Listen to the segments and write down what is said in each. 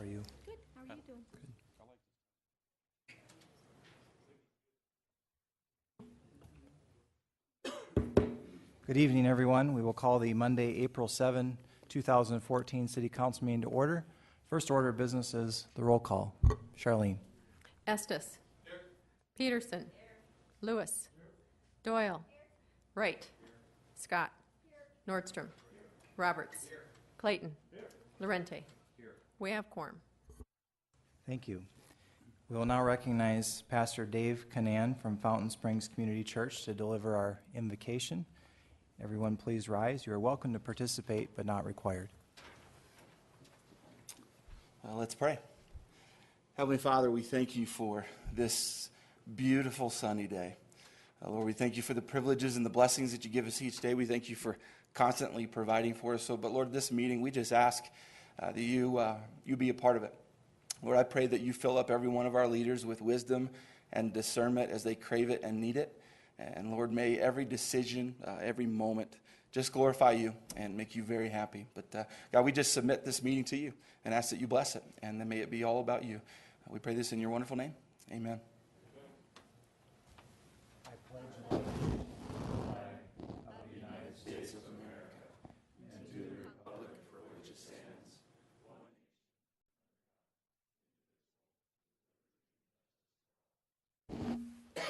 you? Good. How are you doing? Good evening, everyone. We will call the Monday, April 7, 2014 City Council meeting to order. First order of business is the roll call. Charlene. Estes. Here. Peterson. Here. Lewis. Here. Doyle. Here. Wright. Here. Scott. Here. Nordstrom. Here. Roberts. Here. Clayton. Here. Lorente. Here. We have quorum. Thank you. We will now recognize Pastor Dave Canan from Fountain Springs Community Church to deliver our invocation. Everyone please rise. You are welcome to participate, but not required. Let's pray. Heavenly Father, we thank you for this beautiful sunny day. Lord, we thank you for the privileges and the blessings that you give us each day. We thank you for constantly providing for us. But Lord, this meeting, we just ask that you be a part of it. Lord, I pray that you fill up every one of our leaders with wisdom and discernment as they crave it and need it. And Lord, may every decision, every moment, just glorify you and make you very happy. But God, we just submit this meeting to you and ask that you bless it. And then may it be all about you. We pray this in your wonderful name. Amen. I pledge allegiance to the flag of the United States of America and to the republic for which it stands, one nation.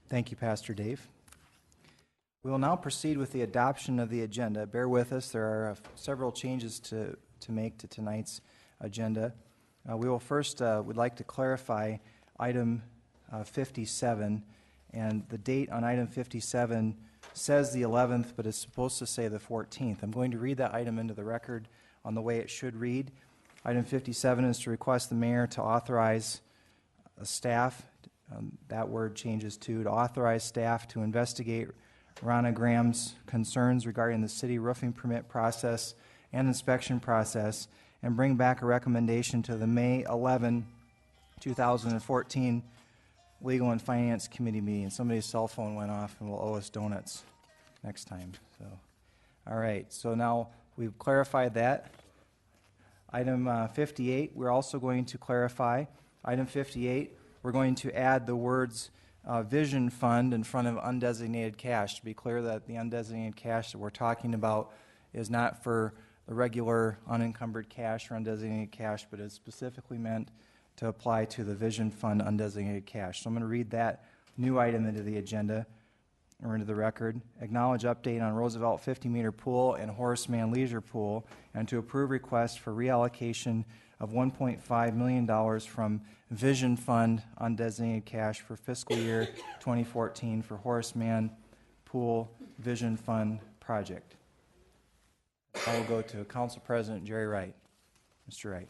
Thank you, Pastor Dave. We will now proceed with the adoption of the agenda. Bear with us. There are several changes to make to tonight's agenda. We will first would like to clarify item 57, and the date on item 57 says the 11th, but it's supposed to say the 14th. I'm going to read that item into the record on the way it should read. Item 57 is to request the mayor to authorize staff, that word changes to authorize staff to investigate Ronna Graham's concerns regarding the city roofing permit process and inspection process and bring back a recommendation to the May 11, 2014 Legal and Finance Committee meeting. Somebody's cell phone went off and will owe us donuts next time. So, all right, so now we've clarified that. Item 58, we're also going to clarify. Item 58, we're going to add the words vision fund in front of undesignated cash to be clear that the undesignated cash that we're talking about is not for the regular unencumbered cash or undesignated cash, but is specifically meant to apply to the vision fund undesignated cash. So I'm going to read that new item into the agenda or into the record. Acknowledge update on Roosevelt 50-meter pool and Horace Mann leisure pool, and to approve request for reallocation of $1.5 million from Vision Fund undesignated cash for fiscal year 2014 for Horace Mann Pool Vision Fund project. I will go to Council President Jerry Wright. Mr. Wright.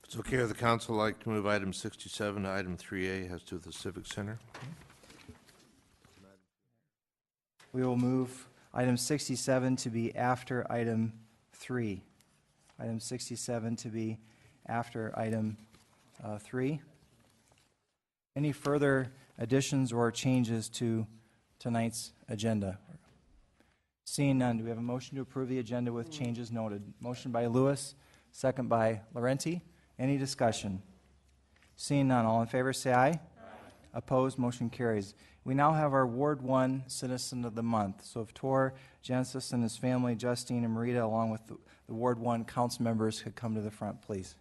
If it's okay with the council, I'd like to move item 67 to item 3A, has to do with the Civic Center. We will move item 67 to be after item 3. Item 67 to be after item 3. Any further additions or changes to tonight's agenda? Seeing none, do we have a motion to approve the agenda with changes noted? Motion by Lewis, second by Laurenti. Any discussion? Seeing none, all in favor say aye. Aye. Opposed, motion carries. We now have our Ward 1 Citizen of the Month. So if Tor, Genesis, and his family, Justine and Marita, along with the Ward 1 council members, could come to the front, please.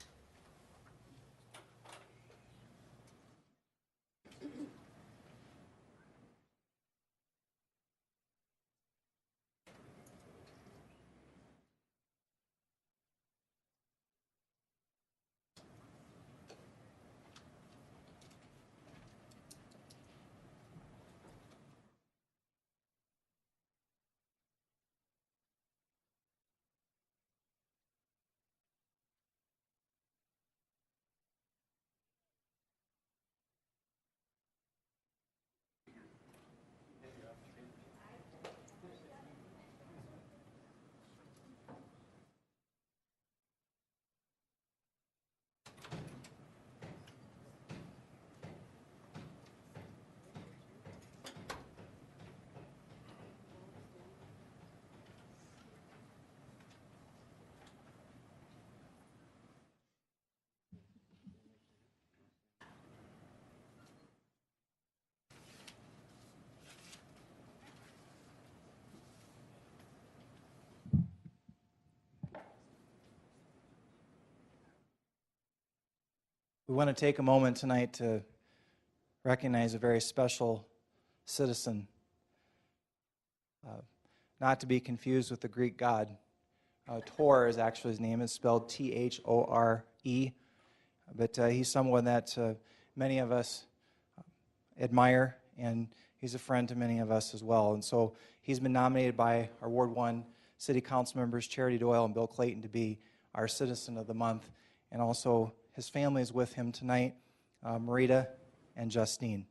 We want to take a moment tonight to recognize a very special citizen, not to be confused with the Greek god. Tor is actually his name. It's spelled Thore, but he's someone that many of us admire, and he's a friend to many of us as well. And so he's been nominated by our Ward 1 City Council members, Charity Doyle and Bill Clayton, to be our Citizen of the Month. And also his family is with him tonight, Marita and Justine.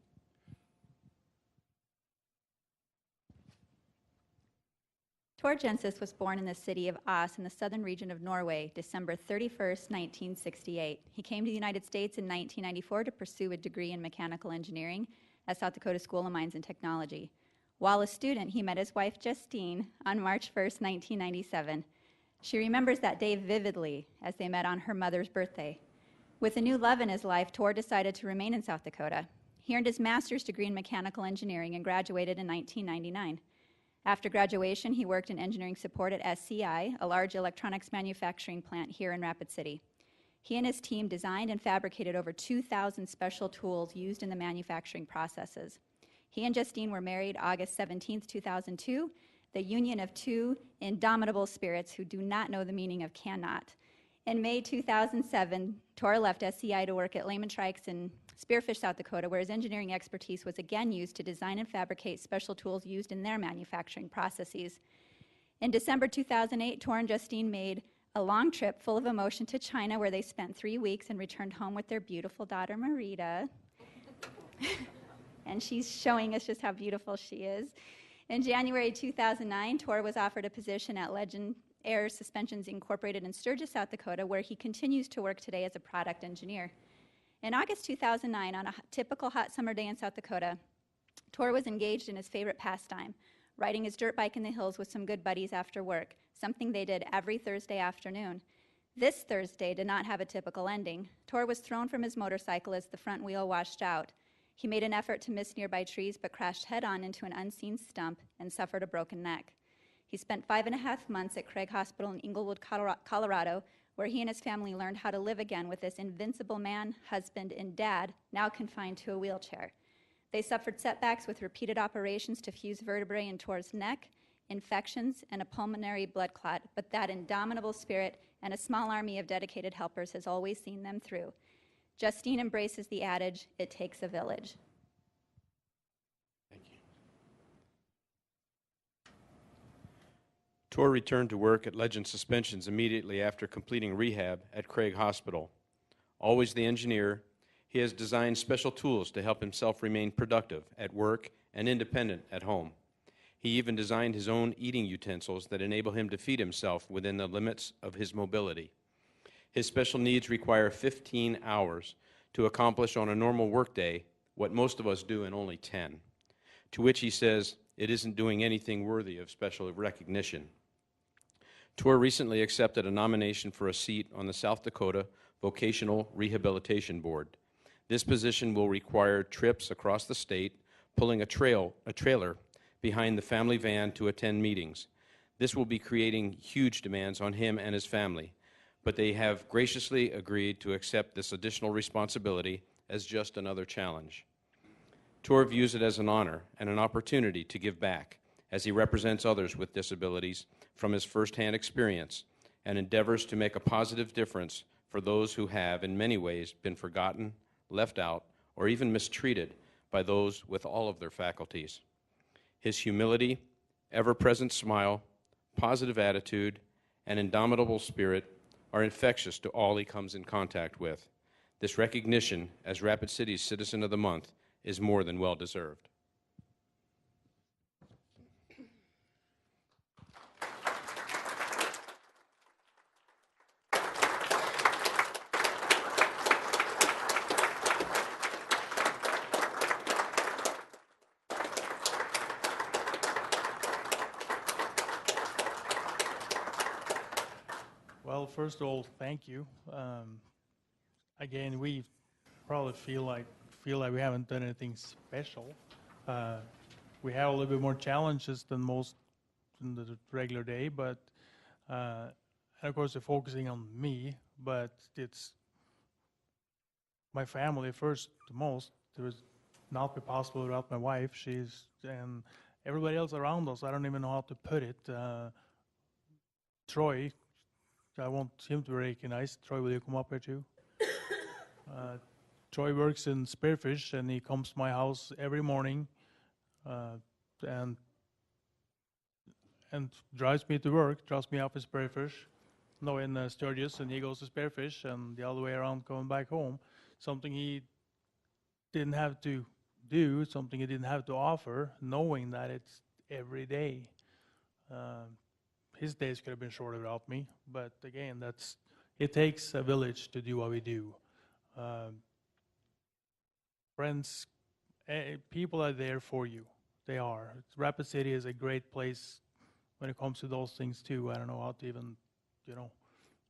Tor Jensis was born in the city of Ås in the southern region of Norway, December 31st, 1968. He came to the United States in 1994 to pursue a degree in mechanical engineering at South Dakota School of Mines and Technology. While a student, he met his wife, Justine, on March 1st, 1997. She remembers that day vividly as they met on her mother's birthday. With a new love in his life, Tor decided to remain in South Dakota. He earned his master's degree in mechanical engineering and graduated in 1999. After graduation, he worked in engineering support at SCI, a large electronics manufacturing plant here in Rapid City. He and his team designed and fabricated over 2,000 special tools used in the manufacturing processes. He and Justine were married August 17, 2002, the union of two indomitable spirits who do not know the meaning of cannot. In May 2007, Tor left SCI to work at Lehman Trikes in Spearfish, South Dakota, where his engineering expertise was again used to design and fabricate special tools used in their manufacturing processes. In December 2008, Tor and Justine made a long trip full of emotion to China, where they spent 3 weeks and returned home with their beautiful daughter, Marita. And she's showing us just how beautiful she is. In January 2009, Tor was offered a position at Legend Air Suspensions Incorporated in Sturgis, South Dakota, where he continues to work today as a product engineer. In August 2009, on a typical hot summer day in South Dakota, Tor was engaged in his favorite pastime, riding his dirt bike in the hills with some good buddies after work, something they did every Thursday afternoon. This Thursday did not have a typical ending. Tor was thrown from his motorcycle as the front wheel washed out. He made an effort to miss nearby trees, but crashed head-on into an unseen stump and suffered a broken neck. He spent 5.5 months at Craig Hospital in Inglewood, Colorado, where he and his family learned how to live again with this invincible man, husband, and dad, now confined to a wheelchair. They suffered setbacks with repeated operations to fuse vertebrae in Tor's neck, infections, and a pulmonary blood clot, but that indomitable spirit and a small army of dedicated helpers has always seen them through. Justine embraces the adage, "It takes a village." Thank you. Tor returned to work at Legend Suspensions immediately after completing rehab at Craig Hospital. Always the engineer, he has designed special tools to help himself remain productive at work and independent at home. He even designed his own eating utensils that enable him to feed himself within the limits of his mobility. His special needs require 15 hours to accomplish on a normal workday what most of us do in only 10, to which he says it isn't doing anything worthy of special recognition. Tor recently accepted a nomination for a seat on the South Dakota Vocational Rehabilitation Board. This position will require trips across the state, pulling a trailer behind the family van to attend meetings. This will be creating huge demands on him and his family, but they have graciously agreed to accept this additional responsibility as just another challenge. Tor views it as an honor and an opportunity to give back as he represents others with disabilities from his firsthand experience and endeavors to make a positive difference for those who have, in many ways, been forgotten, left out, or even mistreated by those with all of their faculties. His humility, ever-present smile, positive attitude, and indomitable spirit are infectious to all he comes in contact with. This recognition as Rapid City's Citizen of the Month is more than well-deserved. Well, first of all, thank you. Again, we probably feel like we haven't done anything special. We have a little bit more challenges than most in the regular day, but and of course they're focusing on me. But it's my family first, the most. It would not be possible without my wife. And everybody else around us. I don't even know how to put it. Troy, I want him to recognize. Troy, will you come up here too? Troy works in Spearfish, and he comes to my house every morning, and drives me to work, drops me off at Spearfish, no, in Sturgis, and he goes to Spearfish, and the other way around, coming back home. Something he didn't have to do, something he didn't have to offer, knowing that it's every day. His days could have been shorter without me, but again, it takes a village to do what we do. Friends, people are there for you. They are. Rapid City is a great place when it comes to those things too. I don't know how to even,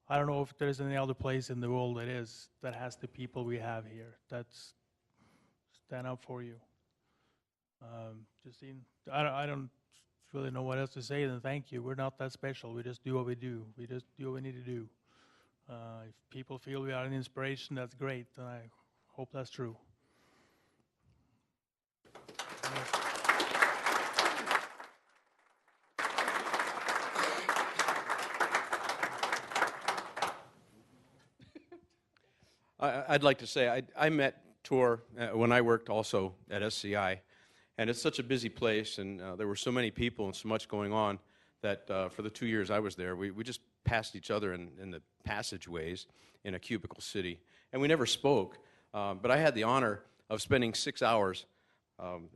I don't know if there's any other place in the world that has the people we have here that's stand up for you. Justine, I don't really know what else to say than thank you. We're not that special. We just do what we do. We just do what we need to do. If people feel we are an inspiration, that's great, and I hope that's true. I'd like to say I met Tor when I worked also at SCI, and it's such a busy place, and there were so many people and so much going on that for the 2 years I was there, we just passed each other in the passageways in a cubicle city, and we never spoke, but I had the honor of spending 6 hours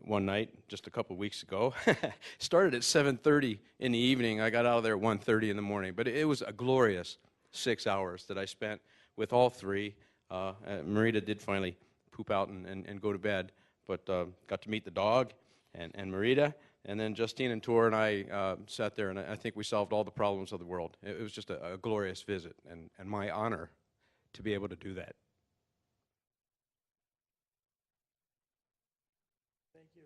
one night just a couple weeks ago. Started at 7:30 in the evening. I got out of there at 1:30 in the morning, but it was a glorious 6 hours that I spent with all three. Marita did finally poop out and go to bed, but got to meet the dog and Marita, and then Justine and Tor and I sat there, and I think we solved all the problems of the world. It was just a glorious visit, and my honor to be able to do that. Thank you.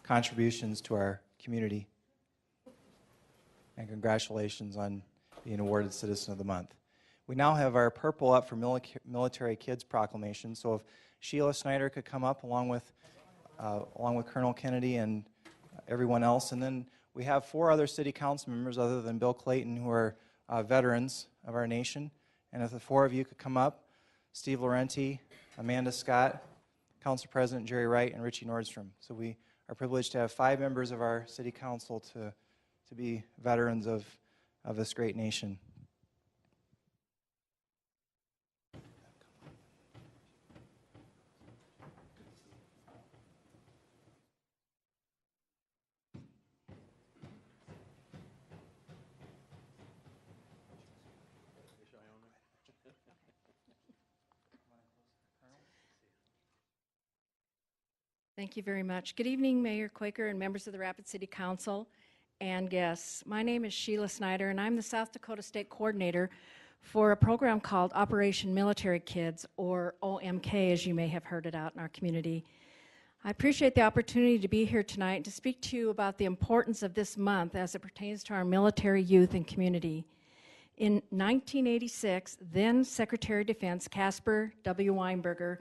Contributions to our community. And congratulations on being awarded Citizen of the Month. We now have our purple up for Military Kids Proclamation. So if Sheila Snyder could come up along with Colonel Kennedy and everyone else. And then we have 4 other city council members other than Bill Clayton who are veterans of our nation. And if the 4 of you could come up, Steve Laurenti, Amanda Scott, Council President Jerry Wright, and Richie Nordstrom. So we are privileged to have 5 members of our city council to be veterans of this great nation. Thank you very much. Good evening, Mayor Quaker and members of the Rapid City Council and guests. My name is Sheila Snyder, and I'm the South Dakota State Coordinator for a program called Operation Military Kids, or OMK, as you may have heard it out in our community. I appreciate the opportunity to be here tonight to speak to you about the importance of this month as it pertains to our military youth and community. In 1986, then Secretary of Defense Caspar W. Weinberger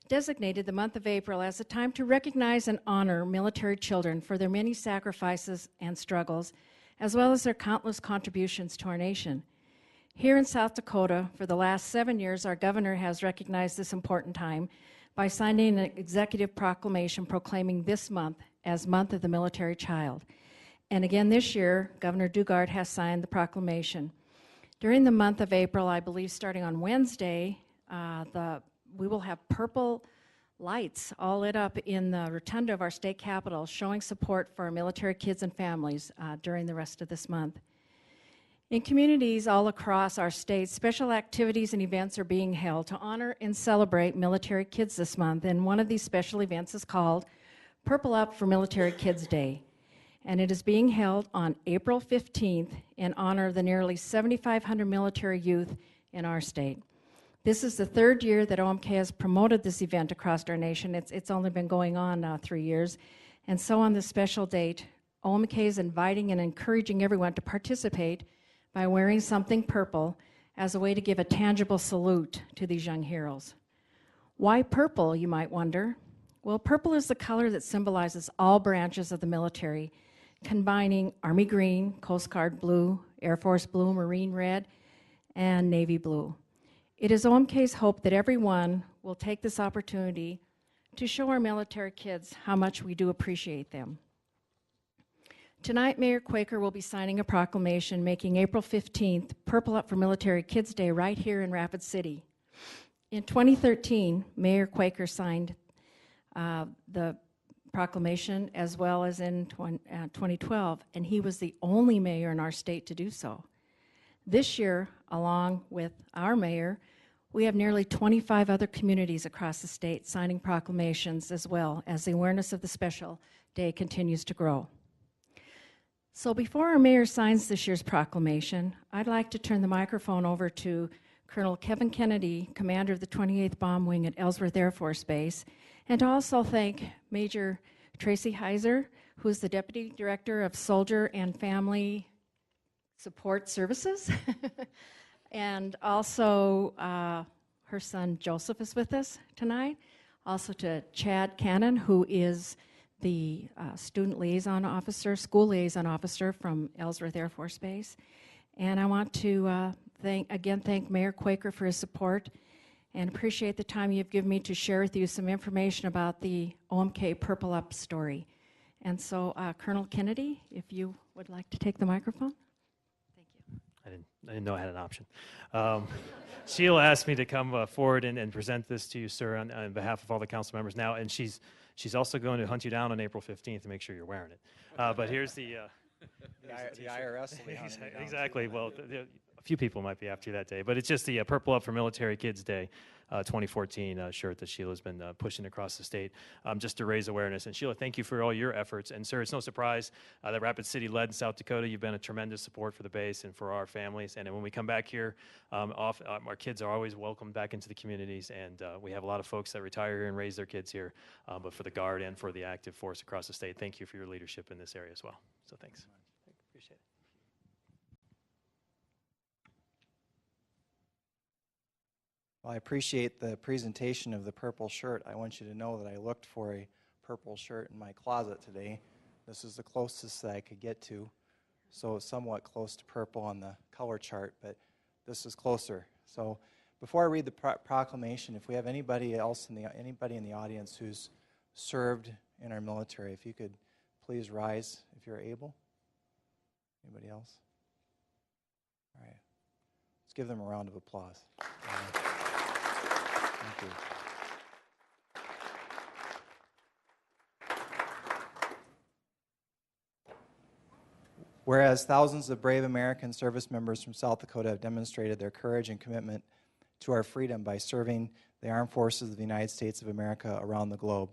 designated the month of April as a time to recognize and honor military children for their many sacrifices and struggles, as well as their countless contributions to our nation. Here in South Dakota, for the last 7 years, our governor has recognized this important time by signing an executive proclamation proclaiming this month as Month of the Military Child. And again this year, Governor Dugard has signed the proclamation. During the month of April, I believe starting on Wednesday, we will have purple lights all lit up in the rotunda of our state capitol showing support for our military kids and families during the rest of this month. In communities all across our state, special activities and events are being held to honor and celebrate military kids this month, and one of these special events is called Purple Up for Military Kids Day, and it is being held on April 15th in honor of the nearly 7,500 military youth in our state. This is the third year that OMK has promoted this event across our nation. It's only been going on now 3 years, and so on this special date, OMK is inviting and encouraging everyone to participate by wearing something purple as a way to give a tangible salute to these young heroes. Why purple, you might wonder? Well, purple is the color that symbolizes all branches of the military, combining Army green, Coast Guard blue, Air Force blue, Marine red, and Navy blue. It is OMK's hope that everyone will take this opportunity to show our military kids how much we do appreciate them. Tonight, Mayor Quaker will be signing a proclamation making April 15th Purple Up for Military Kids Day right here in Rapid City. In 2013, Mayor Quaker signed the proclamation as well as in 2012, and he was the only mayor in our state to do so. This year, along with our mayor, we have nearly 25 other communities across the state signing proclamations as well as the awareness of the special day continues to grow. So before our mayor signs this year's proclamation, I'd like to turn the microphone over to Colonel Kevin Kennedy, commander of the 28th Bomb Wing at Ellsworth Air Force Base, and to also thank Major Tracy Heiser, who is the Deputy Director of Soldier and Family Support Services, and also her son Joseph is with us tonight. Also to Chad Cannon, who is the student liaison officer, school liaison officer from Ellsworth Air Force Base. And I want to thank Mayor Quaker for his support and appreciate the time you've given me to share with you some information about the OMK Purple Up story. And so, Colonel Kennedy, if you would like to take the microphone. Thank you. I didn't know I had an option. Sheila asked me to come forward and present this to you, sir, on behalf of all the council members now, and she's also going to hunt you down on April 15th to make sure you're wearing it. But here's the IRS will be hunting you down. Exactly. Well, a few people might be after you that day, but it's just the Purple Up for Military Kids Day 2014 shirt that Sheila's been pushing across the state just to raise awareness. And Sheila, thank you for all your efforts. And sir, it's no surprise that Rapid City led in South Dakota. You've been a tremendous support for the base and for our families. And when we come back here, our kids are always welcome back into the communities. And we have a lot of folks that retire here and raise their kids here, but for the Guard and for the active force across the state, thank you for your leadership in this area as well. So thanks. Appreciate it. Well, I appreciate the presentation of the purple shirt. I want you to know that I looked for a purple shirt in my closet today. This is the closest that I could get to, so somewhat close to purple on the color chart, but this is closer. So before I read the proclamation, if we have anybody else in the audience who's served in our military, if you could please rise if you're able. Anybody else? All right. Let's give them a round of applause. Thank you. Whereas thousands of brave American service members from South Dakota have demonstrated their courage and commitment to our freedom by serving the armed forces of the United States of America around the globe.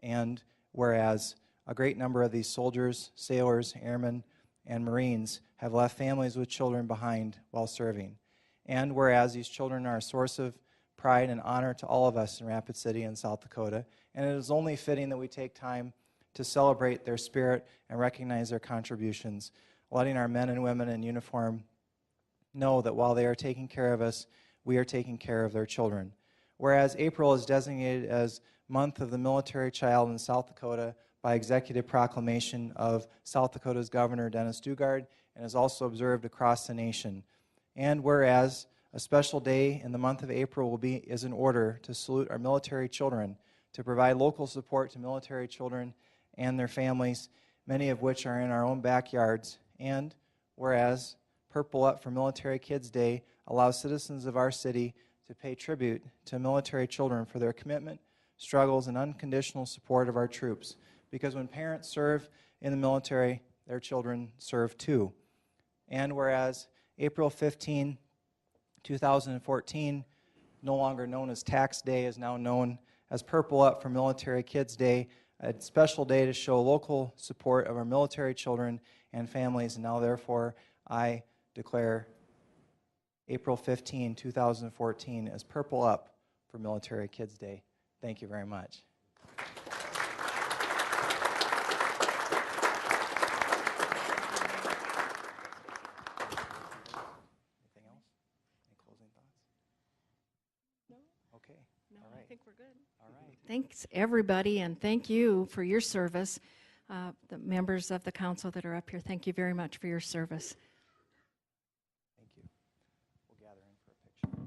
And whereas a great number of these soldiers, sailors, airmen, and Marines have left families with children behind while serving. And whereas these children are a source of pride and honor to all of us in Rapid City and South Dakota, and it is only fitting that we take time to celebrate their spirit and recognize their contributions, letting our men and women in uniform know that while they are taking care of us, we are taking care of their children. Whereas April is designated as Month of the Military Child in South Dakota by executive proclamation of South Dakota's Governor Dennis Dugard, and is also observed across the nation. And whereas a special day in the month of April is in order to salute our military children, to provide local support to military children and their families, many of which are in our own backyards. And whereas Purple Up for Military Kids Day allows citizens of our city to pay tribute to military children for their commitment, struggles, and unconditional support of our troops. Because when parents serve in the military, their children serve too. And whereas April 15, 2014, no longer known as Tax Day, is now known as Purple Up for Military Kids Day, a special day to show local support of our military children and families. And now, therefore, I declare April 15, 2014 as Purple Up for Military Kids Day. Thank you very much. Anything else? Any closing thoughts? No. Okay. No, All I right. think we're good. All right. Thanks, everybody, and thank you for your service. The members of the council that are up here, thank you very much for your service. Thank you. We'll gather in for a picture.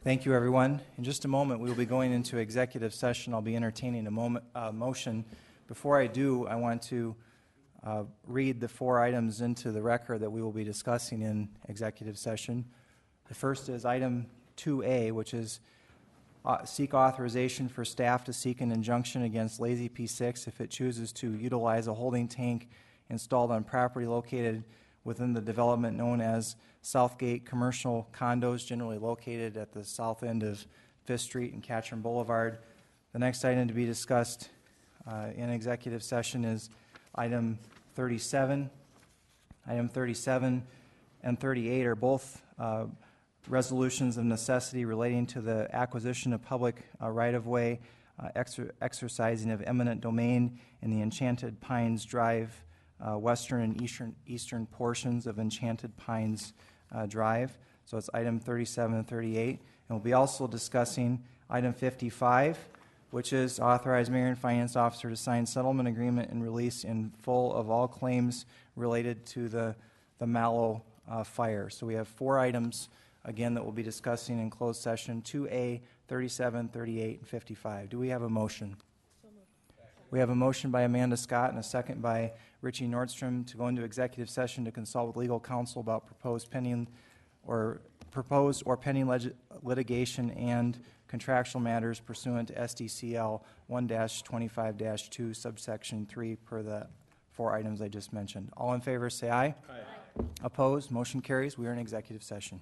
Thank you, everyone. In just a moment, we will be going into executive session. I'll be entertaining a motion. Before I do, I want to read the 4 items into the record that we will be discussing in executive session. The first is item 2A, which is seek authorization for staff to seek an injunction against Lazy P6 if it chooses to utilize a holding tank installed on property located within the development known as Southgate Commercial Condos, generally located at the south end of 5th Street and Catron Boulevard. The next item to be discussed in executive session is item 37. Item 37 and 38 are both resolutions of necessity relating to the acquisition of public right-of-way, exercising of eminent domain in the Enchanted Pines Drive western and eastern portions of Enchanted Pines Drive. So it's item 37 and 38. And we'll be also discussing item 55, which is authorize mayor and finance officer to sign settlement agreement and release in full of all claims related to the Mallow fire. So we have 4 items, again, that we'll be discussing in closed session, 2A, 37, 38, and 55. Do we have a motion? We have a motion by Amanda Scott and a second by Richie Nordstrom to go into executive session to consult with legal counsel about proposed pending or proposed or pending litigation and contractual matters pursuant to SDCL 1-25-2 subsection 3 per the 4 items I just mentioned. All in favor say aye. Aye. Opposed? Motion carries. We are in executive session.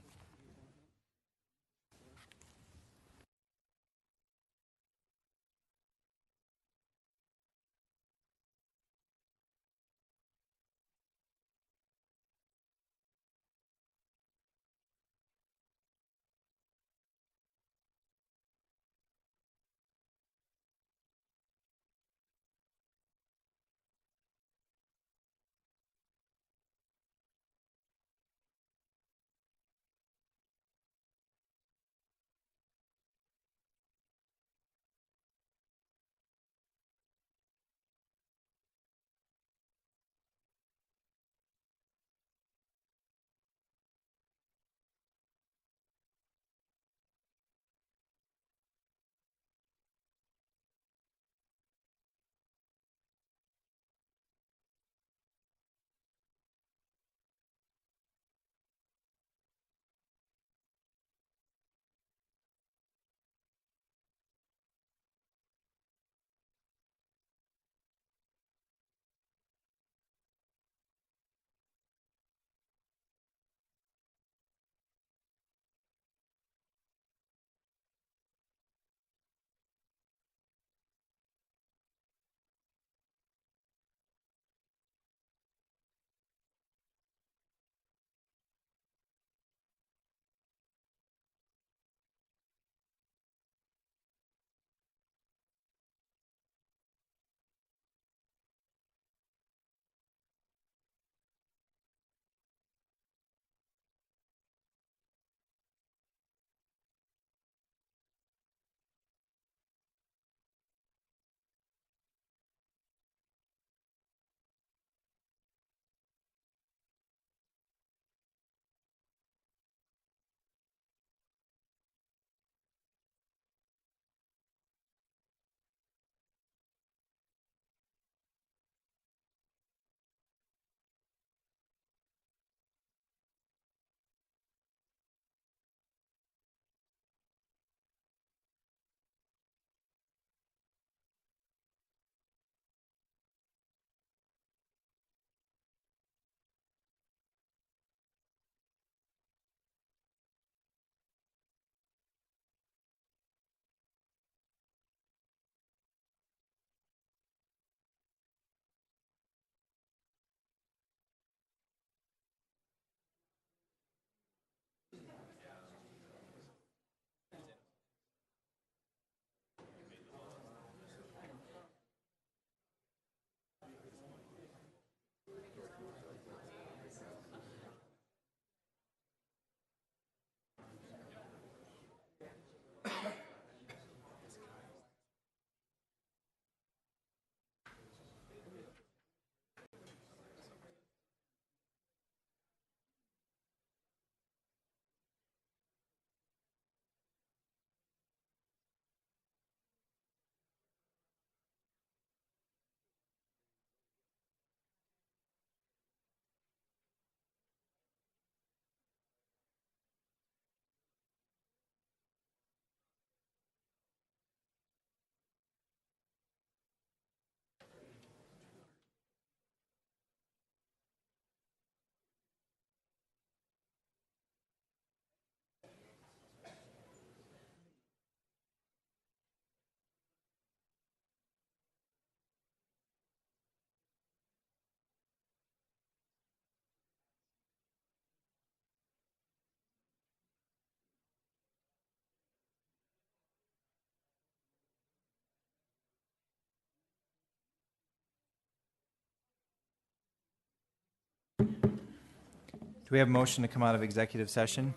Do we have a motion to come out of executive session?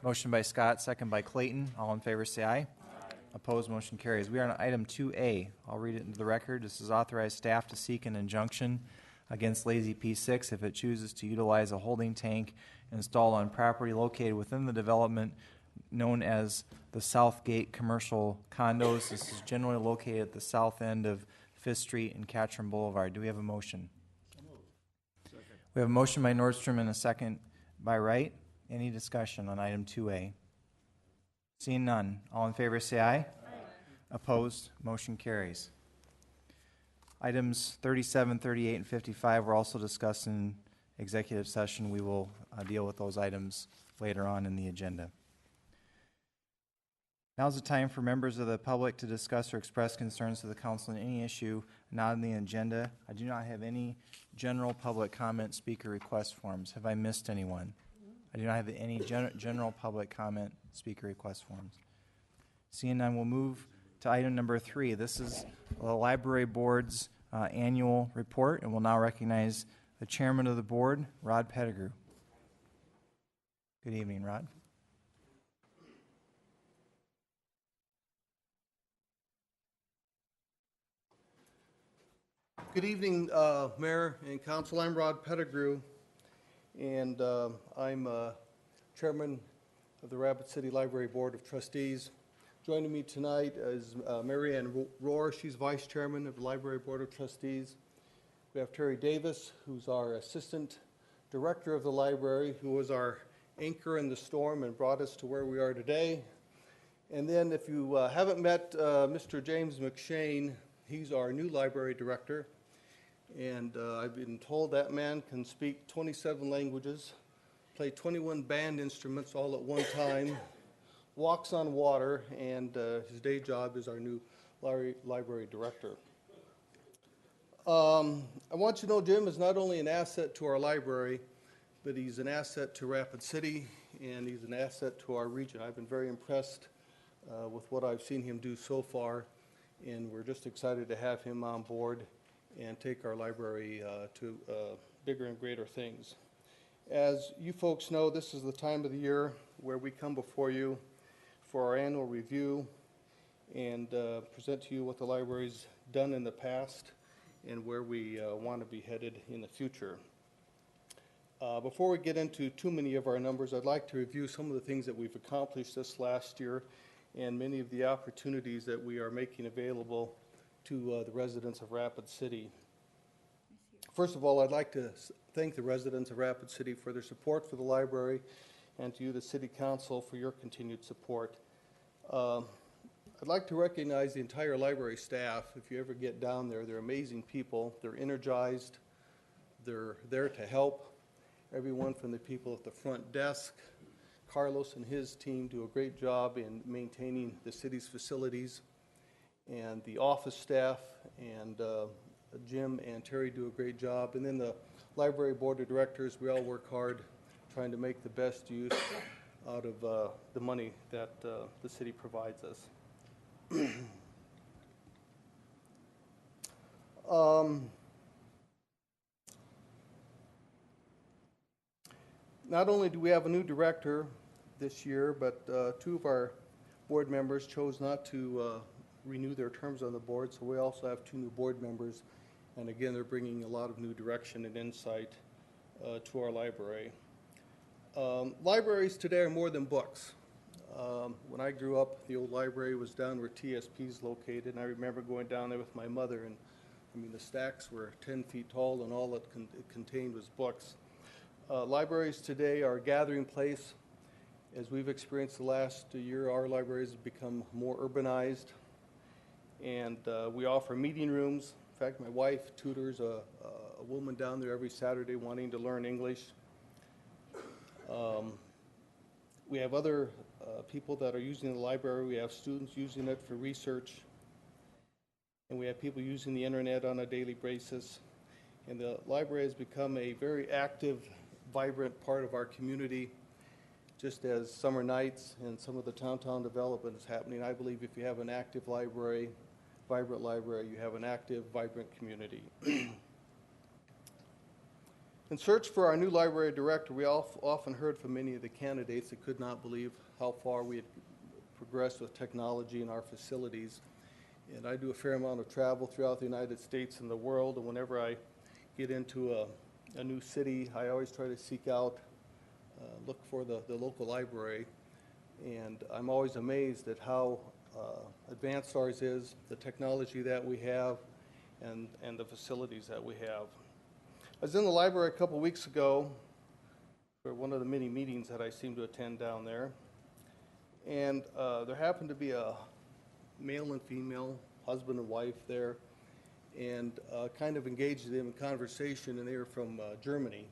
Motion by Scott, second by Clayton. All in favor say aye. Opposed, motion carries. We are on item 2A. I'll read it into the record. This is authorize staff to seek an injunction against Lazy P6 if it chooses to utilize a holding tank installed on property located within the development known as the Southgate Commercial Condos. This is generally located at the south end of 5th Street and Catron Boulevard. Do we have a motion? We have a motion by Nordstrom and a second by Wright. Any discussion on item 2A? Seeing none, all in favor say aye. Aye. Opposed, motion carries. Items 37, 38, and 55 were also discussed in executive session. We will deal with those items later on in the agenda. Now is the time for members of the public to discuss or express concerns to the council on any issue not on the agenda. I do not have any general public comment speaker request forms. Have I missed anyone? I do not have any general public comment speaker request forms. Seeing none, we'll move to item number 3. This is the Library Board's annual report, and we'll now recognize the chairman of the board, Rod Pettigrew. Good evening, Rod. Good evening, Mayor and Council. I'm Rod Pettigrew, and I'm Chairman of the Rapid City Library Board of Trustees. Joining me tonight is Mary Ann Rohr. She's Vice Chairman of the Library Board of Trustees. We have Terry Davis, who's our Assistant Director of the Library, who was our anchor in the storm and brought us to where we are today. And then if you haven't met Mr. James McShane, he's our new Library Director. And I've been told that man can speak 27 languages, play 21 band instruments all at one time, walks on water, and his day job is our new library director. I want you to know Jim is not only an asset to our library, but he's an asset to Rapid City, and he's an asset to our region. I've been very impressed with what I've seen him do so far, and we're just excited to have him on board and take our library to bigger and greater things. As you folks know, this is the time of the year where we come before you for our annual review and present to you what the library's done in the past and where we want to be headed in the future. Before we get into too many of our numbers, I'd like to review some of the things that we've accomplished this last year and many of the opportunities that we are making available to the residents of Rapid City. First of all, I'd like to thank the residents of Rapid City for their support for the library, and to you, the City Council, for your continued support. I'd like to recognize the entire library staff. If you ever get down there, they're amazing people. They're energized. They're there to help. Everyone from the people at the front desk. Carlos and his team do a great job in maintaining the city's facilities. And the office staff and Jim and Terry do a great job. And then the library board of directors, we all work hard trying to make the best use out of the money that the city provides us. Not only do we have a new director this year, but two of our board members chose not to renew their terms on the board, so we also have two new board members, and again they're bringing a lot of new direction and insight to our library. Libraries today are more than books. When I grew up, the old library was down where TSP is located, and I remember going down there with my mother, and I mean the stacks were 10 feet tall and all it contained was books. Libraries today are a gathering place. As we've experienced the last year, our libraries have become more urbanized, and we offer meeting rooms. In fact, my wife tutors a woman down there every Saturday wanting to learn English. We have other people that are using the library. We have students using it for research, and we have people using the internet on a daily basis. And the library has become a very active, vibrant part of our community. Just as summer nights and some of the downtown development is happening, I believe if you have an active library, vibrant library, you have an active, vibrant community. In search for our new library director, we often heard from many of the candidates that could not believe how far we had progressed with technology in our facilities. And I do a fair amount of travel throughout the United States and the world, and whenever I get into a new city, I always try to seek out look for the local library, and I'm always amazed at how advanced ours is, the technology that we have, and the facilities that we have. I was in the library a couple weeks ago for one of the many meetings that I seem to attend down there. And there happened to be a male and female, husband and wife there, and kind of engaged them in conversation, and they were from Germany,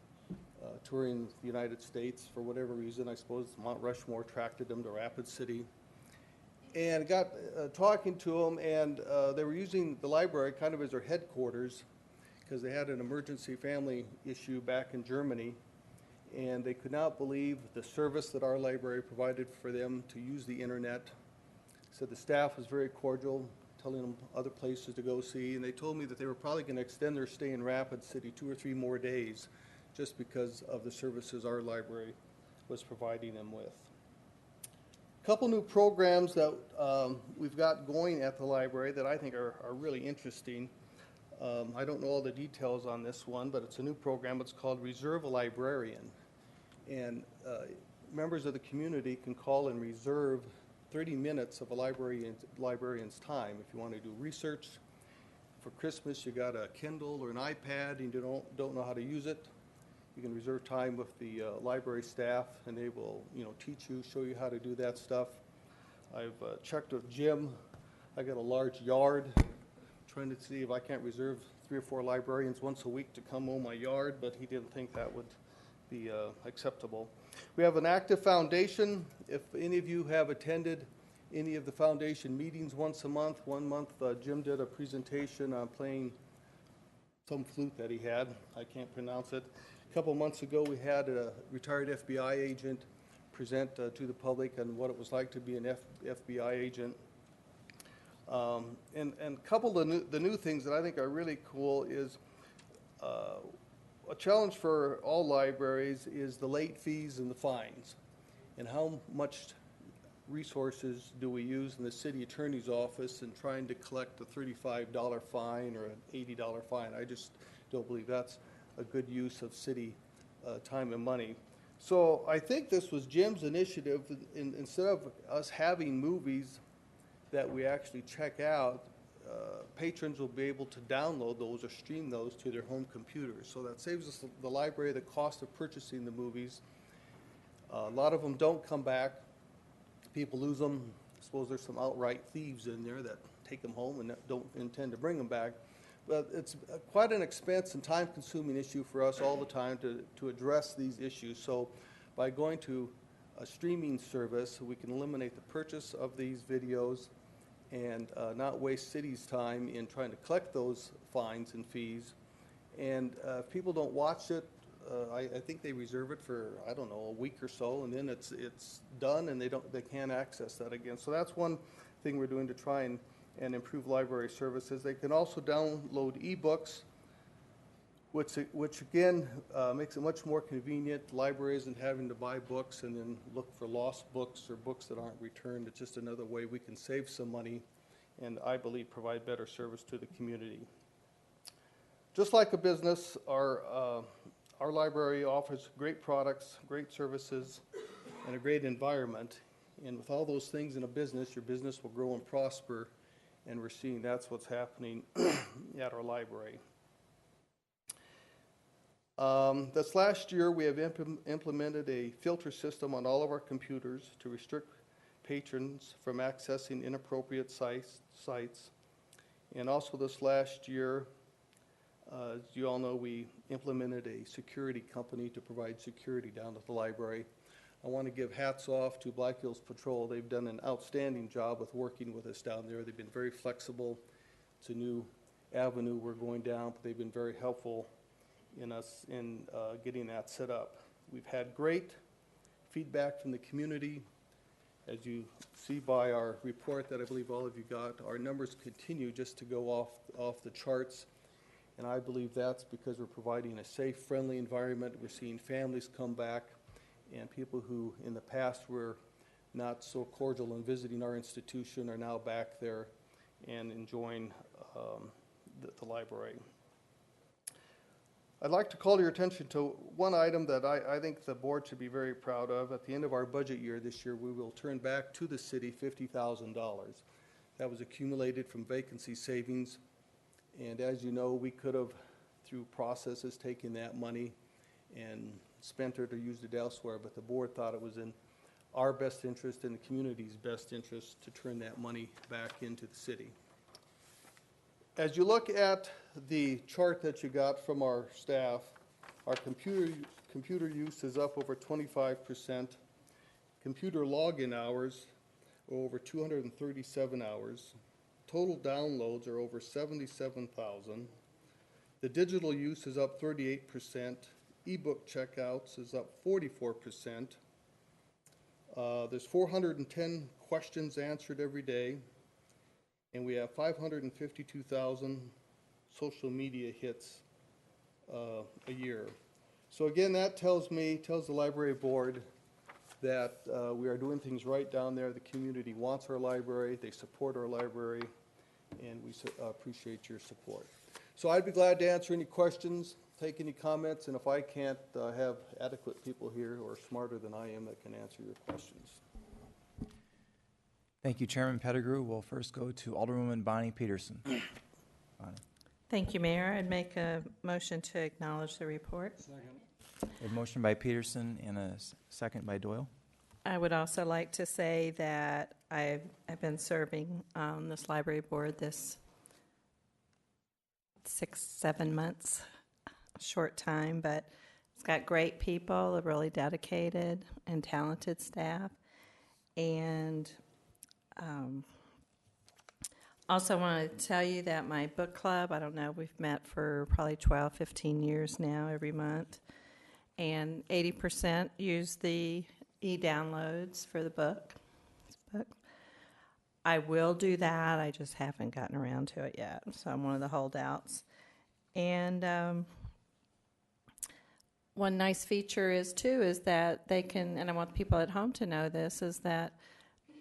touring the United States for whatever reason. I suppose Mount Rushmore attracted them to Rapid City. And got talking to them, and they were using the library kind of as their headquarters because they had an emergency family issue back in Germany, and they could not believe the service that our library provided for them to use the internet. So the staff was very cordial, telling them other places to go see, and they told me that they were probably going to extend their stay in Rapid City 2 or 3 more days just because of the services our library was providing them with. A couple new programs that we've got going at the library that I think are really interesting. I don't know all the details on this one, but it's a new program. It's called Reserve a Librarian. And members of the community can call and reserve 30 minutes of a librarian's time. If you want to do research for Christmas, you got a Kindle or an iPad and you don't know how to use it, you can reserve time with the library staff, and they will, teach you, show you how to do that stuff. I've checked with Jim. I got a large yard, trying to see if I can't reserve 3 or 4 librarians once a week to come mow my yard, but he didn't think that would be acceptable. We have an active foundation. If any of you have attended any of the foundation meetings once a month, one month Jim did a presentation on playing some flute that he had. I can't pronounce it. A couple months ago we had a retired FBI agent present to the public on what it was like to be an FBI agent. And a couple of the new things that I think are really cool is a challenge for all libraries is the late fees and the fines, and how much resources do we use in the city attorney's office in trying to collect a $35 fine or an $80 fine. I just don't believe that's a good use of city time and money. So I think this was Jim's initiative. Instead of us having movies that we actually check out, patrons will be able to download those or stream those to their home computers. So that saves us, the library, the cost of purchasing the movies. A lot of them don't come back. People lose them. I suppose there's some outright thieves in there that take them home and don't intend to bring them back. But it's quite an expense and time-consuming issue for us all the time to address these issues. So by going to a streaming service, we can eliminate the purchase of these videos and not waste city's time in trying to collect those fines and fees. And if people don't watch it, I think they reserve it for, I don't know, a week or so, and then it's done, and they can't access that again. So that's one thing we're doing to try and improve library services. They can also download ebooks, which again makes it much more convenient. Library isn't having to buy books and then look for lost books or books that aren't returned. It's just another way we can save some money and, I believe, provide better service to the community. Just like a business, our library offers great products, great services, and a great environment. And with all those things in a business, your business will grow and prosper, and we're seeing that's what's happening at our library. This last year, we have implemented a filter system on all of our computers to restrict patrons from accessing inappropriate sites. And also this last year, as you all know, we implemented a security company to provide security down at the library. I want to give hats off to Black Hills Patrol. They've done an outstanding job with working with us down there. They've been very flexible. It's a new avenue we're going down, but they've been very helpful in us in getting that set up. We've had great feedback from the community. As you see by our report that I believe all of you got, our numbers continue just to go off the charts. And I believe that's because we're providing a safe, friendly environment. We're seeing families come back, and people who in the past were not so cordial in visiting our institution are now back there and enjoying the library. I'd like to call your attention to one item that I think the board should be very proud of. At the end of our budget year this year, we will turn back to the city $50,000. That was accumulated from vacancy savings. And as you know, we could have, through processes, taken that money and spent it or used it elsewhere, but the board thought it was in our best interest and the community's best interest to turn that money back into the city. As you look at the chart that you got from our staff, our computer use is up over 25%. Computer login hours are over 237 hours. Total downloads are over 77,000. The digital use is up 38%. Ebook checkouts is up 44%. There's 410 questions answered every day, and we have 552,000 social media hits a year. So again, that tells the library board that we are doing things right down there. The community wants our library, they support our library, and we appreciate your support. So I'd be glad to answer any questions, take any comments, and if I can't have adequate people here who are smarter than I am that can answer your questions. Thank you, Chairman Pettigrew. We'll first go to Alderwoman Bonnie Peterson. Bonnie. Thank you, Mayor. I'd make a motion to acknowledge the report. A motion by Peterson and a second by Doyle. I would also like to say that I've been serving on this library board this 6-7 months, short time, but it's got great people, a really dedicated and talented staff. And also want to tell you that my book club, I don't know, we've met for probably 12, 15 years now every month. And 80% use the e-downloads for the book. I will do that. I just haven't gotten around to it yet. So I'm one of the holdouts. And one nice feature is that they can, and I want people at home to know this, is that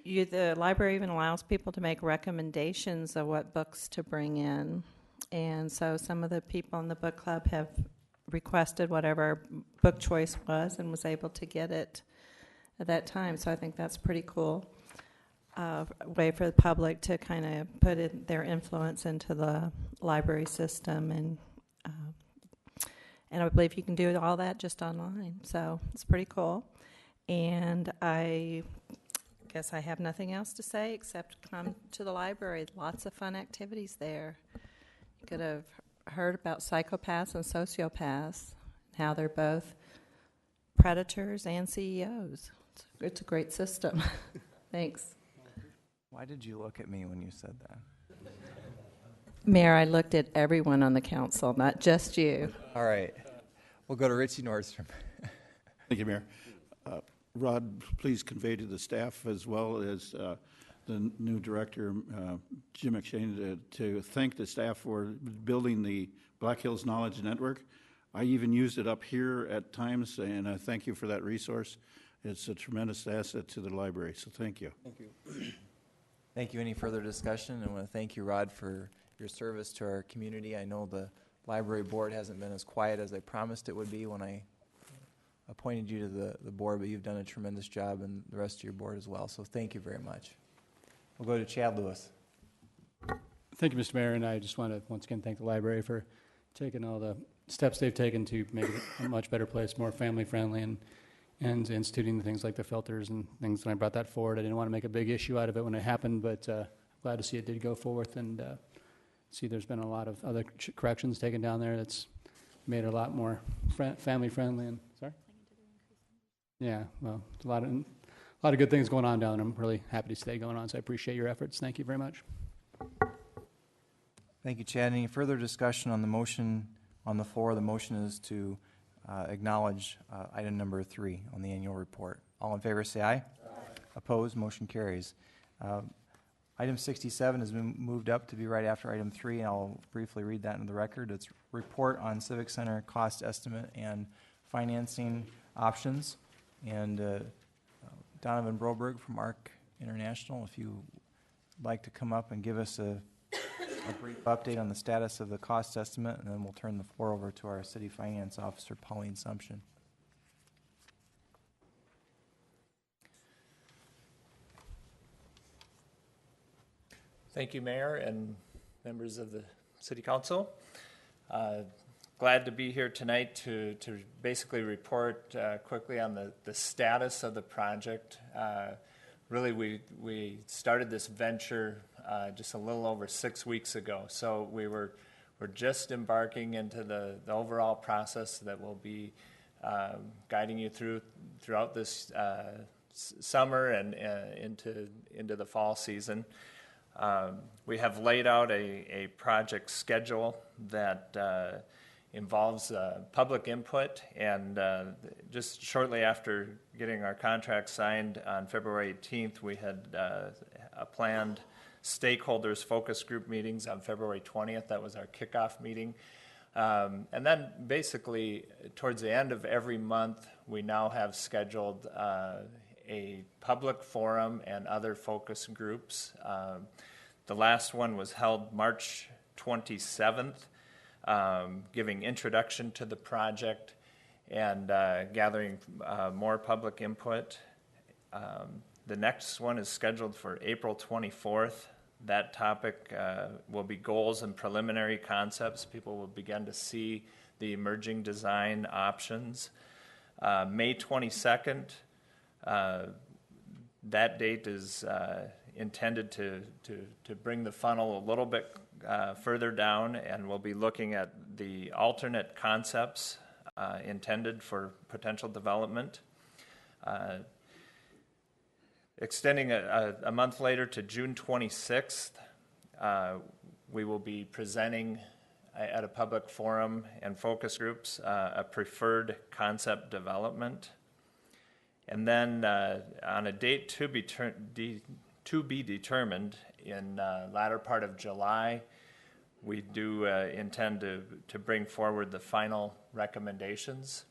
the library even allows people to make recommendations of what books to bring in. And so some of the people in the book club have requested whatever book choice was and was able to get it at that time. So I think that's pretty cool. Way for the public to kind of put their influence into the library system, and I believe you can do all that just online. So it's pretty cool. And I guess I have nothing else to say except come to the library. Lots of fun activities there. You could have heard about psychopaths and sociopaths, how they're both predators and CEOs. It's a great system. Thanks. Why did you look at me when you said that? Mayor, I looked at everyone on the council, not just you. All right. We'll go to Richie Nordstrom. Thank you, Mayor. Rod, please convey to the staff as well as the new director, Jim McShane, to thank the staff for building the Black Hills Knowledge Network. I even used it up here at times, and I thank you for that resource. It's a tremendous asset to the library, so thank you. Thank you. Thank you. Any further discussion? I want to thank you, Rod, for your service to our community. I know the library board hasn't been as quiet as I promised it would be when I appointed you to the board, but you've done a tremendous job, and the rest of your board as well. So thank you very much. We'll go to Chad Lewis. Thank you, Mr. Mayor, and I just want to once again thank the library for taking all the steps they've taken to make it a much better place, more family-friendly, and instituting the things like the filters and things. When I brought that forward, I didn't want to make a big issue out of it when it happened, but glad to see it did go forth, and see there's been a lot of other corrections taken down there that's made it a lot more family-friendly. And sorry? Yeah, well, a lot of good things going on down there. I'm really happy to stay going on, so I appreciate your efforts. Thank you very much. Thank you, Chad. Any further discussion on the motion on the floor? The motion is to acknowledge item number 3 on the annual report. All in favor say aye. Aye. Opposed? Motion carries. Item 67 has been moved up to be right after item 3, and I'll briefly read that into the record. It's report on Civic Center cost estimate and financing options. And Donovan Broberg from ARC International, if you would like to come up and give us a brief update on the status of the cost estimate, and then we'll turn the floor over to our City Finance Officer, Pauline Sumption. Thank you, Mayor and members of the City Council. Glad glad to be here tonight to basically report quickly on the status of the project. Really, we started this venture just a little over 6 weeks ago, so we're just embarking into the overall process that will be guiding you throughout this summer and into the fall season. We have laid out a project schedule that involves public input, and just shortly after getting our contract signed on February 18th, we had a planned stakeholders focus group meetings on February 20th. That was our kickoff meeting. And then basically towards the end of every month, we now have scheduled a public forum and other focus groups. The last one was held March 27th, giving introduction to the project and gathering more public input. The next one is scheduled for April 24th. That topic will be goals and preliminary concepts. People will begin to see the emerging design options. May 22nd, that date is intended to bring the funnel a little bit further down, and we'll be looking at the alternate concepts intended for potential development. Extending a month later to June 26th, we will be presenting at a public forum and focus groups a preferred concept development. And then on a date to be determined in latter part of July, we do intend to bring forward the final recommendations.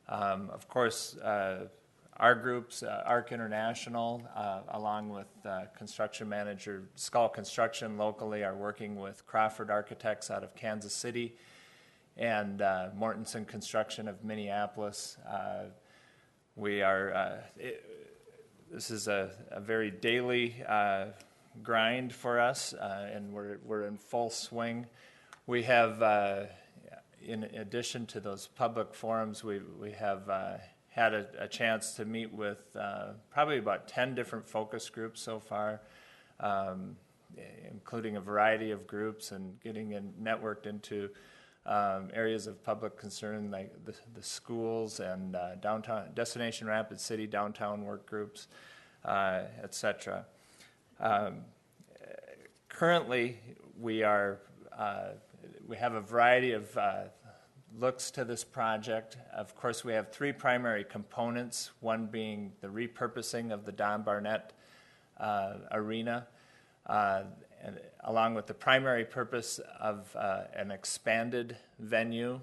Of course, our groups, ARC International, along with construction manager Skull Construction locally, are working with Crawford Architects out of Kansas City and Mortensen Construction of Minneapolis. This is a very daily grind for us, and we're in full swing. We have, in addition to those public forums, we have had a chance to meet with probably about 10 different focus groups so far, including a variety of groups, and getting networked into areas of public concern like the schools and downtown Destination Rapid City downtown work groups, etc. Currently, we have a variety of looks to this project. Of course, we have three primary components, one being the repurposing of the Don Barnett Arena, and along with the primary purpose of an expanded venue,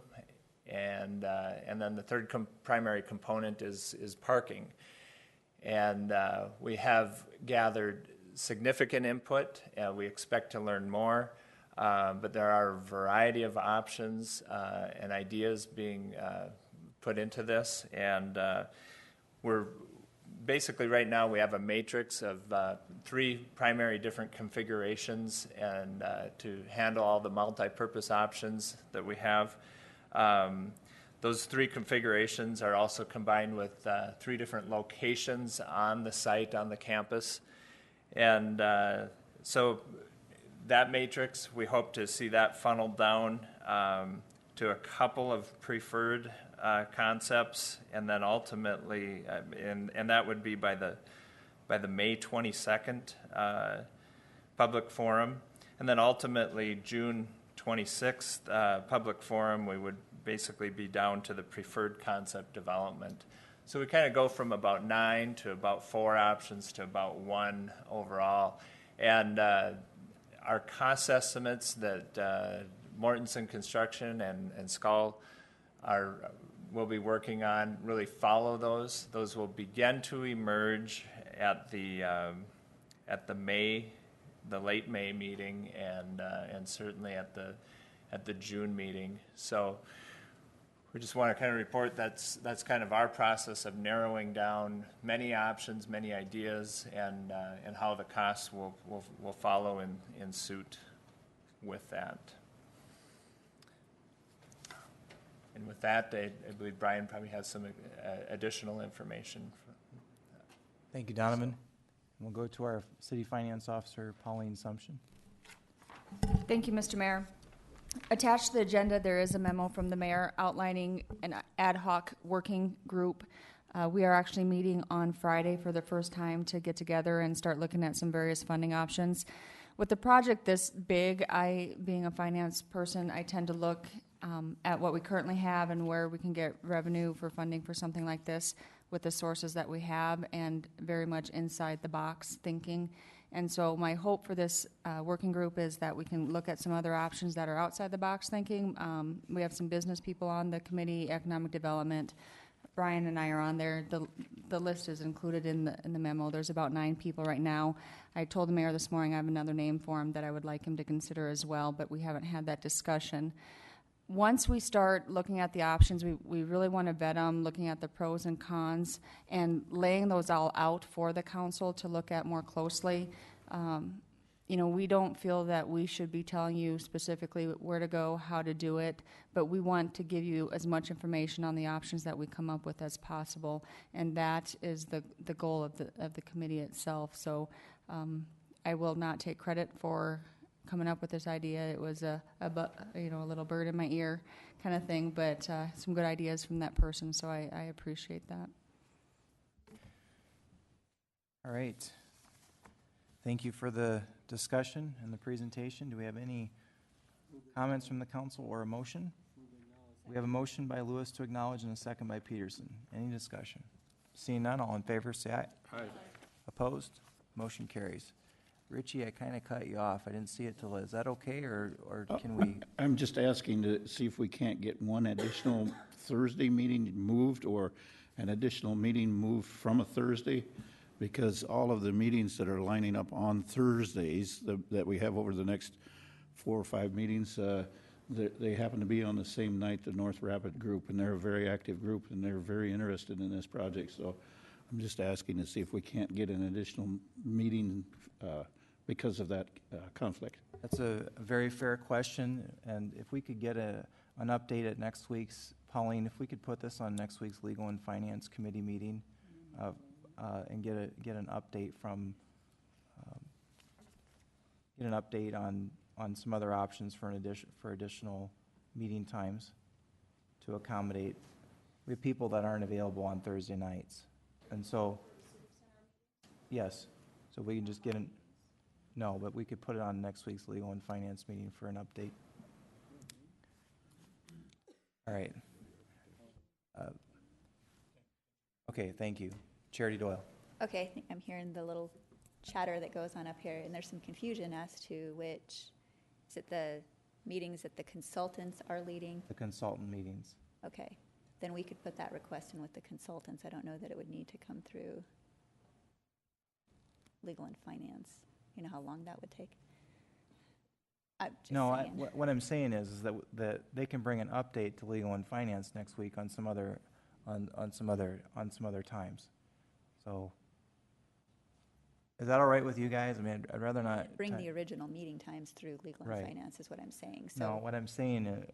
and then the third primary component is parking. And we have gathered significant input. We expect to learn more. But there are a variety of options and ideas being put into this, and we're basically right now we have a matrix of three primary different configurations, and to handle all the multi-purpose options that we have. Those three configurations are also combined with three different locations on the site, on the campus, and so that matrix, we hope to see that funneled down to a couple of preferred concepts, and then ultimately, and that would be by the May 22nd public forum, and then ultimately June 26th public forum, we would basically be down to the preferred concept development. So we kind of go from about 9 to about 4 options to about 1 overall, and our cost estimates that Mortensen Construction and Skull will be working on really follow those. Those will begin to emerge at the late May meeting, and certainly at the June meeting. So we just want to kind of report that's kind of our process of narrowing down many options, many ideas, and how the costs will follow in suit with that. And with that, I believe Brian probably has some additional information. Thank you, Donovan. We'll go to our City Finance Officer, Pauline Sumption. Thank you, Mr. Mayor. Attached to the agenda, there is a memo from the mayor outlining an ad hoc working group. We are actually meeting on Friday for the first time to get together and start looking at some various funding options. With the project this big, being a finance person, I tend to look at what we currently have and where we can get revenue for funding for something like this with the sources that we have, and very much inside the box thinking. And so my hope for this working group is that we can look at some other options that are outside the box thinking. We have some business people on the committee, economic development. Brian and I are on there. The list is included in the memo. There's about 9 people right now. I told the mayor this morning I have another name for him that I would like him to consider as well, but we haven't had that discussion. Once we start looking at the options, we really want to vet them, looking at the pros and cons, and laying those all out for the council to look at more closely. We don't feel that we should be telling you specifically where to go, how to do it, but we want to give you as much information on the options that we come up with as possible, and that is the goal of the committee itself. So I will not take credit for coming up with this idea. It was a little bird in my ear kind of thing, but some good ideas from that person, so I appreciate that. All right. Thank you for the discussion and the presentation. Do we have any comments from the council or a motion? We have a motion by Lewis to acknowledge and a second by Peterson. Any discussion? Seeing none, all in favor say aye. Aye. Opposed? Motion carries. Richie, I kind of cut you off. I didn't see it till, is that okay, or can we? I'm just asking to see if we can't get one additional Thursday meeting moved, or an additional meeting moved from a Thursday, because all of the meetings that are lining up on Thursdays that we have over the next 4 or 5 meetings, they happen to be on the same night, the North Rapid group, and they're a very active group, and they're very interested in this project. So I'm just asking to see if we can't get an additional meeting because of that conflict. That's a very fair question, and if we could get an update at next week's, Pauline, if we could put this on next week's Legal and Finance Committee meeting, and get an update from on some other options for additional meeting times to accommodate. We have people that aren't available on Thursday nights, and so yes, so we can just get no, but we could put it on next week's Legal and Finance meeting for an update. All right. Okay, thank you. Charity Doyle. Okay, I think I'm hearing the little chatter that goes on up here, and there's some confusion as to which, is it the meetings that the consultants are leading? The consultant meetings. Okay, then we could put that request in with the consultants. I don't know that it would need to come through Legal and Finance. You know how long that would take? No, what I'm saying is that they can bring an update to Legal and Finance next week on some other times. So, is that all right with you guys? I mean, I'd rather not bring the original meeting times through Legal and Finance is what I'm saying. So no, what I'm saying is,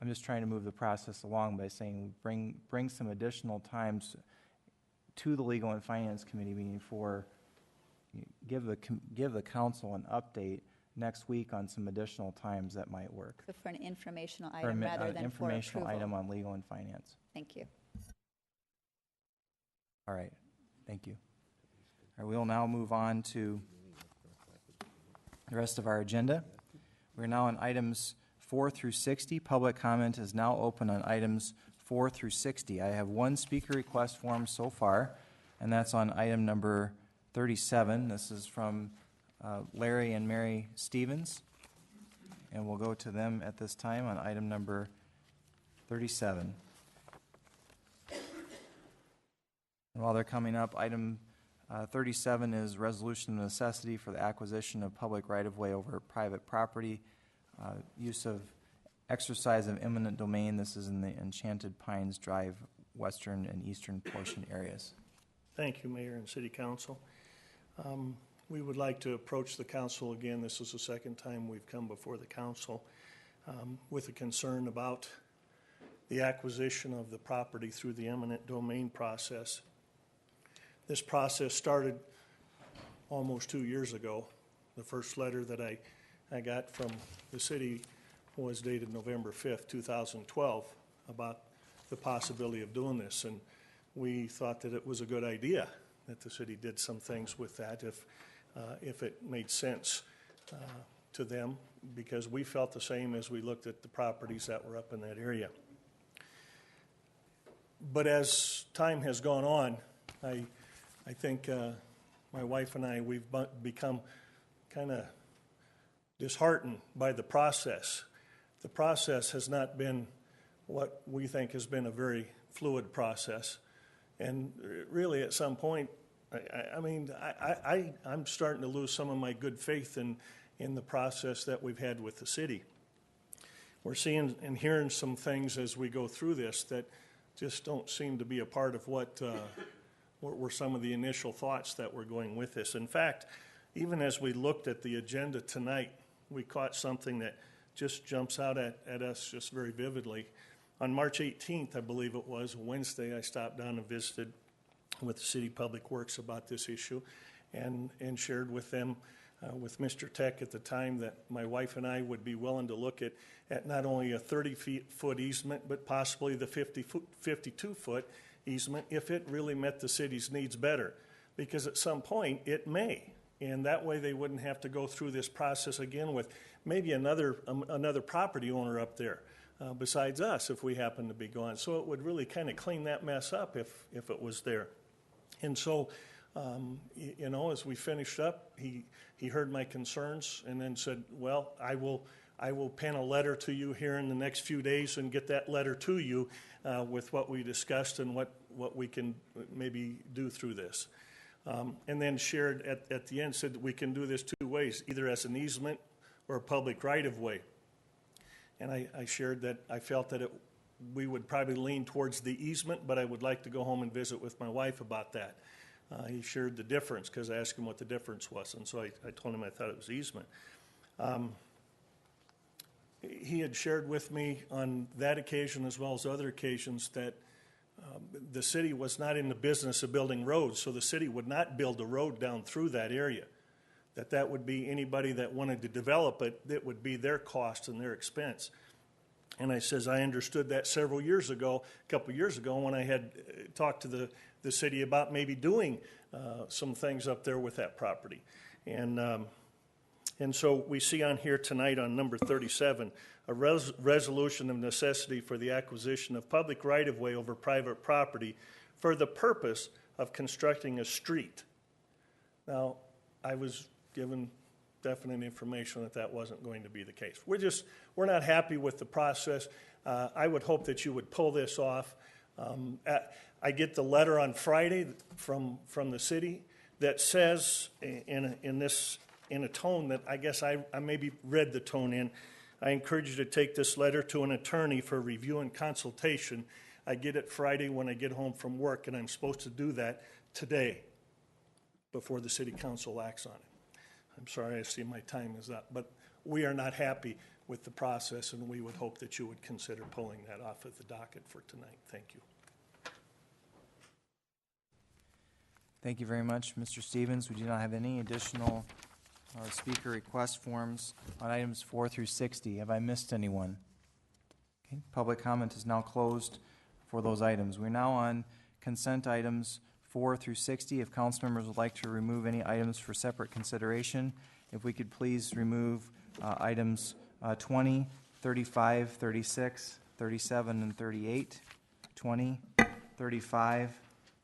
I'm just trying to move the process along by saying bring some additional times to the Legal and Finance Committee meeting for give the council an update next week on some additional times that might work. So for an informational item rather than for informational item on Legal and Finance. Thank you. All right, thank you. All right, we will now move on to the rest of our agenda. We're now on items 4 through 60. Public comment is now open on items 4 through 60. I have one speaker request form so far, and that's on item number 37. This is from Larry and Mary Stevens, and we'll go to them at this time on item number 37. And while they're coming up, item 37 is resolution of necessity for the acquisition of public right-of-way over private property, use of exercise of eminent domain. This is in the Enchanted Pines Drive western and eastern portion areas. Thank you, Mayor and City Council. We would like to approach the council again. This is the second time we've come before the council with a concern about the acquisition of the property through the eminent domain process. This process started almost 2 years ago. The first letter that I got from the city was dated November 5th, 2012, about the possibility of doing this. And we thought that it was a good idea that the city did some things with that if it made sense to them, because we felt the same as we looked at the properties that were up in that area. But as time has gone on, I think my wife and I, we've become kind of disheartened by the process. The process has not been what we think has been a very fluid process. And really, at some point, I'm starting to lose some of my good faith in the process that we've had with the city. We're seeing and hearing some things as we go through this that just don't seem to be a part of what were some of the initial thoughts that were going with this. In fact, even as we looked at the agenda tonight, we caught something that just jumps out at us just very vividly. On March 18th, I believe it was, Wednesday, I stopped down and visited with the City Public Works about this issue and shared with them, with Mr. Tech at the time, that my wife and I would be willing to look at not only a 30-foot easement, but possibly the 52-foot easement if it really met the city's needs better. Because at some point, it may. And that way they wouldn't have to go through this process again with maybe another property owner up there besides us if we happen to be gone. So it would really kind of clean that mess up if it was there. And so, as we finished up, he heard my concerns and then said, well, I will pen a letter to you here in the next few days and get that letter to you with what we discussed and what we can maybe do through this. And then shared at the end, said that we can do this two ways, either as an easement or a public right-of-way. And I shared that I felt that we would probably lean towards the easement, but I would like to go home and visit with my wife about that. He shared the difference because I asked him what the difference was, and so I told him I thought it was easement. He had shared with me on that occasion as well as other occasions that the city was not in the business of building roads, so the city would not build a road down through that area. That would be anybody that wanted to develop it, that would be their cost and their expense. And I says, I understood that several years ago, a couple of years ago, when I had talked to the city about maybe doing some things up there with that property. And so we see on here tonight on number 37, a resolution of necessity for the acquisition of public right-of-way over private property for the purpose of constructing a street. Now, I was given definite information that wasn't going to be the case. We're not happy with the process. I would hope that you would pull this off. I get the letter on Friday from the city that says in a tone that I guess I maybe read the tone in. I encourage you to take this letter to an attorney for review and consultation. I get it Friday when I get home from work, and I'm supposed to do that today before the city council acts on it. I'm sorry, I see my time is up, but we are not happy with the process, and we would hope that you would consider pulling that off of the docket for tonight. Thank you. Thank you very much, Mr. Stevens. We do not have any additional speaker request forms on items 4 through 60. Have I missed anyone? Okay. Public comment is now closed for those items. We're now on consent items 4 through 60. If council members would like to remove any items for separate consideration, if we could please remove items 20, 35, 36, 37, and 38, 20, 35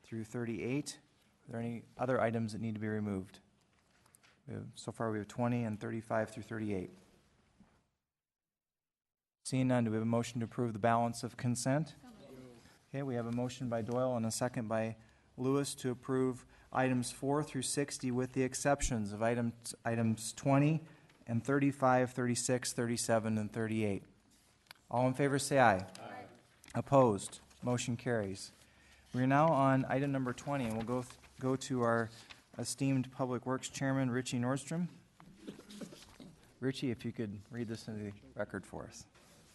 through 38. Are there any other items that need to be removed? So far we have 20 and 35 through 38. Seeing none, do we have a motion to approve the balance of consent? Okay, we have a motion by Doyle and a second by Lewis to approve items 4 through 60 with the exceptions of items 20 and 35, 36, 37, and 38. All in favor say aye. Aye. Opposed? Motion carries. We are now on item number 20, and we'll go to our esteemed Public Works Chairman, Richie Nordstrom. Richie, if you could read this into the record for us.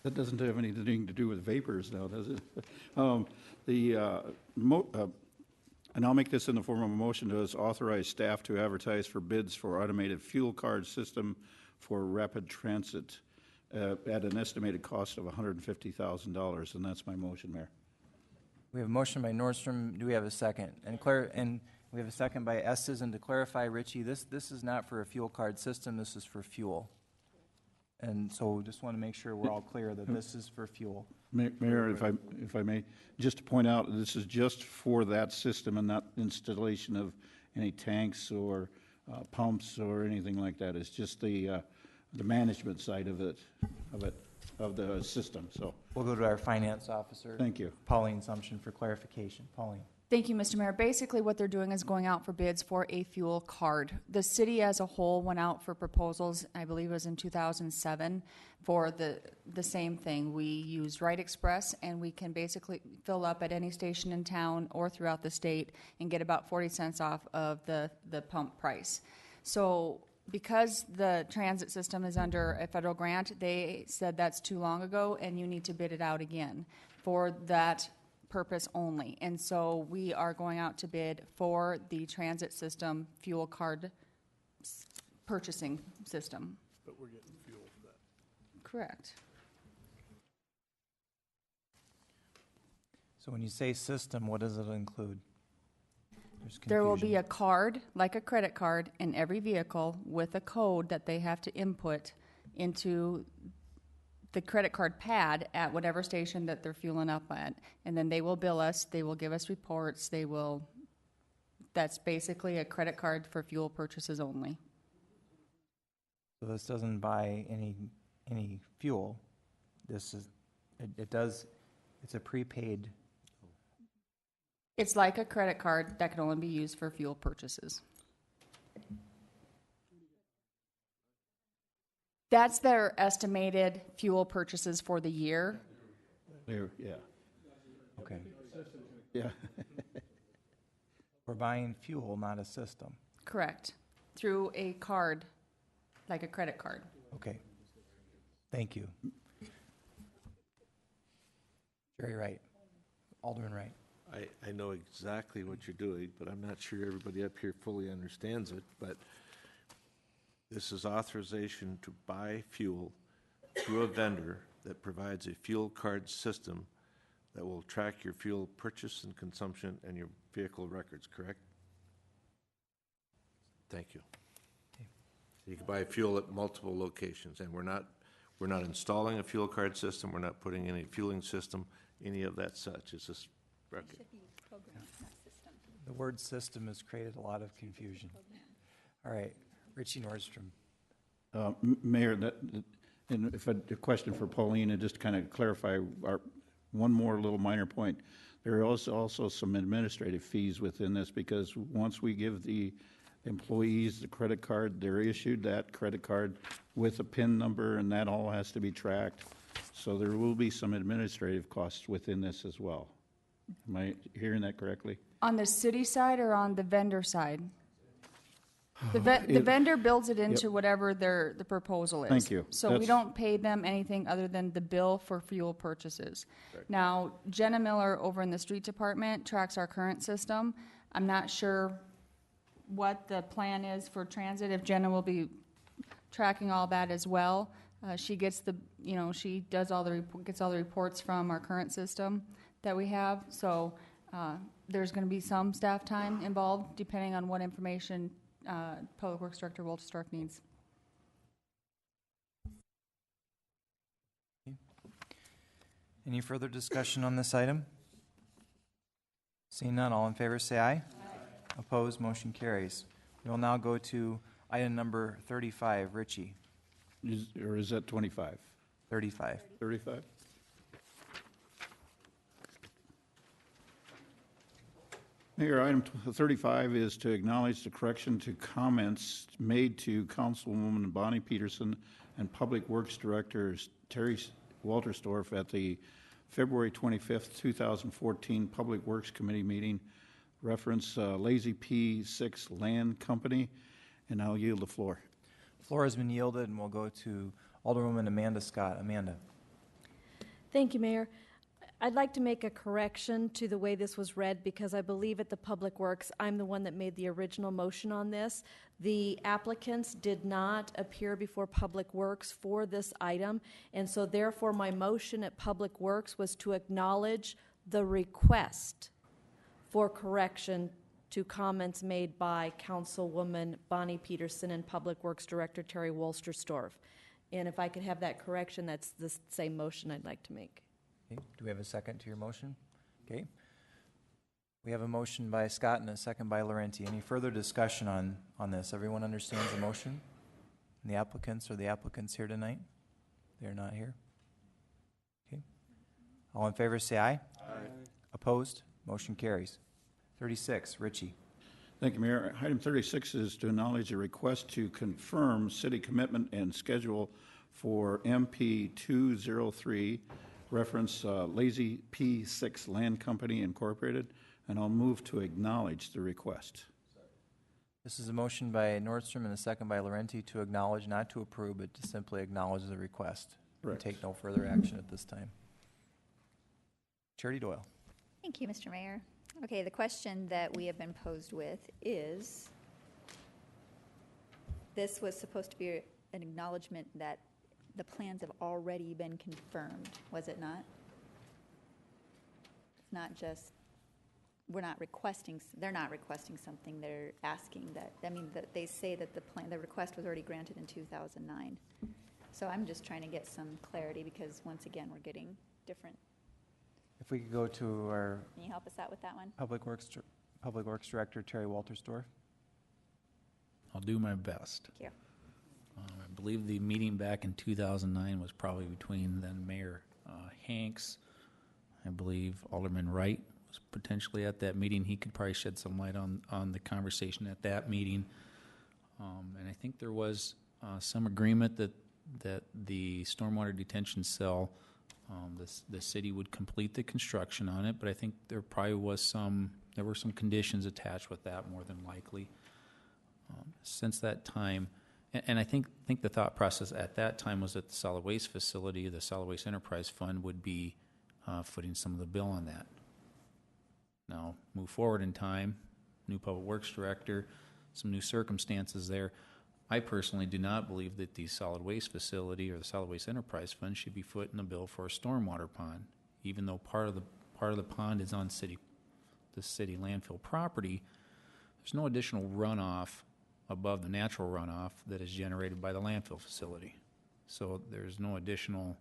That doesn't have anything to do with vapors now, does it? And I'll make this in the form of a motion to authorize staff to advertise for bids for automated fuel card system for rapid transit at an estimated cost of $150,000, and that's my motion, Mayor. We have a motion by Nordstrom. Do we have a second? And we have a second by Estes. And to clarify, Richie, this is not for a fuel card system. This is for fuel. And so we just want to make sure we're all clear that this is for fuel. Mayor, if I may, just to point out, this is just for that system and not installation of any tanks or pumps or anything like that. It's just the management side of the system. So we'll go to our finance officer. Thank you. Pauline Sumption for clarification. Pauline. Thank you, Mr. Mayor. Basically, what they're doing is going out for bids for a fuel card. The city as a whole went out for proposals, I believe it was in 2007, for the same thing. We use Right Express, and we can basically fill up at any station in town or throughout the state and get about 40 cents off of the pump price. So because the transit system is under a federal grant, they said that's too long ago, and you need to bid it out again for that purpose only. And so we are going out to bid for the transit system fuel card purchasing system. But we're getting fuel for that. Correct. So when you say system, what does it include? There will be a card, like a credit card, in every vehicle with a code that they have to input into the credit card pad at whatever station that they're fueling up at. And then they will bill us, they will give us reports, that's basically a credit card for fuel purchases only. So this doesn't buy any fuel. This is, it's a prepaid. It's like a credit card that can only be used for fuel purchases. That's their estimated fuel purchases for the year. Yeah. Okay. Yeah. We're buying fuel, not a system. Correct. Through a card, like a credit card. Okay. Thank you. Very right. Alderman Wright. I know exactly what you're doing, but I'm not sure everybody up here fully understands it. But this is authorization to buy fuel through a vendor that provides a fuel card system that will track your fuel purchase and consumption and your vehicle records, correct? Thank you. Okay. So you can buy fuel at multiple locations, and we're not installing a fuel card system. We're not putting any fueling system, any of that such. It's just record. The word system has created a lot of confusion. All right. Richie Nordstrom. Mayor, and if a question for Pauline, and just to kind of clarify one more little minor point. There are also some administrative fees within this, because once we give the employees the credit card, they're issued that credit card with a PIN number, and that all has to be tracked. So there will be some administrative costs within this as well. Am I hearing that correctly? On the city side or on the vendor side? The vendor builds it into whatever the proposal is. Thank you. So we don't pay them anything other than the bill for fuel purchases. Correct. Now, Jenna Miller over in the street department tracks our current system. I'm not sure what the plan is for transit, if Jenna will be tracking all that as well. She gets she does gets all the reports from our current system that we have. So there's going to be some staff time involved depending on what information Public Works Director Walter Stork needs. Any further discussion on this item? Seeing none, all in favor say aye. Aye. Opposed, motion carries. We will now go to item number 35. Richie. Or is that 25? 35. 35? Mayor, item 35 is to acknowledge the correction to comments made to Councilwoman Bonnie Peterson and Public Works Director Terry Walterstorff at the February 25th, 2014 Public Works Committee meeting. Reference Lazy P6 Land Company, and I'll yield the floor. The floor has been yielded, and we'll go to Alderwoman Amanda Scott. Amanda. Thank you, Mayor. I'd like to make a correction to the way this was read because I believe at the Public Works, I'm the one that made the original motion on this. The applicants did not appear before Public Works for this item, and so therefore my motion at Public Works was to acknowledge the request for correction to comments made by Councilwoman Bonnie Peterson and Public Works Director Terry Wolsterstorff. And if I could have that correction, that's the same motion I'd like to make. Okay. Do we have a second to your motion? Okay. We have a motion by Scott and a second by Laurenti. Any further discussion on this? Everyone understands the motion? And the applicants, are the applicants here tonight? They're not here? Okay. All in favor say aye. Aye. Opposed? Motion carries. 36, Ritchie. Thank you, Mayor. Item 36 is to acknowledge a request to confirm city commitment and schedule for MP 203, reference Lazy P6 Land Company Incorporated, and I'll move to acknowledge the request. This is a motion by Nordstrom and a second by Laurenti to acknowledge, not to approve, but to simply acknowledge the request. Correct. And take no further action at this time. Charity Doyle. Thank you, Mr. Mayor. Okay, the question that we have been posed with is, this was supposed to be an acknowledgement that the plans have already been confirmed, was it not? It's not just, they're not requesting something, they're asking that, they say that the request was already granted in 2009. So I'm just trying to get some clarity because once again, we're getting different. If we could go to our Can you help us out with that one? Public Works Director, Terry Wolterstorff. I'll do my best. Thank you. I believe the meeting back in 2009 was probably between then Mayor Hanks. I believe Alderman Wright was potentially at that meeting. He could probably shed some light on the conversation at that meeting. And I think there was some agreement that the stormwater detention cell, the city would complete the construction on it, but I think there probably was there were some conditions attached with that more than likely. Since that time, and I think the thought process at that time was that the solid waste facility, the solid waste enterprise fund, would be footing some of the bill on that. Now, move forward in time, new public works director, some new circumstances there. I personally do not believe that the solid waste facility or the solid waste enterprise fund should be footing the bill for a stormwater pond, even though part of the pond is on the city landfill property. There's no additional runoff above the natural runoff that is generated by the landfill facility. So there's no additional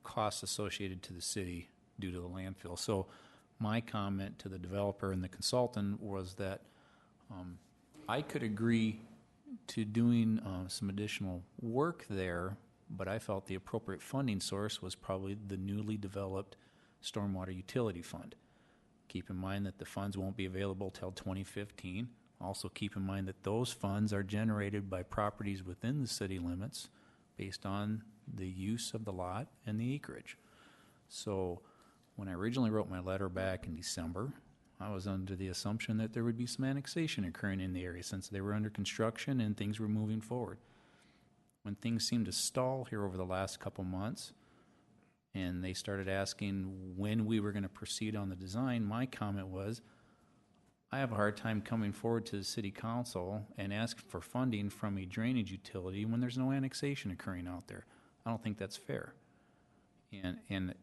costs associated to the city due to the landfill. So my comment to the developer and the consultant was that I could agree to doing some additional work there, but I felt the appropriate funding source was probably the newly developed stormwater utility fund. Keep in mind that the funds won't be available till 2015. Also keep in mind that those funds are generated by properties within the city limits based on the use of the lot and the acreage. So when I originally wrote my letter back in December, I was under the assumption that there would be some annexation occurring in the area since they were under construction and things were moving forward. When things seemed to stall here over the last couple months and they started asking when we were going to proceed on the design, my comment was, I have a hard time coming forward to the city council and ask for funding from a drainage utility when there's no annexation occurring out there. I don't think that's fair. And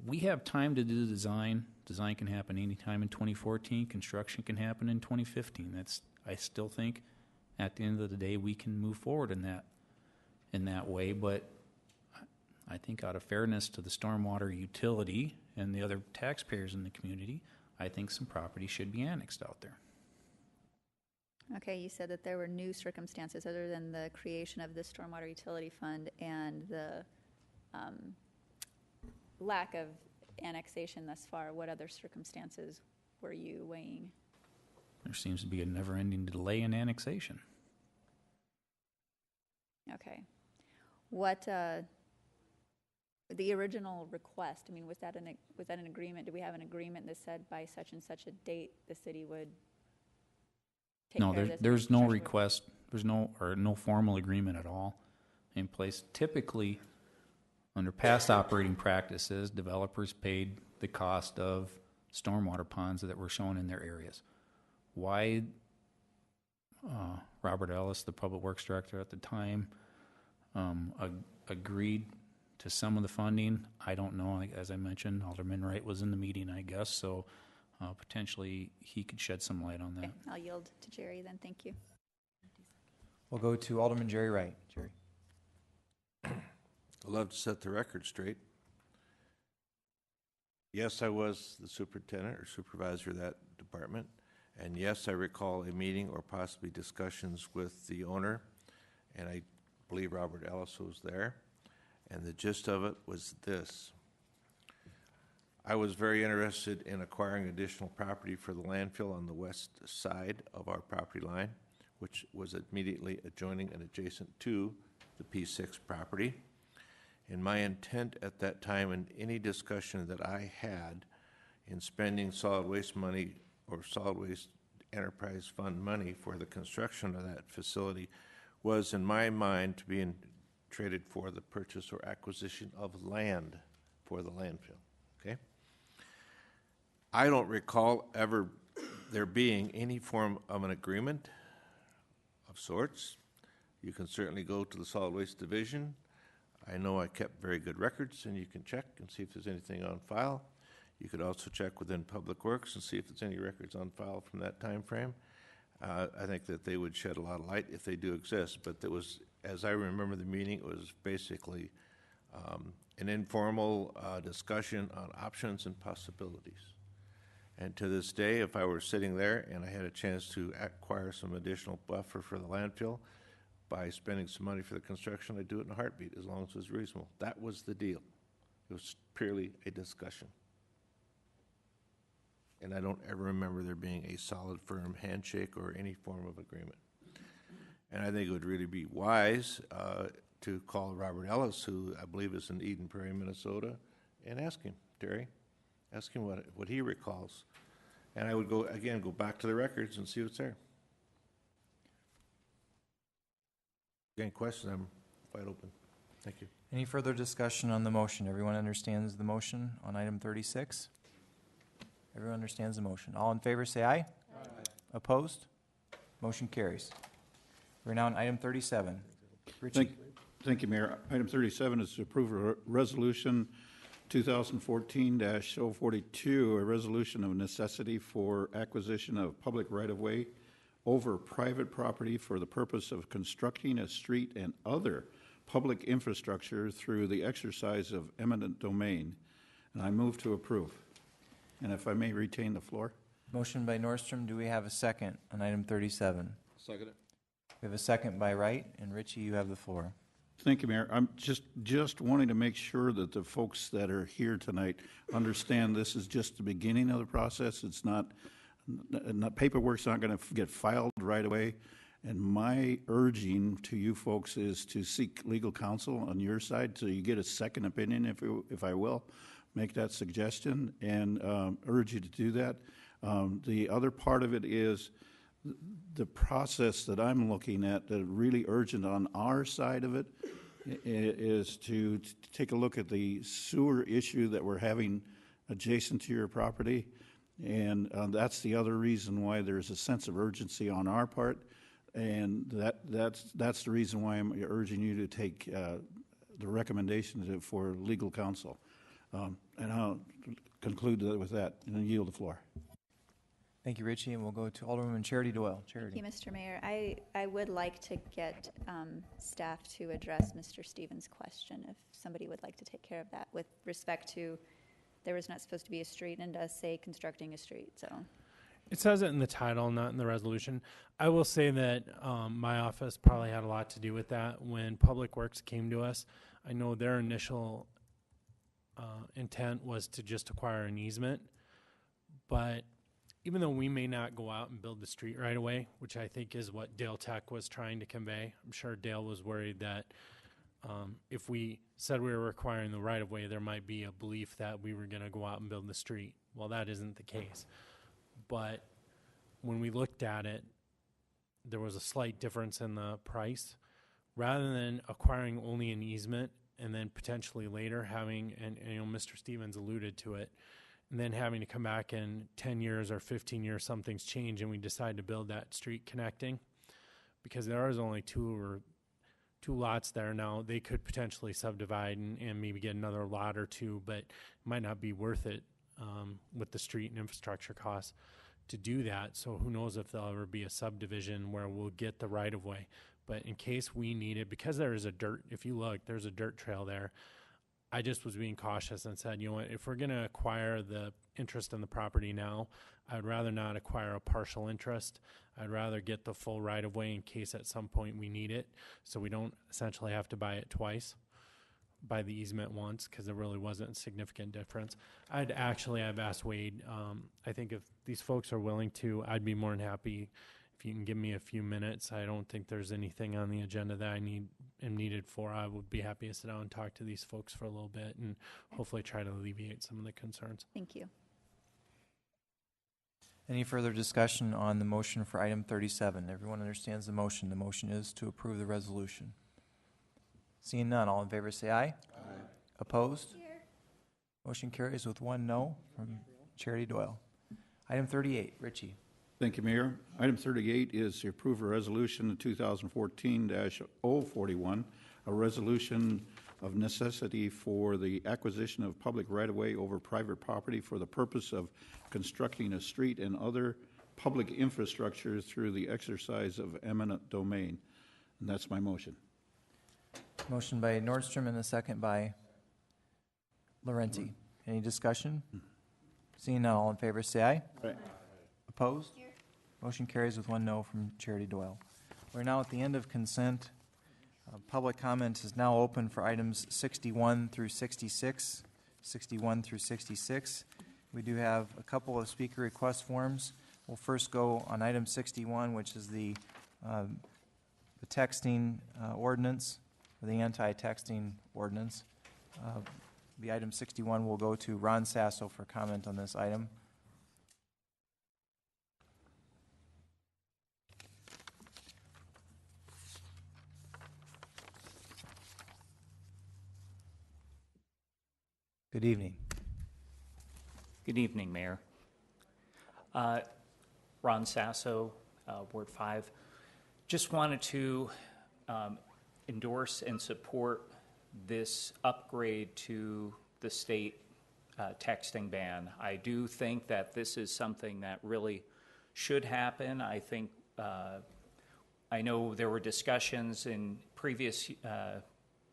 we have time to do the design. Design can happen anytime in 2014. Construction can happen in 2015. I still think at the end of the day we can move forward in that way, but I think out of fairness to the stormwater utility and the other taxpayers in the community, I think some property should be annexed out there. Okay, you said that there were new circumstances other than the creation of the stormwater utility fund and the lack of annexation thus far. What other circumstances were you weighing? There seems to be a never-ending delay in annexation. Okay. What the original request? I mean, was that an agreement? Do we have an agreement that said by such and such a date the city would take care of this? There's no request. There's no formal agreement at all in place. Typically, Under past operating practices, developers paid the cost of stormwater ponds that were shown in their areas. Why Robert Ellis, the Public Works Director at the time, agreed to some of the funding, I don't know. As I mentioned, Alderman Wright was in the meeting, I guess, so potentially he could shed some light on that. Okay, I'll yield to Jerry then. Thank you. We'll go to Alderman Jerry Wright. Jerry. I'd love to set the record straight. Yes, I was the superintendent or supervisor of that department. And yes, I recall a meeting or possibly discussions with the owner. And I believe Robert Ellis was there. And the gist of it was this. I was very interested in acquiring additional property for the landfill on the west side of our property line, which was immediately adjoining and adjacent to the P6 property. And my intent at that time in any discussion that I had in spending solid waste money or solid waste enterprise fund money for the construction of that facility was in my mind to be traded for the purchase or acquisition of land for the landfill, okay? I don't recall ever there being any form of an agreement of sorts. You can certainly go to the solid waste division. I know I kept very good records, and you can check and see if there's anything on file. You could also check within Public Works and see if there's any records on file from that time frame. I think that they would shed a lot of light if they do exist, but there was, as I remember the meeting, it was basically an informal discussion on options and possibilities. And to this day, if I were sitting there and I had a chance to acquire some additional buffer for the landfill, by spending some money for the construction, I'd do it in a heartbeat as long as it was reasonable. That was the deal. It was purely a discussion. And I don't ever remember there being a solid, firm handshake or any form of agreement. And I think it would really be wise to call Robert Ellis, who I believe is in Eden Prairie, Minnesota, and ask him, Terry, ask him what he recalls. And I would go back to the records and see what's there. Any questions? I'm wide open. Thank you. Any further discussion on the motion? Everyone understands the motion on item 36? Everyone understands the motion. All in favor say aye. Aye. Opposed? Motion carries. We're now on item 37. Richie. Thank you, Mayor. Item 37 is to approve a resolution 2014-042, a resolution of necessity for acquisition of public right-of-way over private property for the purpose of constructing a street and other public infrastructure through the exercise of eminent domain. And I move to approve. And if I may retain the floor. Motion by Nordstrom. Do we have a second on item 37? Second it. We have a second by Wright, and Richie, you have the floor. Thank you, Mayor. I'm just wanting to make sure that the folks that are here tonight understand this is just the beginning of the process. It's not paperwork's not going to get filed right away. And my urging to you folks is to seek legal counsel on your side so you get a second opinion, if I will, make that suggestion and urge you to do that. The other part of it is the process that I'm looking at, that really urgent on our side of it, is to take a look at the sewer issue that we're having adjacent to your property. And that's the other reason why there's a sense of urgency on our part, and that's the reason why I'm urging you to take the recommendation for legal counsel. And I'll conclude with that and yield the floor. Thank you, Richie, and we'll go to Alderwoman Charity Doyle. Charity. Thank you, Mr. Mayor. I would like to get staff to address Mr. Stevens' question, if somebody would like to take care of that with respect to there was not supposed to be a street and does say constructing a street. So it says it in the title, not in the resolution. I will say that my office probably had a lot to do with that. When Public Works came to us, I know their initial intent was to just acquire an easement, but even though we may not go out and build the street right away, which I think is what Dale Tech was trying to convey, I'm sure Dale was worried that if we said we were acquiring the right-of-way, there might be a belief that we were going to go out and build the street. Well, that isn't the case. But when we looked at it, there was a slight difference in the price. Rather than acquiring only an easement and then potentially later having, and you know, Mr. Stevens alluded to it, and then having to come back in 10 years or 15 years, something's changed, and we decide to build that street connecting, because there is only two lots there now. They could potentially subdivide and maybe get another lot or two, but it might not be worth it with the street and infrastructure costs to do that. So who knows if there'll ever be a subdivision where we'll get the right of way. But in case we need it, because there is if you look, there's a dirt trail there. I just was being cautious and said, you know what, if we're going to acquire the interest in the property now, I would rather not acquire a partial interest. I'd rather get the full right of way in case at some point we need it, so we don't essentially have to buy it twice, buy the easement once, because there really wasn't a significant difference. I've asked Wade, I think if these folks are willing to, I'd be more than happy if you can give me a few minutes. I don't think there's anything on the agenda that am needed for. I would be happy to sit down and talk to these folks for a little bit and hopefully try to alleviate some of the concerns. Thank you. Any further discussion on the motion for item 37? Everyone understands the motion. The motion is to approve the resolution. Seeing none, all in favor say aye. Aye. Opposed? Here. Motion carries with 1 no from Charity Doyle. Item 38, Richie. Thank you, Mayor. Item 38 is to approve a resolution 2014-041, a resolution of necessity for the acquisition of public right-of-way over private property for the purpose of constructing a street and other public infrastructure through the exercise of eminent domain. And that's my motion. Motion by Nordstrom and a second by Laurenti. Any discussion? Seeing none, all in favor say aye. Aye. Opposed? Here. Motion carries with 1 no from Charity Doyle. We're now at the end of consent. Public comment is now open for items 61 through 66. 61 through 66. We do have a couple of speaker request forms. We'll first go on item 61, which is the texting ordinance, or the anti-texting ordinance. The item 61 will go to Ron Sasso for comment on this item. Good evening. Good evening, Mayor. Ron Sasso, Ward 5. Just wanted to endorse and support this upgrade to the state texting ban. I do think that this is something that really should happen. I think, I know there were discussions in previous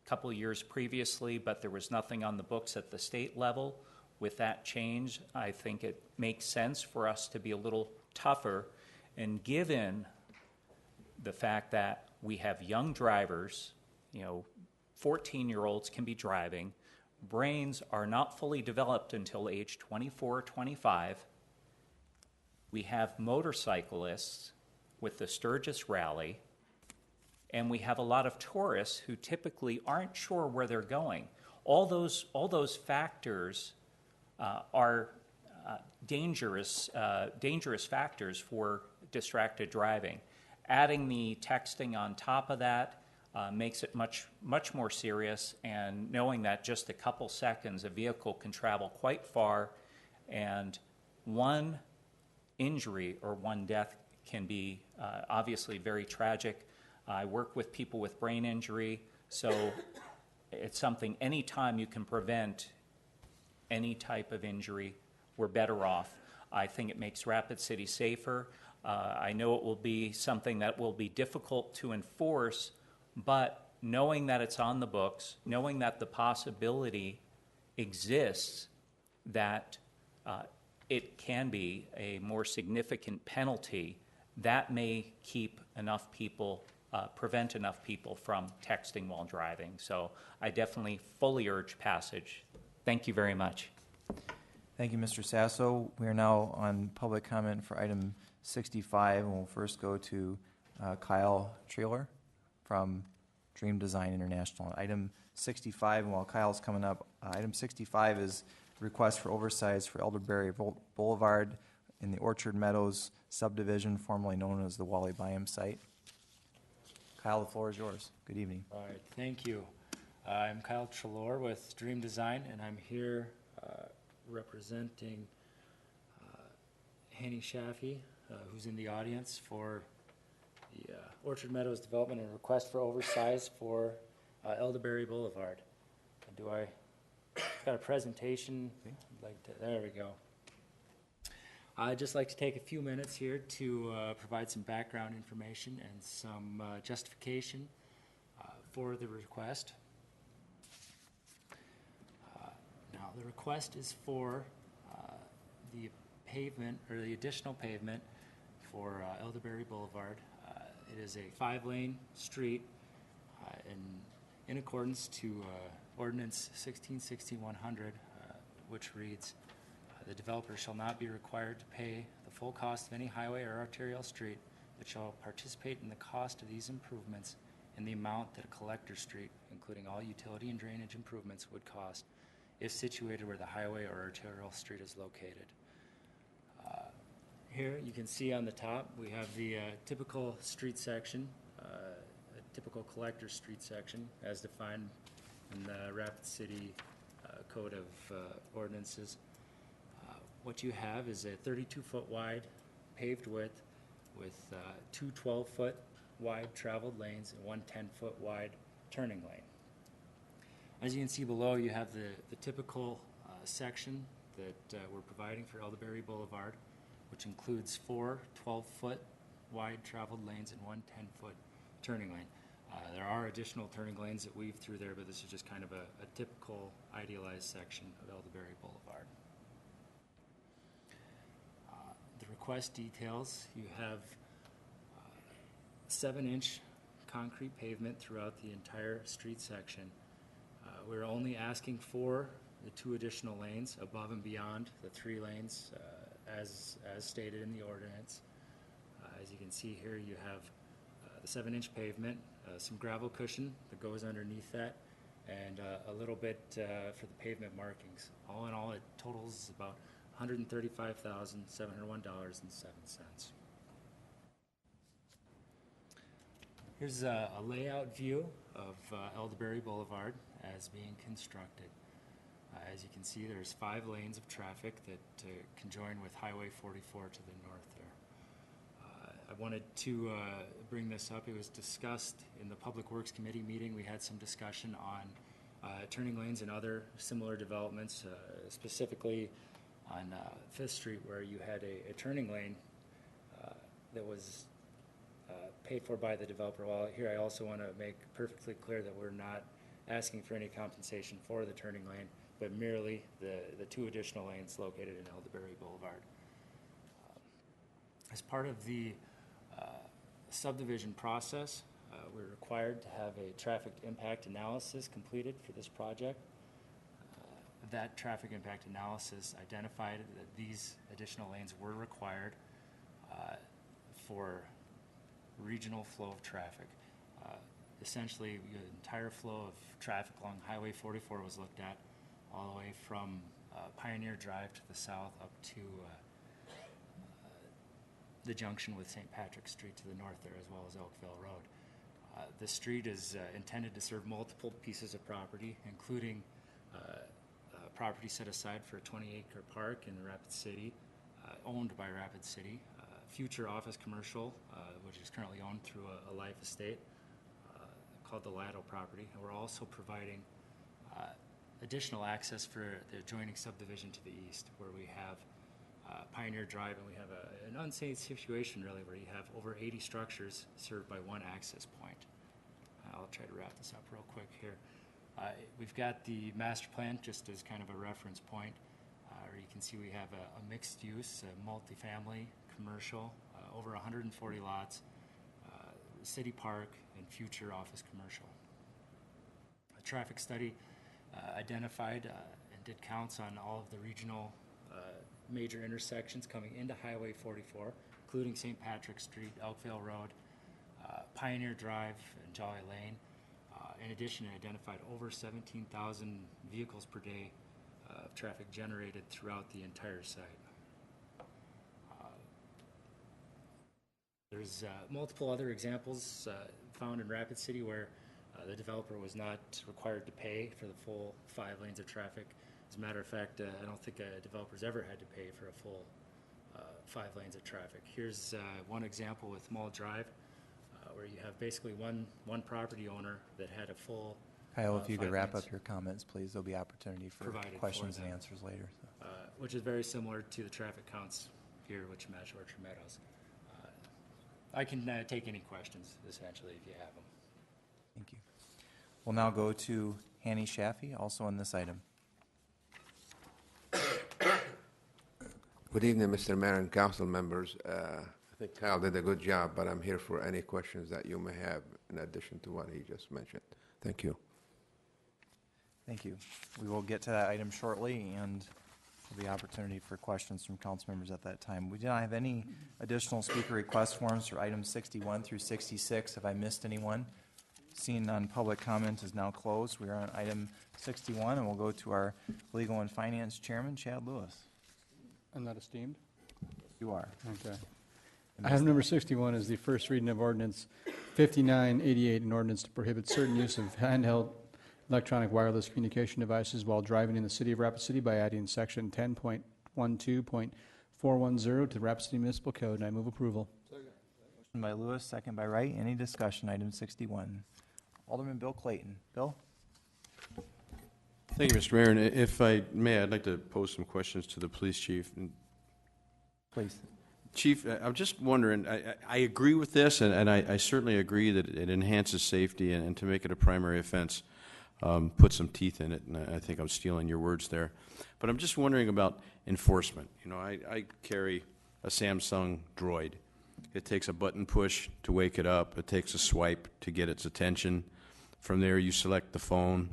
couple of years previously, but there was nothing on the books at the state level. With that change, I think it makes sense for us to be a little tougher. And given the fact that we have young drivers, 14-year-olds can be driving, brains are not fully developed until age 24 or 25. We have motorcyclists with the Sturgis Rally, and we have a lot of tourists who typically aren't sure where they're going. All those factors are dangerous factors for distracted driving. Adding the texting on top of that makes it much more serious, and knowing that just a couple seconds a vehicle can travel quite far, and one injury or one death can be obviously very tragic. I work with people with brain injury, so it's something, anytime you can prevent any type of injury, we're better off. I think it makes Rapid City safer. I know it will be something that will be difficult to enforce, but knowing that it's on the books, knowing that the possibility exists that it can be a more significant penalty, that may keep enough people prevent enough people from texting while driving. So I definitely fully urge passage. Thank you very much. Thank you, Mr. Sasso. We are now on public comment for item 65, and we'll first go to Kyle Treeler from Dream Design International. Item 65, and while Kyle's coming up, item 65 is request for oversize for Elderberry Boulevard in the Orchard Meadows subdivision, formerly known as the Wally Byam site. Kyle, the floor is yours. Good evening. All right, thank you. I'm Kyle Trelor with Dream Design, and I'm here representing Hanny Shaffey, who's in the audience for the Orchard Meadows development and request for oversize for Elderberry Boulevard. And got a presentation? There we go. I'd just like to take a few minutes here to provide some background information and some justification for the request. Now, the request is for the pavement, or the additional pavement for Elderberry Boulevard. It is a 5-lane street in accordance to Ordinance 1660-100, which reads, the developer shall not be required to pay the full cost of any highway or arterial street, but shall participate in the cost of these improvements in the amount that a collector street, including all utility and drainage improvements, would cost if situated where the highway or arterial street is located. Here you can see on the top we have the typical street section, a typical collector street section as defined in the Rapid City Code of Ordinances. What you have is a 32-foot wide paved width with two 12-foot wide traveled lanes and one 10-foot wide turning lane. As you can see below, you have the typical section that we're providing for Elderberry Boulevard, which includes 4 12-foot wide traveled lanes and one 10-foot turning lane. There are additional turning lanes that weave through there, but this is just kind of a typical idealized section of Elderberry Boulevard. The request details, you have 7-inch concrete pavement throughout the entire street section. We're only asking for the 2 additional lanes above and beyond the 3 lanes as stated in the ordinance. As you can see here, you have the 7-inch pavement, some gravel cushion that goes underneath that, and a little bit for the pavement markings. All in all, it totals about $135,701.07. Here's a layout view of Elderberry Boulevard as being constructed. As you can see, there's 5 lanes of traffic that conjoin with Highway 44 to the north there. I wanted to bring this up. It was discussed in the Public Works Committee meeting. We had some discussion on turning lanes and other similar developments, specifically on 5th Street, where you had a turning lane that was paid for by the developer. Well, here I also want to make perfectly clear that we're not asking for any compensation for the turning lane, but merely the 2 additional lanes located in Elderberry Boulevard. As part of the subdivision process, we're required to have a traffic impact analysis completed for this project. That traffic impact analysis identified that these additional lanes were required for regional flow of traffic. Essentially, the entire flow of traffic along Highway 44 was looked at, all the way from Pioneer Drive to the south up to the junction with St. Patrick Street to the north there, as well as Oakville Road. The street is intended to serve multiple pieces of property, including property set aside for a 20-acre park in Rapid City, owned by Rapid City, future office commercial, which is currently owned through a life estate called the Latto property. And we're also providing additional access for the adjoining subdivision to the east, where we have Pioneer Drive, and we have an unsafe situation, really, where you have over 80 structures served by one access point. I'll try to wrap this up real quick here. We've got the master plan just as kind of a reference point, where you can see we have a mixed use, a multifamily, commercial, over 140 lots, city park, and future office commercial. A traffic study identified and did counts on all of the regional major intersections coming into Highway 44, including St. Patrick Street, Elkville Road, Pioneer Drive, and Jolly Lane. In addition, it identified over 17,000 vehicles per day of traffic generated throughout the entire site. There's multiple other examples found in Rapid City where The developer was not required to pay for the full 5 lanes of traffic. As a matter of fact, I don't think a developer's ever had to pay for a full 5 lanes of traffic. Here's one example with Mall Drive, where you have basically one property owner that had a full Kyle, if you could 5 wrap lanes up your comments, please. There'll be opportunity for provided questions for and them. answers later. So. Which is very similar to the traffic counts here, which match Orchard Meadows. I can take any questions, essentially, if you have them. Thank you. We'll now go to Hanny Shaffey, also on this item. Good evening, Mr. Mayor and council members. I think Kyle did a good job, but I'm here for any questions that you may have in addition to what he just mentioned. Thank you. Thank you. We will get to that item shortly, and there'll be opportunity for questions from council members at that time. We do not have any additional speaker request forms for items 61 through 66. Have I missed anyone? Seeing none, public comment is now closed. We are on item 61, and we'll go to our Legal and Finance Chairman, Chad Lewis. I'm not esteemed? You are. Okay. Item number 61 is the first reading of ordinance 5988, an ordinance to prohibit certain use of handheld electronic wireless communication devices while driving in the city of Rapid City by adding section 10.12.410 to the Rapid City Municipal Code, and I move approval. Motion by Lewis, second by Wright. Any discussion? Item 61. Alderman Bill Clayton. Bill? Thank you, Mr. Mayor. And if I may, I'd like to pose some questions to the police chief. Please. Chief, I'm just wondering, I agree with this, and I certainly agree that it enhances safety, and to make it a primary offense, put some teeth in it, and I think I'm stealing your words there. But I'm just wondering about enforcement. You know, I carry a Samsung Droid. It takes a button push to wake it up. It takes a swipe to get its attention. From there, you select the phone.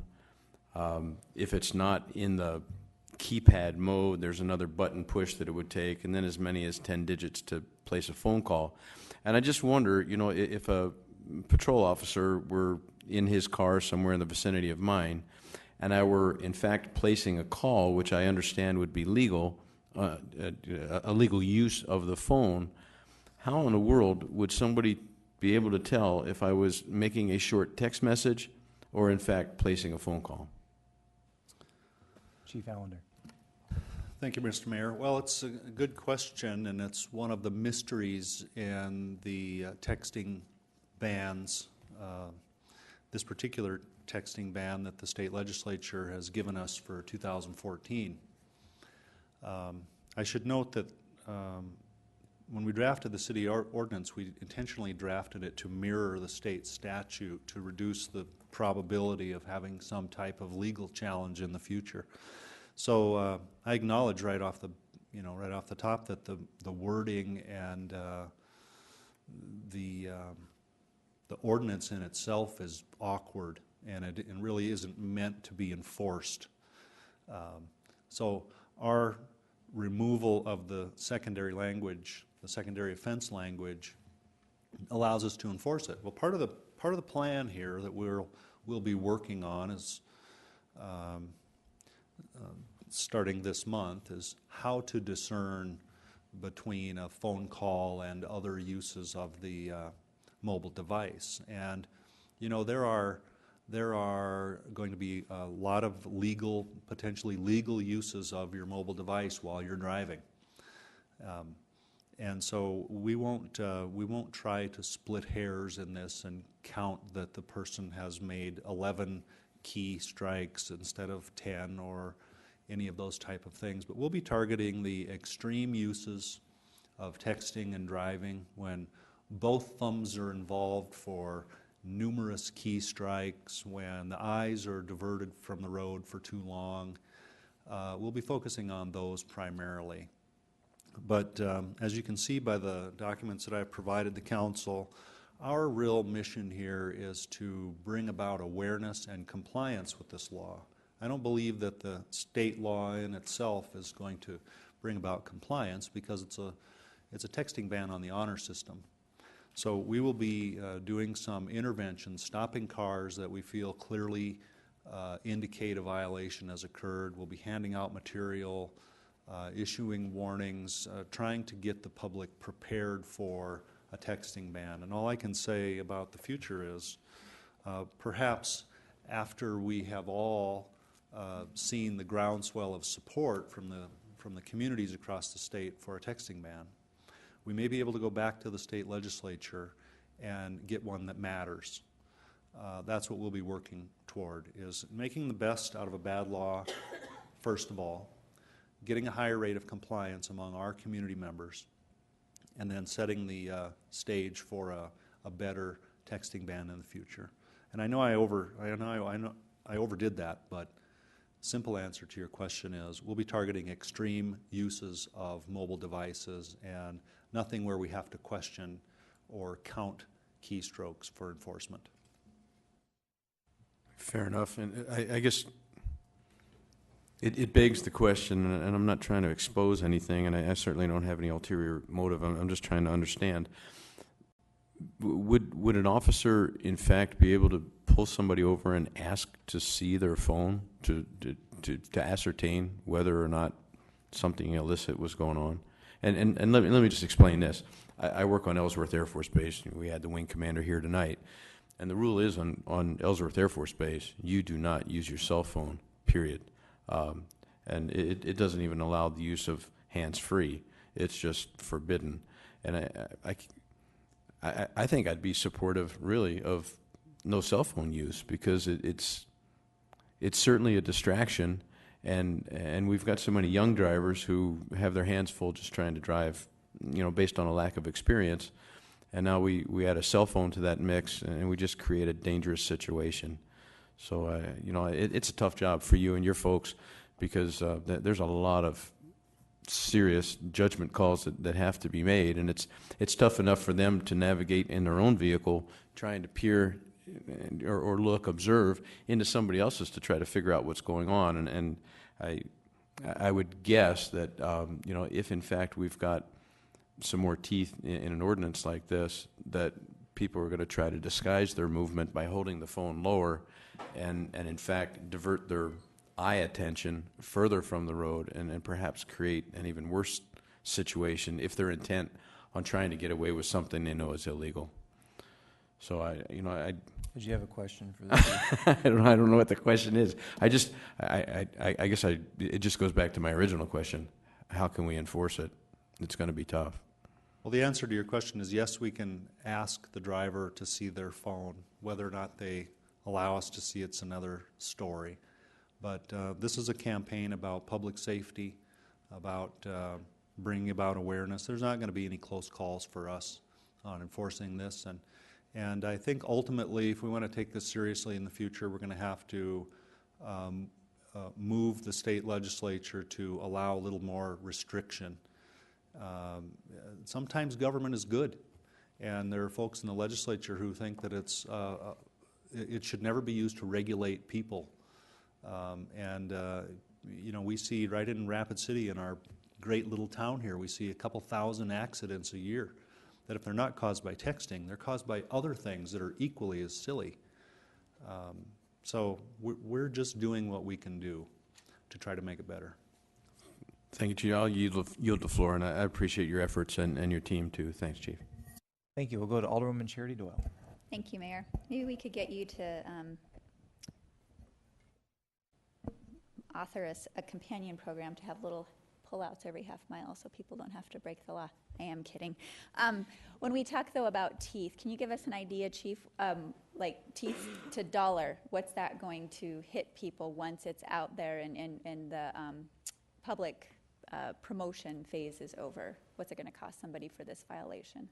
If it's not in the keypad mode, there's another button push that it would take, and then as many as 10 digits to place a phone call. And I just wonder, you know, if a patrol officer were in his car somewhere in the vicinity of mine, and I were in fact placing a call, which I understand would be legal, a legal use of the phone, how in the world would somebody be able to tell if I was making a short text message or in fact placing a phone call? Chief Allender. Thank you, Mr. Mayor. Well, it's a good question, and it's one of the mysteries in the texting bans, this particular texting ban that the state legislature has given us for 2014. I should note that when we drafted the city ordinance, we intentionally drafted it to mirror the state statute to reduce the probability of having some type of legal challenge in the future. So I acknowledge right off the top that the wording and the ordinance in itself is awkward, and it really isn't meant to be enforced. So our removal of the secondary language, the secondary offense language, allows us to enforce it. Well, part of the plan here that we'll be working on is starting this month is how to discern between a phone call and other uses of the mobile device. And you know, there are going to be a lot of potentially legal uses of your mobile device while you're driving. And so we won't try to split hairs in this and count that the person has made 11 key strikes instead of 10 or any of those type of things. But we'll be targeting the extreme uses of texting and driving when both thumbs are involved for numerous key strikes, when the eyes are diverted from the road for too long. We'll be focusing on those primarily. But as you can see by the documents that I've provided the council, our real mission here is to bring about awareness and compliance with this law. I don't believe that the state law in itself is going to bring about compliance because it's a texting ban on the honor system. So we will be doing some interventions, stopping cars that we feel clearly indicate a violation has occurred. We'll be handing out material, issuing warnings, trying to get the public prepared for a texting ban. And all I can say about the future is Perhaps after we have all seen the groundswell of support from the communities across the state for a texting ban, we may be able to go back to the state legislature and get one that matters. That's what we'll be working toward, is making the best out of a bad law, first of all, getting a higher rate of compliance among our community members, and then setting the stage for a better texting ban in the future. And I know I overdid that, but simple answer to your question is we'll be targeting extreme uses of mobile devices and nothing where we have to question or count keystrokes for enforcement. Fair enough. And I guess it begs the question, and I'm not trying to expose anything, and I certainly don't have any ulterior motive. I'm just trying to understand. Would an officer, in fact, be able to pull somebody over and ask to see their phone to ascertain whether or not something illicit was going on? And let me just explain this. I work on Ellsworth Air Force Base. We had the wing commander here tonight. And the rule is on Ellsworth Air Force Base, you do not use your cell phone, period. And it doesn't even allow the use of hands-free. It's just forbidden. And I think I'd be supportive, really, of no cell phone use, because it's certainly a distraction, and we've got so many young drivers who have their hands full just trying to drive, based on a lack of experience. And now we add a cell phone to that mix, and we just create a dangerous situation. So, it's a tough job for you and your folks, because there's a lot of serious judgment calls that have to be made, and it's tough enough for them to navigate in their own vehicle, trying to peer or look, observe into somebody else's to try to figure out what's going on. And I would guess that, if in fact we've got some more teeth in an ordinance like this, that people are going to try to disguise their movement by holding the phone lower and in fact divert their eye attention further from the road and perhaps create an even worse situation if they're intent on trying to get away with something they know is illegal. So Did you have a question for this? I don't know what the question is. I guess it just goes back to my original question. How can we enforce it? It's going to be tough. Well, the answer to your question is yes, we can ask the driver to see their phone. Whether or not they allow us to see it's another story. But this is a campaign about public safety, about bringing about awareness. There's not going to be any close calls for us on enforcing this. And I think ultimately, if we want to take this seriously in the future, we're going to have to move the state legislature to allow a little more restriction. Sometimes government is good, and there are folks in the legislature who think that it should never be used to regulate people. We see right in Rapid City, in our great little town here, we see a couple thousand accidents a year that if they're not caused by texting, they're caused by other things that are equally as silly. So we're just doing what we can do to try to make it better. Thank you, Chief. I'll yield the floor, and I appreciate your efforts and your team, too. Thanks, Chief. Thank you. We'll go to Alderwoman Charity Doyle. Thank you, Mayor. Maybe we could get you to author a companion program to have little pullouts every half mile so people don't have to break the law. I am kidding. When we talk, though, about teeth, can you give us an idea, Chief, like teeth to dollar, what's that going to hit people once it's out there and the public promotion phase is over? What's it going to cost somebody for this violation?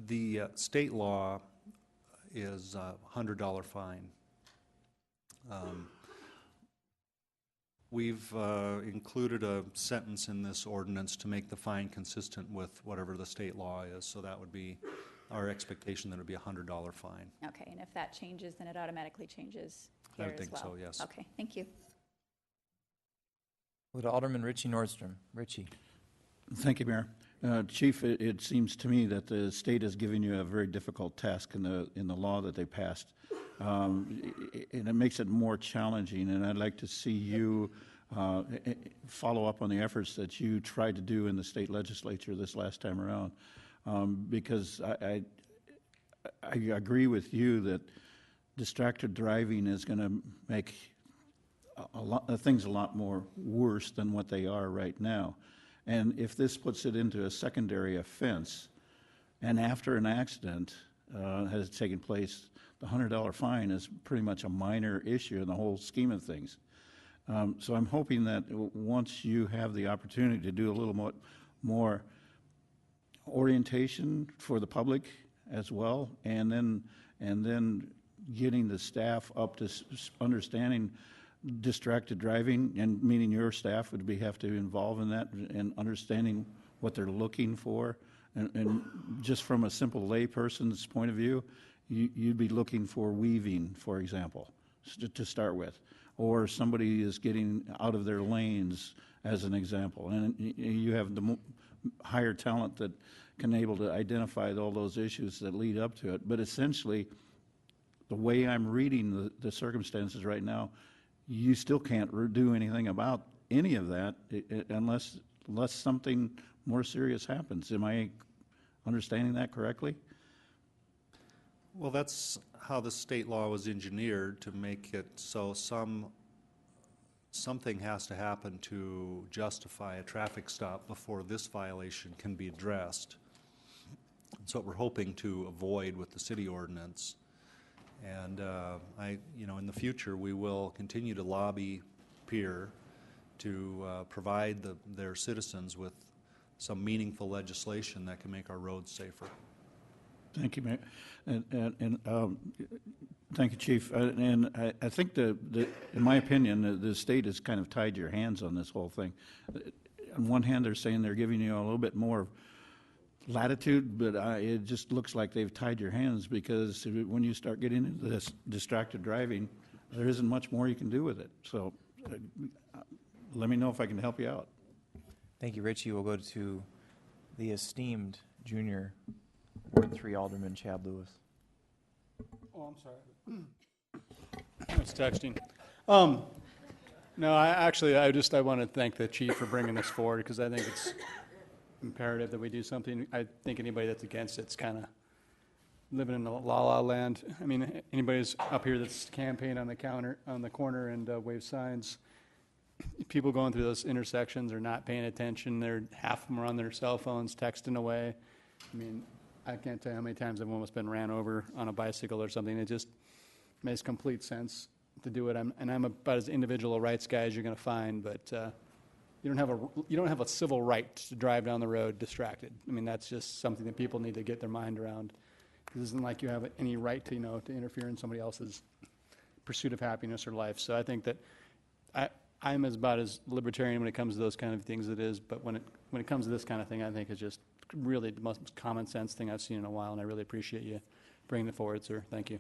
The state law is a $100 fine. We've included a sentence in this ordinance to make the fine consistent with whatever the state law is, so that would be our expectation that it would be a $100 fine. Okay, and if that changes, then it automatically changes here I would as think well. so, yes. Okay, thank you. Go to Alderman Richie Nordstrom. Richie. Thank you, Mayor. Chief, it seems to me that the state is giving you a very difficult task in the law that they passed. And it makes it more challenging, and I'd like to see you follow up on the efforts that you tried to do in the state legislature this last time around, because I agree with you that distracted driving is going to make things a lot more worse than what they are right now. And if this puts it into a secondary offense, and after an accident has taken place, the $100 fine is pretty much a minor issue in the whole scheme of things. So I'm hoping that once you have the opportunity to do a little more orientation for the public as well, and then getting the staff up to understanding distracted driving, and meaning your staff would have to involve in that and understanding what they're looking for, and just from a simple layperson's point of view, you'd be looking for weaving, for example, to start with, or somebody is getting out of their lanes, as an example, and you have the higher talent that can able to identify all those issues that lead up to it. But essentially, the way I'm reading the circumstances right now, you still can't do anything about any of that unless something more serious happens. Am I understanding that correctly? Well, that's how the state law was engineered, to make it so something has to happen to justify a traffic stop before this violation can be addressed. That's what we're hoping to avoid with the city ordinance. And in the future, we will continue to lobby Pier to provide their citizens with some meaningful legislation that can make our roads safer. Thank you, Mayor. And thank you, Chief. And I think in my opinion, the state has kind of tied your hands on this whole thing. On one hand, they're saying they're giving you a little bit more latitude, but it just looks like they've tied your hands, because when you start getting into this distracted driving, there isn't much more you can do with it. So let me know if I can help you out. Thank you, Richie. We'll go to the esteemed junior Ward 3 Alderman Chad Lewis. Oh, I'm sorry. I was texting. No, I want to thank the chief for bringing this forward, because I think it's imperative that we do something. I think anybody that's against it's kind of living in a la-la land. I mean, anybody who's up here that's campaigned on the corner and wave signs, people going through those intersections are not paying attention. Half of them are on their cell phones texting away. I mean, I can't tell you how many times I've almost been ran over on a bicycle or something. It just makes complete sense to do it. I'm about as individual rights guy as you're going to find, but you don't have a civil right to drive down the road distracted. I mean, that's just something that people need to get their mind around. It isn't like you have any right to interfere in somebody else's pursuit of happiness or life. So I think that I'm about as libertarian when it comes to those kind of things as it is, but when it comes to this kind of thing, I think it's just really the most common sense thing I've seen in a while, and I really appreciate you bringing it forward, sir. Thank you.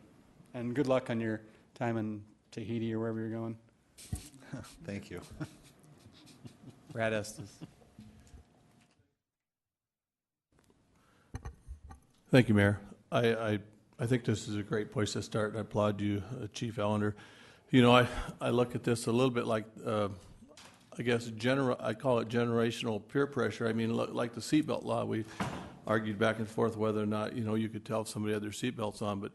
And good luck on your time in Tahiti or wherever you're going. Thank you. Brad Estes. Thank you, Mayor. I think this is a great place to start, and I applaud you, Chief Ellender. You know, I look at this a little bit like, I guess, I call it generational peer pressure. I mean, like the seatbelt law, we argued back and forth whether or not, you could tell if somebody had their seatbelts on, but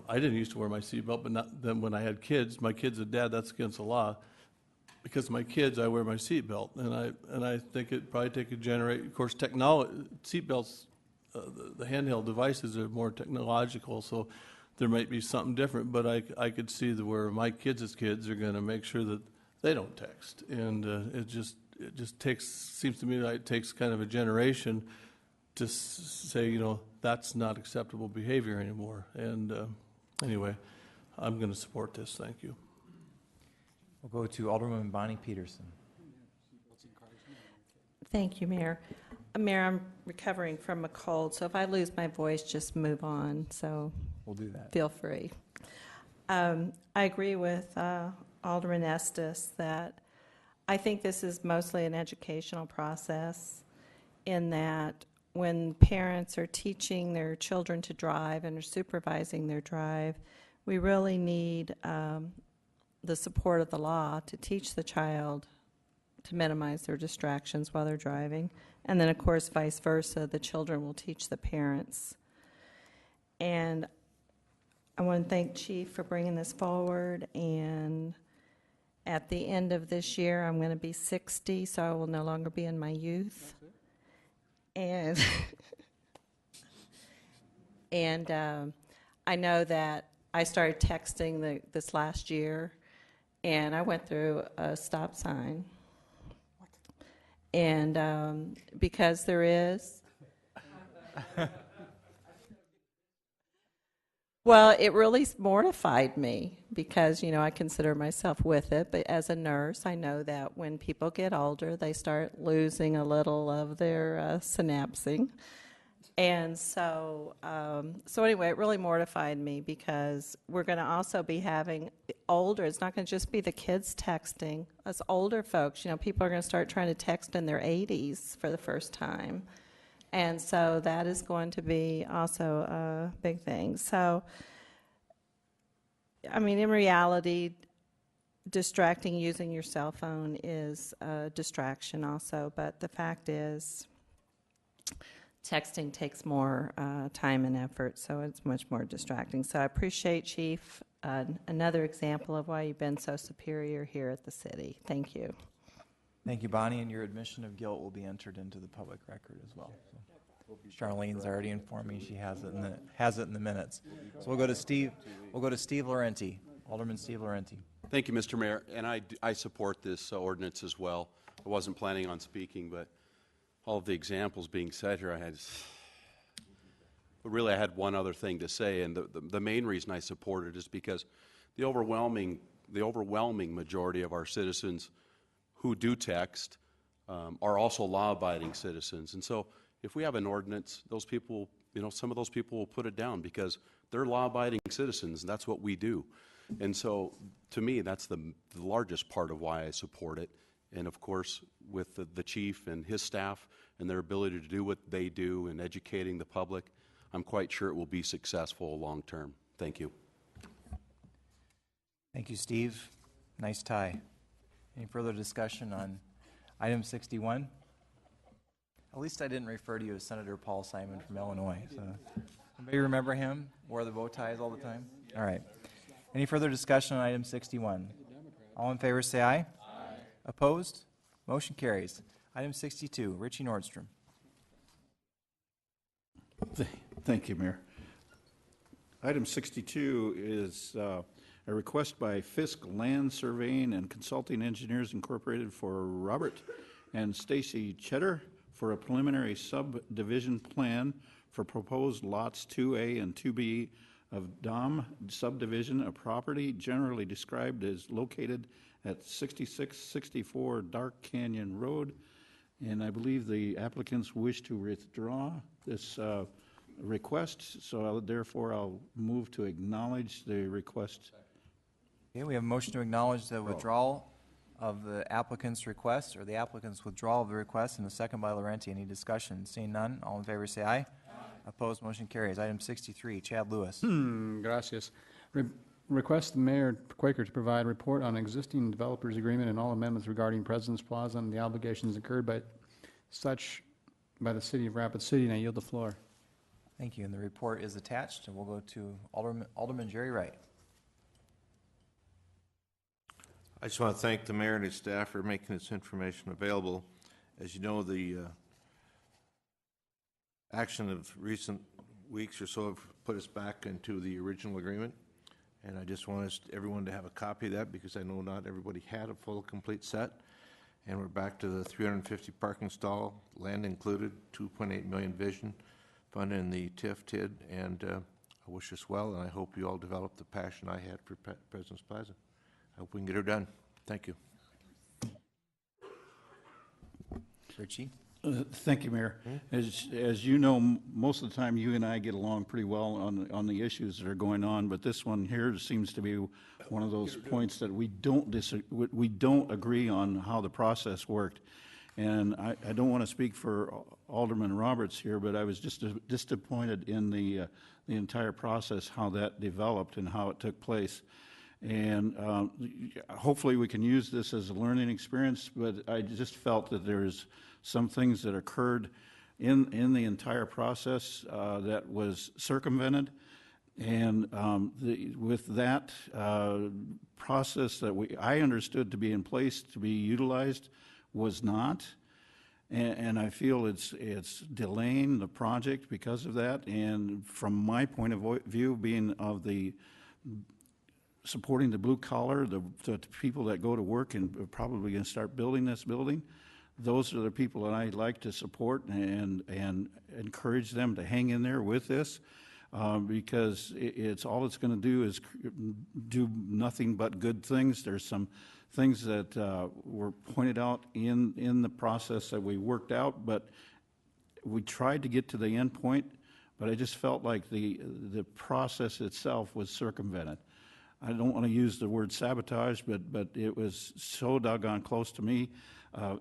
I didn't used to wear my seatbelt, but then when I had kids, my kids said, "Dad, that's against the law." Because of my kids, I wear my seatbelt, and I think it probably take a generation. Of course, seatbelts, the handheld devices are more technological, so there might be something different. But I could see where my kids' kids are going to make sure that they don't text, and it just seems to me like it takes kind of a generation to say, that's not acceptable behavior anymore. And anyway, I'm going to support this. Thank you. We'll go to Alderwoman Bonnie Peterson. Thank you, Mayor. Mayor, I'm recovering from a cold, so if I lose my voice, just move on. So we'll do that. Feel free. I agree with Alderman Estes that I think this is mostly an educational process, in that when parents are teaching their children to drive and are supervising their drive, we really need the support of the law to teach the child to minimize their distractions while they're driving. And then, of course, vice versa, the children will teach the parents. And I want to thank Chief for bringing this forward. And at the end of this year, I'm going to be 60, so I will no longer be in my youth. And I know that I started texting this last year, and I went through a stop sign. And because there is, well, it really mortified me because, you know, I consider myself with it. But as a nurse, I know that when people get older, they start losing a little of their synapsing. And so, anyway, it really mortified me because we're going to also be having older, it's not going to just be the kids texting, us older folks, you know, people are going to start trying to text in their 80s for the first time. And so that is going to be also a big thing. So, I mean, in reality, distracting using your cell phone is a distraction also, but the fact is, texting takes more time and effort, so it's much more distracting. So I appreciate, Chief, another example of why you've been so superior here at the city. Thank you. Thank you, Bonnie, and your admission of guilt will be entered into the public record as well. So Charlene's already informed me she has it in the minutes. So we'll go to Steve. We'll go to Steve Laurenti, Alderman Steve Laurenti. Thank you, Mr. Mayor, and I support this ordinance as well. I wasn't planning on speaking, but all of the examples being said here, but really I had one other thing to say, and the main reason I support it is because the overwhelming majority of our citizens who do text are also law-abiding citizens. And so if we have an ordinance, those people, you know, some of those people will put it down because they're law-abiding citizens, and that's what we do. And so to me, that's the largest part of why I support it. And of course, with the chief and his staff and their ability to do what they do in educating the public, I'm quite sure it will be successful long term. Thank you. Thank you, Steve. Nice tie. Any further discussion on item 61? At least I didn't refer to you as Senator Paul Simon from Illinois. So, anybody remember him? Wore the bow ties all the time? All right. Any further discussion on item 61? All in favor say aye. Opposed? Motion carries. Item 62, Richie Nordstrom. Thank you, Mayor. Item 62 is a request by Fisk Land Surveying and Consulting Engineers Incorporated for Robert and Stacy Cheddar for a preliminary subdivision plan for proposed lots 2A and 2B of Dom subdivision, a property generally described as located at 6664 Dark Canyon Road. And I believe the applicants wish to withdraw this request, so therefore I'll move to acknowledge the request. Okay, we have a motion to acknowledge the withdrawal of the applicant's request, or the applicant's withdrawal of the request, and a second by Laurenti. Any discussion? Seeing none, all in favor say aye. Opposed, motion carries. Item 63, Chad Lewis. Gracias. Request the Mayor Quaker to provide report on existing developers agreement and all amendments regarding President's Plaza and the obligations incurred by the City of Rapid City, and I yield the floor. Thank you, and the report is attached, and we'll go to Alderman Jerry Wright. I just want to thank the mayor and his staff for making this information available. As you know, the action of recent weeks or so have put us back into the original agreement, and I just want everyone to have a copy of that because I know not everybody had a full, complete set. And we're back to the 350 parking stall, land included, 2.8 million vision fund in the TIF-TID, and I wish us well, and I hope you all develop the passion I had for President's Plaza. I hope we can get her done. Thank you. Richie? Thank you, Mayor. As you know, most of the time you and I get along pretty well on the issues that are going on, but this one here seems to be one of those points that we don't agree on how the process worked. And I don't want to speak for Alderman Roberts here, but I was just disappointed in the entire process, how that developed and how it took place. And hopefully we can use this as a learning experience, but I just felt that there's some things that occurred in the entire process that was circumvented. And with that process that I understood to be in place to be utilized was not. And I feel it's delaying the project because of that. And from my point of view, being of the supporting the blue collar, the people that go to work and are probably going to start building this building, those are the people that I'd like to support and encourage them to hang in there with this, because it's all it's going to do is do nothing but good things. There's some things that were pointed out in the process that we worked out, but we tried to get to the end point, but I just felt like the process itself was circumvented. I don't want to use the word sabotage, but it was so doggone close to me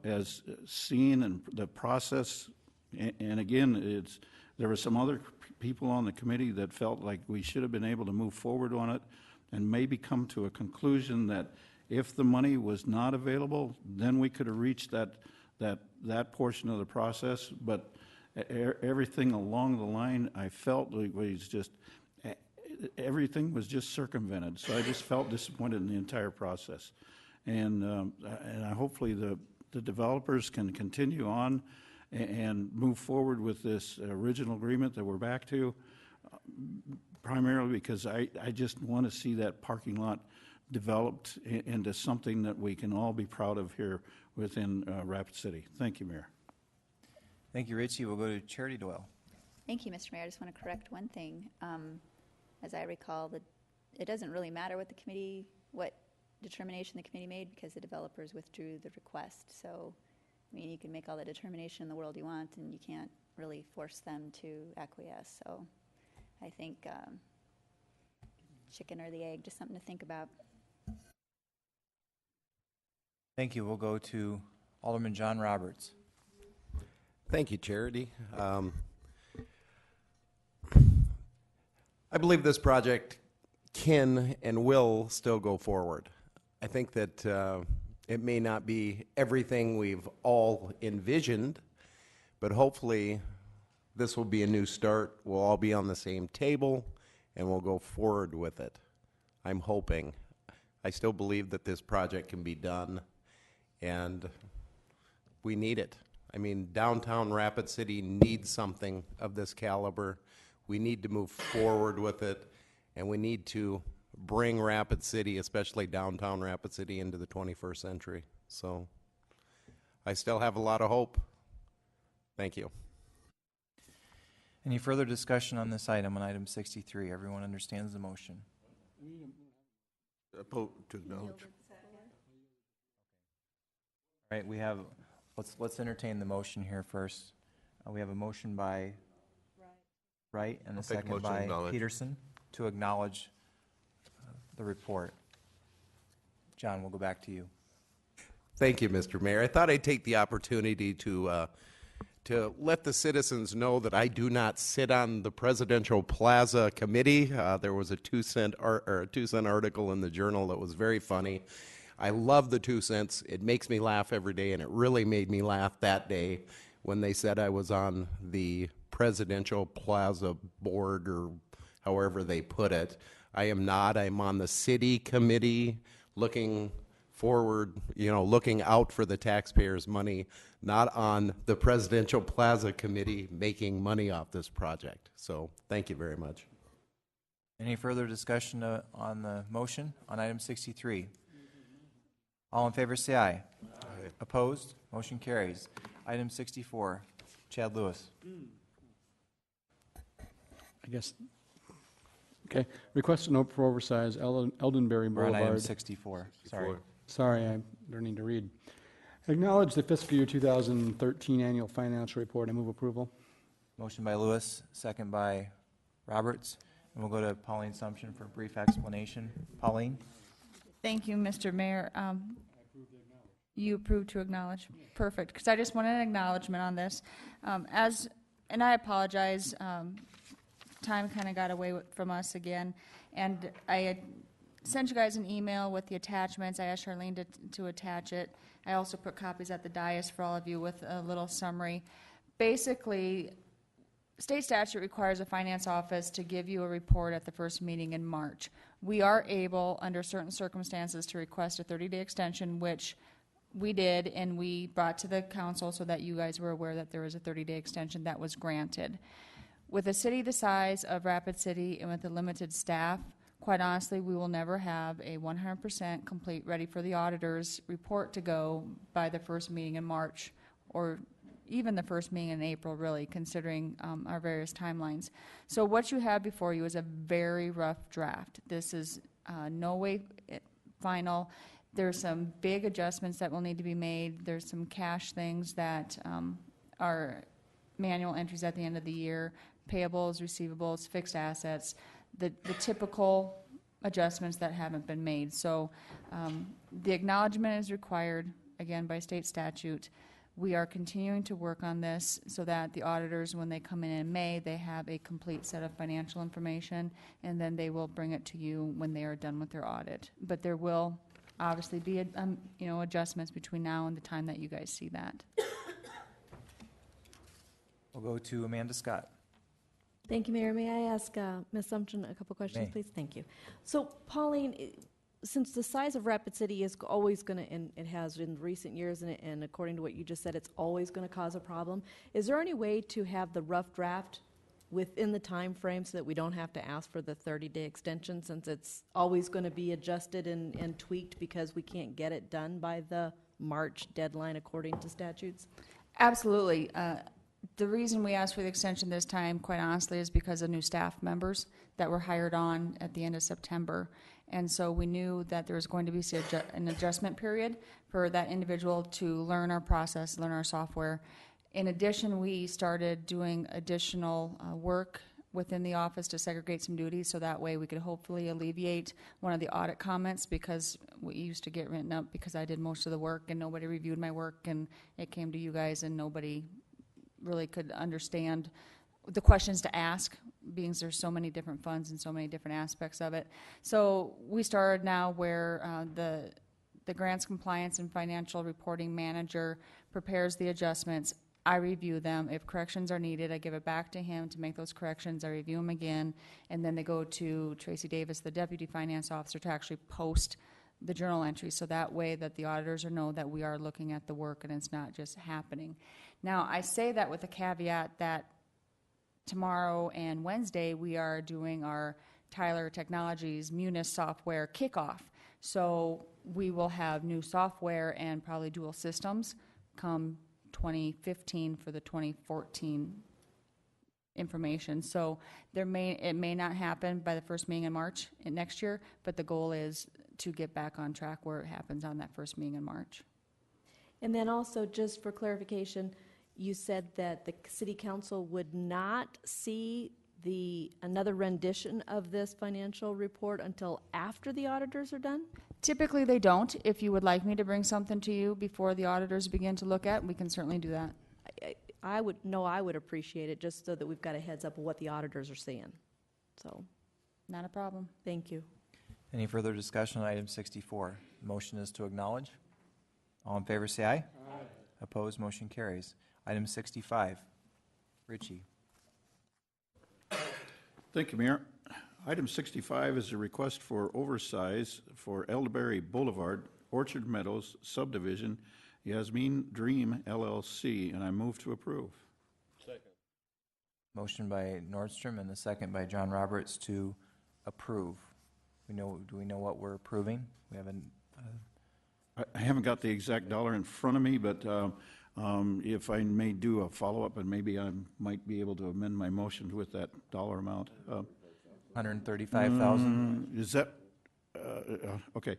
as seeing and the process. And again, there were some other people on the committee that felt like we should have been able to move forward on it and maybe come to a conclusion that if the money was not available, then we could have reached that portion of the process. But everything along the line, I felt like was just everything was just circumvented. So I just felt disappointed in the entire process. And hopefully the developers can continue on and move forward with this original agreement that we're back to, primarily because I just want to see that parking lot developed into something that we can all be proud of here within Rapid City. Thank you, Mayor. Thank you, Richie. We'll go to Charity Doyle. Thank you, Mr. Mayor. I just want to correct one thing. As I recall, it doesn't really matter what determination the committee made because the developers withdrew the request. So, I mean, you can make all the determination in the world you want, and you can't really force them to acquiesce. So, I think chicken or the egg, just something to think about. Thank you. We'll go to Alderman John Roberts. Thank you, Charity. I believe this project can and will still go forward. I think that it may not be everything we've all envisioned, but hopefully this will be a new start. We'll all be on the same table and we'll go forward with it. I'm hoping. I still believe that this project can be done, and we need it. I mean, downtown Rapid City needs something of this caliber. We need to move forward with it, and we need to bring Rapid City, especially downtown Rapid City, into the 21st century. So I still have a lot of hope. Thank you. Any further discussion on this item, on item 63? Everyone understands the motion. To acknowledge. All right, we have, let's entertain the motion here first. We have a motion by Wright and a second by Peterson to acknowledge the report. John, we'll go back to you. Thank you, Mr. Mayor. I thought I'd take the opportunity to let the citizens know that I do not sit on the Presidential Plaza Committee. There was a 2-cent article in the Journal that was very funny. I love the 2 cents. It makes me laugh every day, and it really made me laugh that day when they said I was on the Presidential Plaza Board, or however they put it. I am not. I'm on the city committee looking forward, looking out for the taxpayers' money, not on the Presidential Plaza Committee making money off this project. So thank you very much. Any further discussion on the motion on item 63? All in favor say aye. Aye. Opposed? Motion carries. Item 64, Chad Lewis. I guess. Okay. Request a note for oversize Eldenberry We're on Boulevard. item 64. Sorry. Sorry, I'm learning to read. Acknowledge the fiscal year 2013 annual financial report. I move approval. Motion by Lewis, second by Roberts. And we'll go to Pauline Sumption for a brief explanation. Pauline? Thank you, Mr. Mayor. You approve to acknowledge. Perfect, because I just wanted an acknowledgement on this. And I apologize, time kind of got away from us again, and I had sent you guys an email with the attachments. I asked Charlene to attach it. I also put copies at the dais for all of you with a little summary. basically, state statute requires a finance office to give you a report at the first meeting in March. We are able, under certain circumstances, to request a 30-day extension, which we did, and we brought to the council so that you guys were aware that there was a 30-day extension that was granted. With a city the size of Rapid City and with a limited staff, quite honestly, we will never have a 100% complete, ready for the auditors report to go by the first meeting in March, or even the first meeting in April, really, considering our various timelines. So what you have before you is a very rough draft. This is no way final. There's some big adjustments that will need to be made. There's some cash things that are manual entries at the end of the year, payables, receivables, fixed assets, the typical adjustments that haven't been made. So the acknowledgement is required, again, by state statute. We are continuing to work on this so that the auditors, when they come in May, they have a complete set of financial information, and then they will bring it to you when they are done with their audit. But there will obviously be adjustments between now and the time that you guys see that. We'll go to Amanda Scott. Thank you, Mayor. May I ask Ms. Sumption a couple questions, May. please? Thank you. So, Pauline, since the size of Rapid City is always going to, and it has in recent years, and according to what you just said, it's always going to cause a problem, is there any way to have the rough draft within the time frame so that we don't have to ask for the 30-day extension, since it's always going to be adjusted and tweaked because we can't get it done by the March deadline according to statutes? Absolutely. The reason we asked for the extension this time, quite honestly, is because of new staff members that were hired on at the end of September. And so we knew that there was going to be an adjustment period for that individual to learn our process, learn our software. In addition, we started doing additional work within the office to segregate some duties, so that way we could hopefully alleviate one of the audit comments, because we used to get written up because I did most of the work and nobody reviewed my work, and it came to you guys and nobody really could understand the questions to ask, being there's so many different funds and so many different aspects of it. So we started now where the grants compliance and financial reporting manager prepares the adjustments. I review them. If corrections are needed, I give it back to him to make those corrections. I review them again, and then they go to Tracy Davis, the deputy finance officer, to actually post the journal entries, so that way that the auditors know that we are looking at the work and it's not just happening. Now, I say that with a caveat that tomorrow and Wednesday we are doing our Tyler Technologies Munis software kickoff. So we will have new software and probably dual systems come 2015 for the 2014 information. So it may not happen by the first meeting in March next year, but the goal is to get back on track where it happens on that first meeting in March. And then also, just for clarification, you said that the city council would not see another rendition of this financial report until after the auditors are done? Typically they don't. If you would like me to bring something to you before the auditors begin to look at, we can certainly do that. I would appreciate it, just so that we've got a heads up of what the auditors are seeing. So, not a problem. Thank you. Any further discussion on item 64? Motion is to acknowledge. All in favor say aye. Aye. Opposed, motion carries. Item 65. Richie. Thank you, Mayor. Item 65 is a request for oversize for Elderberry Boulevard, Orchard Meadows subdivision, Yasmin Dream LLC, and I move to approve. Second. Motion by Nordstrom and the second by John Roberts to approve. Do we know what we're approving? We haven't. I haven't got the exact dollar in front of me, but if I may do a follow-up, and maybe I might be able to amend my motion with that dollar amount. 135,000. Is that okay?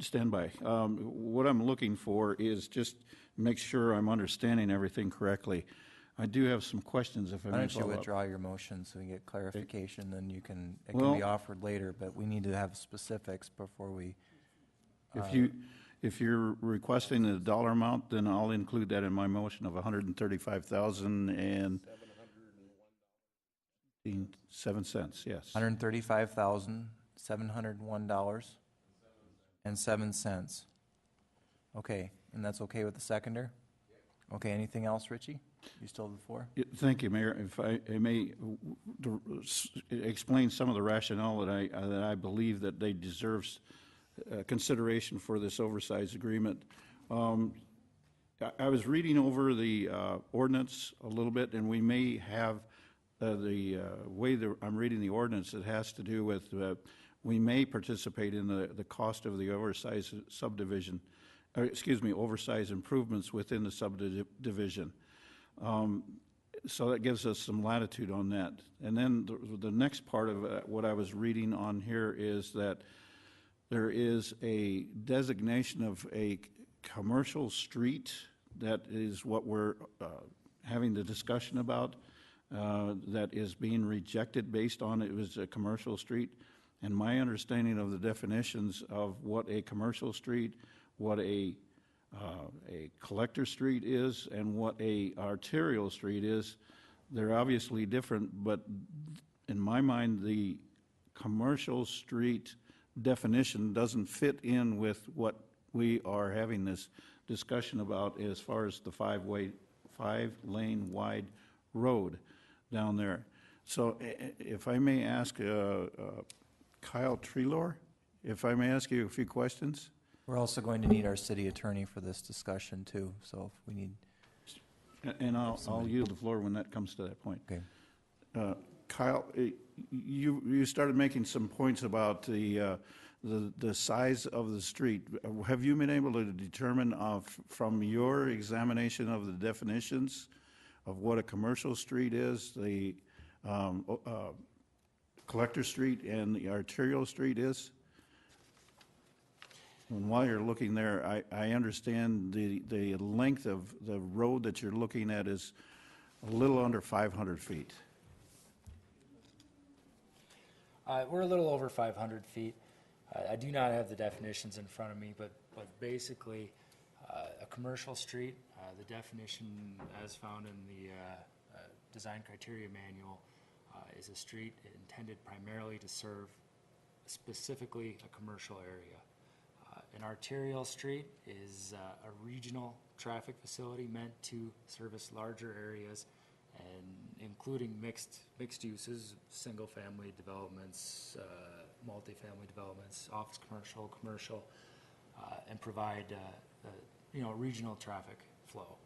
Stand by. What I'm looking for is just make sure I'm understanding everything correctly. I do have some questions if I may Why don't you follow up. withdraw your motion so we get clarification, then it can be offered later, but we need to have specifics before we. If you're requesting the dollar amount, then I'll include that in my motion of $135,007. Yes. $135,701.07. Okay, and that's okay with the seconder? Okay, anything else, Richie? You still have the floor? Thank you, Mayor. If I may explain some of the rationale that I believe that they deserve consideration for this oversized agreement. I was reading over the ordinance a little bit, and we may have the way that I'm reading the ordinance, it has to do with we may participate in the cost of the oversized subdivision, oversized improvements within the subdivision. So that gives us some latitude on that. And then the next part of what I was reading on here is that there is a designation of a commercial street. That is what we're having the discussion about, that is being rejected based on it was a commercial street. And my understanding of the definitions of what a commercial street, what a collector street is, and what a arterial street is, they're obviously different, but in my mind, the commercial street definition doesn't fit in with what we are having this discussion about as far as the five-lane wide road down there. So if I may ask Kyle Treelor, if I may ask you a few questions? We're also going to need our city attorney for this discussion too, so if we need. And I'll yield the floor when that comes to that point. Okay. Kyle, you started making some points about the size of the street. Have you been able to determine from your examination of the definitions of what a commercial street is, the collector street and the arterial street is? And while you're looking there, I understand the length of the road that you're looking at is a little under 500 feet. We're a little over 500 feet. I do not have the definitions in front of me, but basically, a commercial street, the definition as found in the design criteria manual, is a street intended primarily to serve specifically a commercial area. An arterial street is a regional traffic facility meant to service larger areas, and including mixed uses, single-family developments, multifamily developments, office commercial, and provide regional traffic flow.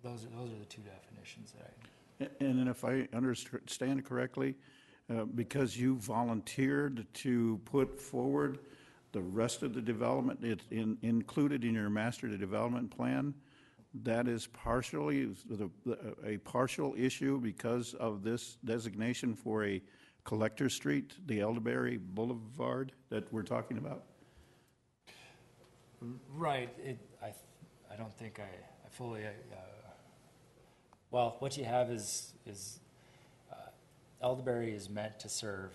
Those are the two definitions that And then if I understand correctly, because you volunteered to put forward the rest of the development, it's included in your master development plan, that is partially a partial issue because of this designation for a collector street, the Elderberry Boulevard that we're talking about? Right. I don't think I fully. Well, what you have is Elderberry is meant to serve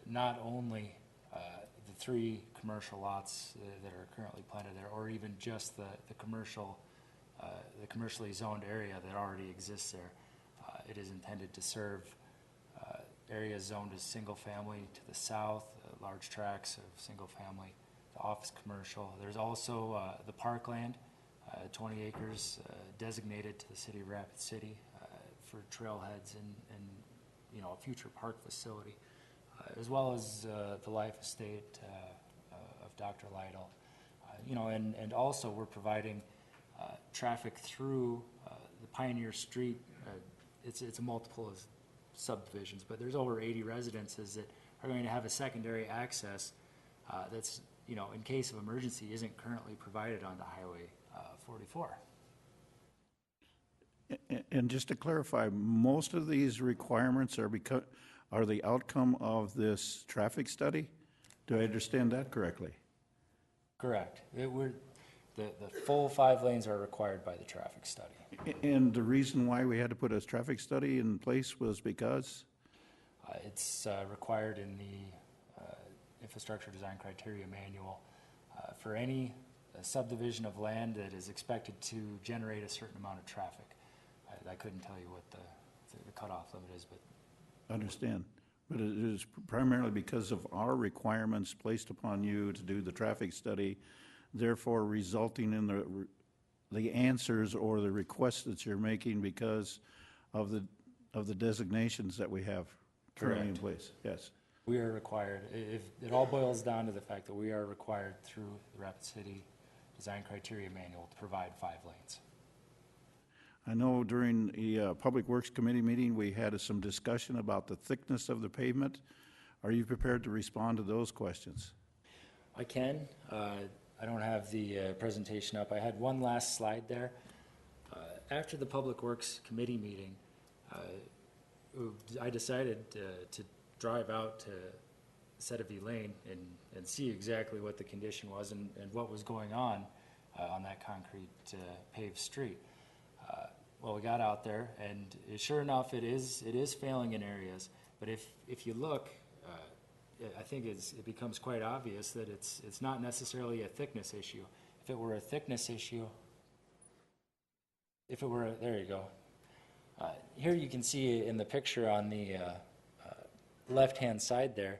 not only the 3 commercial lots that are currently planted there, or even just the commercially zoned area that already exists there. It is intended to serve areas zoned as single family to the south, large tracts of single family, the office commercial. There's also the parkland, 20 acres designated to the city of Rapid City for trailheads and a future park facility, as well as the life estate of Dr. Lytle. And also we're providing traffic through the Pioneer Street. It's a multiple of subdivisions, but there's over 80 residences that are going to have a secondary access that's, in case of emergency, isn't currently provided on the Highway 44. And just to clarify, most of these requirements are the outcome of this traffic study? Do I understand that correctly? Correct. The full 5 lanes are required by the traffic study. And the reason why we had to put a traffic study in place was because? It's required in the infrastructure design criteria manual for any subdivision of land that is expected to generate a certain amount of traffic. I couldn't tell you what the cutoff limit is, but. Understand. But it is primarily because of our requirements placed upon you to do the traffic study, therefore resulting in the answers or the requests that you're making because of the designations that we have currently in place. Yes. We are required, if it all boils down to the fact that we are required through the Rapid City Design Criteria Manual to provide 5 lanes. I know during the Public Works Committee meeting, we had some discussion about the thickness of the pavement. Are you prepared to respond to those questions? I can. I don't have the presentation up. I had one last slide there. After the Public Works Committee meeting, I decided to drive out to Setavy Lane and see exactly what the condition was and what was going on that concrete paved street. Well, we got out there, and sure enough, it is failing in areas. But if you look, I think it becomes quite obvious that it's not necessarily a thickness issue. If it were a thickness issue, there you go. Here you can see in the picture on the left-hand side there,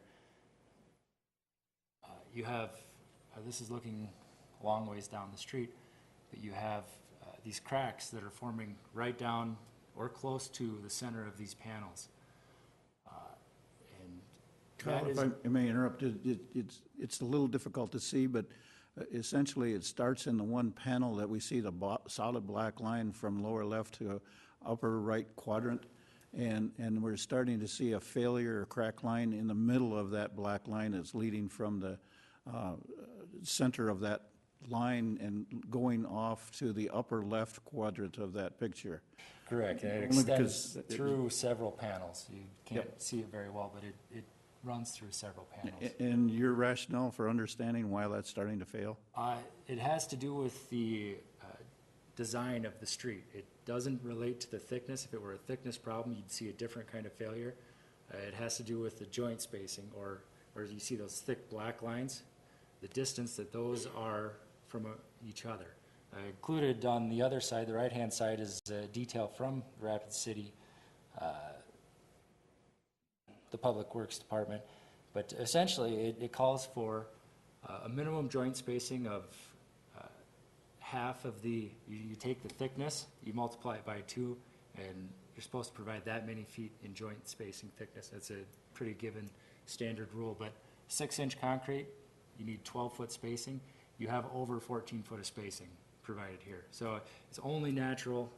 you have, this is looking a long ways down the street, but you have these cracks that are forming right down or close to the center of these panels. Kyle, if I may interrupt, it's a little difficult to see, but essentially it starts in the one panel that we see the solid black line from lower left to upper right quadrant, and we're starting to see a failure or crack line in the middle of that black line that's leading from the center of that line and going off to the upper left quadrant of that picture. Correct, and it extends through several panels. You can't see it very well, but it runs through several panels. And your rationale for understanding why that's starting to fail? It has to do with the design of the street. It doesn't relate to the thickness. If it were a thickness problem, you'd see a different kind of failure. It has to do with the joint spacing, or you see those thick black lines, the distance that those are from each other. Included on the other side, the right-hand side, is detail from Rapid City, the Public Works Department. But essentially, it calls for a minimum joint spacing of half of the, you take the thickness, you multiply it by 2, and you're supposed to provide that many feet in joint spacing thickness. That's a pretty given standard rule. But 6-inch concrete, you need 12-foot spacing. You have over 14 foot of spacing provided here. So it's only natural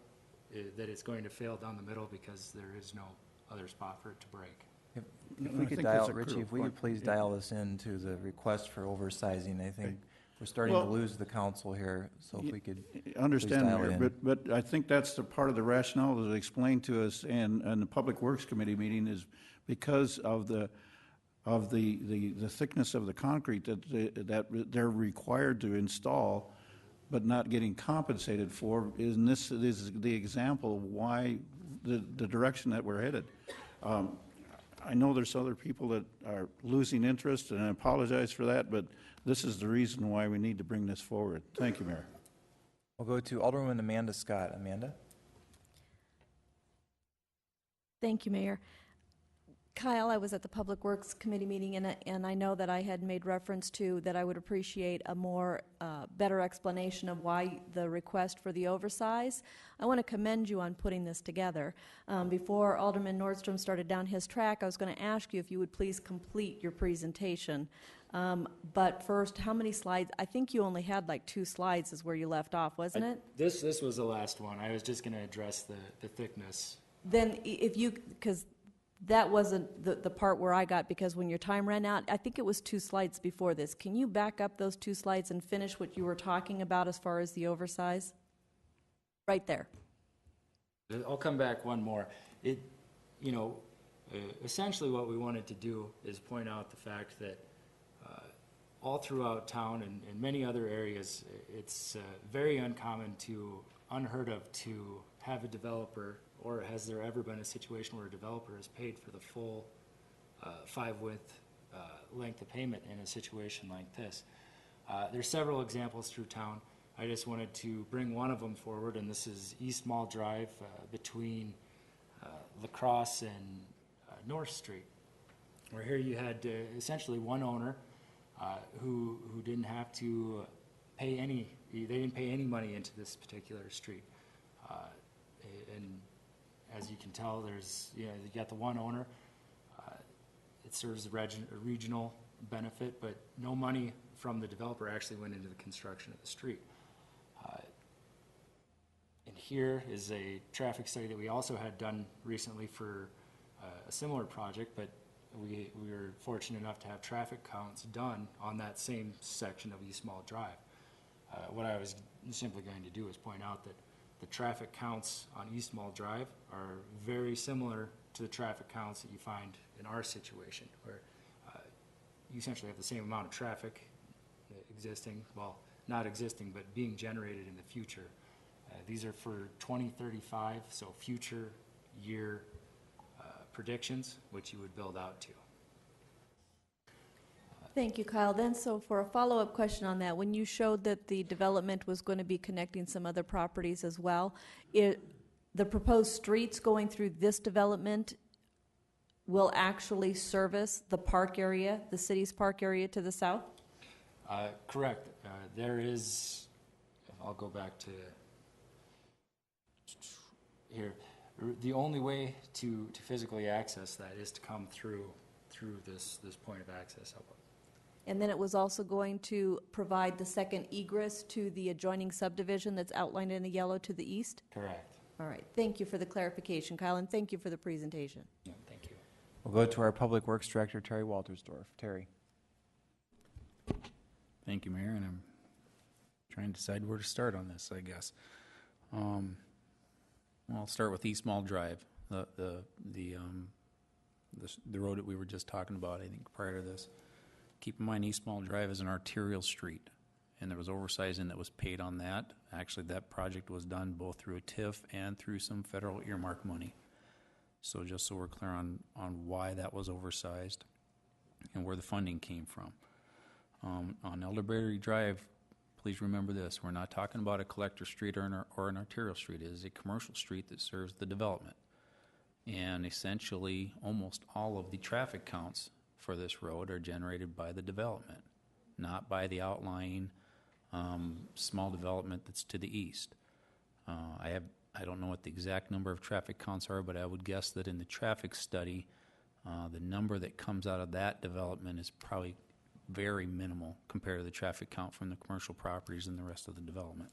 that it's going to fail down the middle because there is no other spot for it to break. If we could dial, Richie, if we could please dial this into the request for oversizing. I think we're starting to lose the council here, so if we could understand, please dial it in. but I think that's the part of the rationale that was explained to us in the Public Works Committee meeting is because of the thickness of the concrete that they're required to install, but not getting compensated for. And this is the example of why the direction that we're headed. I know there's other people that are losing interest, and I apologize for that, but this is the reason why we need to bring this forward. Thank you, Mayor. We'll go to Alderwoman Amanda Scott. Amanda? Thank you, Mayor. Kyle, I was at the Public Works Committee meeting, and I know that I had made reference to that I would appreciate a more better explanation of why the request for the oversize. I want to commend you on putting this together. Before Alderman Nordstrom started down his track, I was going to ask you if you would please complete your presentation. But first, how many slides? I think you only had like 2 slides is where you left off, wasn't it? This was the last one. I was just going to address the thickness. Then if you, because that wasn't the part where I got, because when your time ran out, I think it was 2 slides before this. Can you back up those 2 slides and finish what you were talking about as far as the oversize? Right there. I'll come back one more. Essentially what we wanted to do is point out the fact that all throughout town and in many other areas, it's very unheard of to have a developer, or has there ever been a situation where a developer has paid for the full 5-width length of payment in a situation like this? There's several examples through town. I just wanted to bring one of them forward, and this is East Mall Drive between La Crosse and North Street, where here you had essentially one owner who didn't have to pay any they didn't pay any money into this particular street. And as you can tell, there's, you got the one owner. It serves a regional benefit, but no money from the developer actually went into the construction of the street. And here is a traffic study that we also had done recently for a similar project, but we were fortunate enough to have traffic counts done on that same section of East Mall Drive. What I was simply going to do is point out that the traffic counts on East Mall Drive are very similar to the traffic counts that you find in our situation, where you essentially have the same amount of traffic existing, well, not existing, but being generated in the future. These are for 2035, so future year predictions, which you would build out to. Thank you, Kyle. Then, so for a follow-up question on that, when you showed that the development was going to be connecting some other properties as well, the proposed streets going through this development will actually service the park area, the city's park area to the south? Correct. There is, I'll go back to here. The only way to physically access that is to come through this point of access. And then it was also going to provide the second egress to the adjoining subdivision that's outlined in the yellow to the east? Correct. All right. Thank you for the clarification, Kyle, and thank you for the presentation. Yeah, thank you. We'll go to our Public Works Director, Terry Waltersdorf. Terry. Thank you, Mayor, and I'm trying to decide where to start on this, I guess. Well, I'll start with East Mall Drive, the road that we were just talking about, I think, prior to this. Keep in mind, East Mall Drive is an arterial street, and there was oversizing that was paid on that. Actually, that project was done both through a TIF and through some federal earmark money. So just so we're clear on why that was oversized and where the funding came from. On Elderberry Drive, please remember this. We're not talking about a collector street or an arterial street. It is a commercial street that serves the development. And essentially, almost all of the traffic counts for this road are generated by the development, not by the outlying small development that's to the east. I don't know what the exact number of traffic counts are, but I would guess that in the traffic study, the number that comes out of that development is probably very minimal compared to the traffic count from the commercial properties and the rest of the development.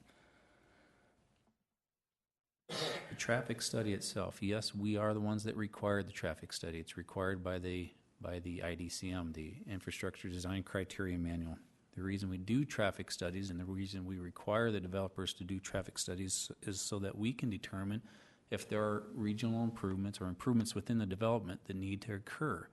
The traffic study itself, yes, we are the ones that require the traffic study. It's required by the IDCM, the Infrastructure Design Criteria Manual. The reason we do traffic studies and the reason we require the developers to do traffic studies is so that we can determine if there are regional improvements or improvements within the development that need to occur.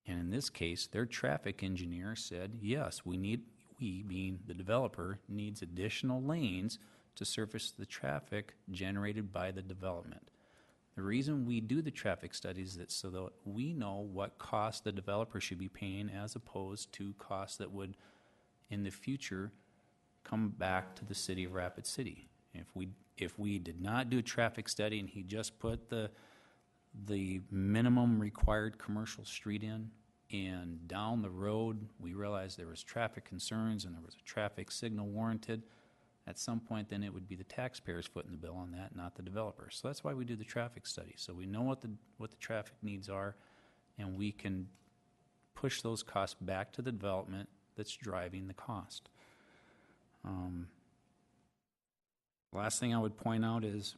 And in this case, their traffic engineer said, yes, we being the developer, needs additional lanes to surface the traffic generated by the development. The reason we do the traffic studies is so that we know what cost the developer should be paying as opposed to costs that would, in the future, come back to the city of Rapid City. If we did not do a traffic study and he just put the minimum required commercial street in, and down the road we realized there was traffic concerns and there was a traffic signal warranted, at some point then it would be the taxpayers footing the bill on that, not the developer. So that's why we do the traffic study. So we know what the traffic needs are, and we can push those costs back to the development that's driving the cost. Last thing I would point out is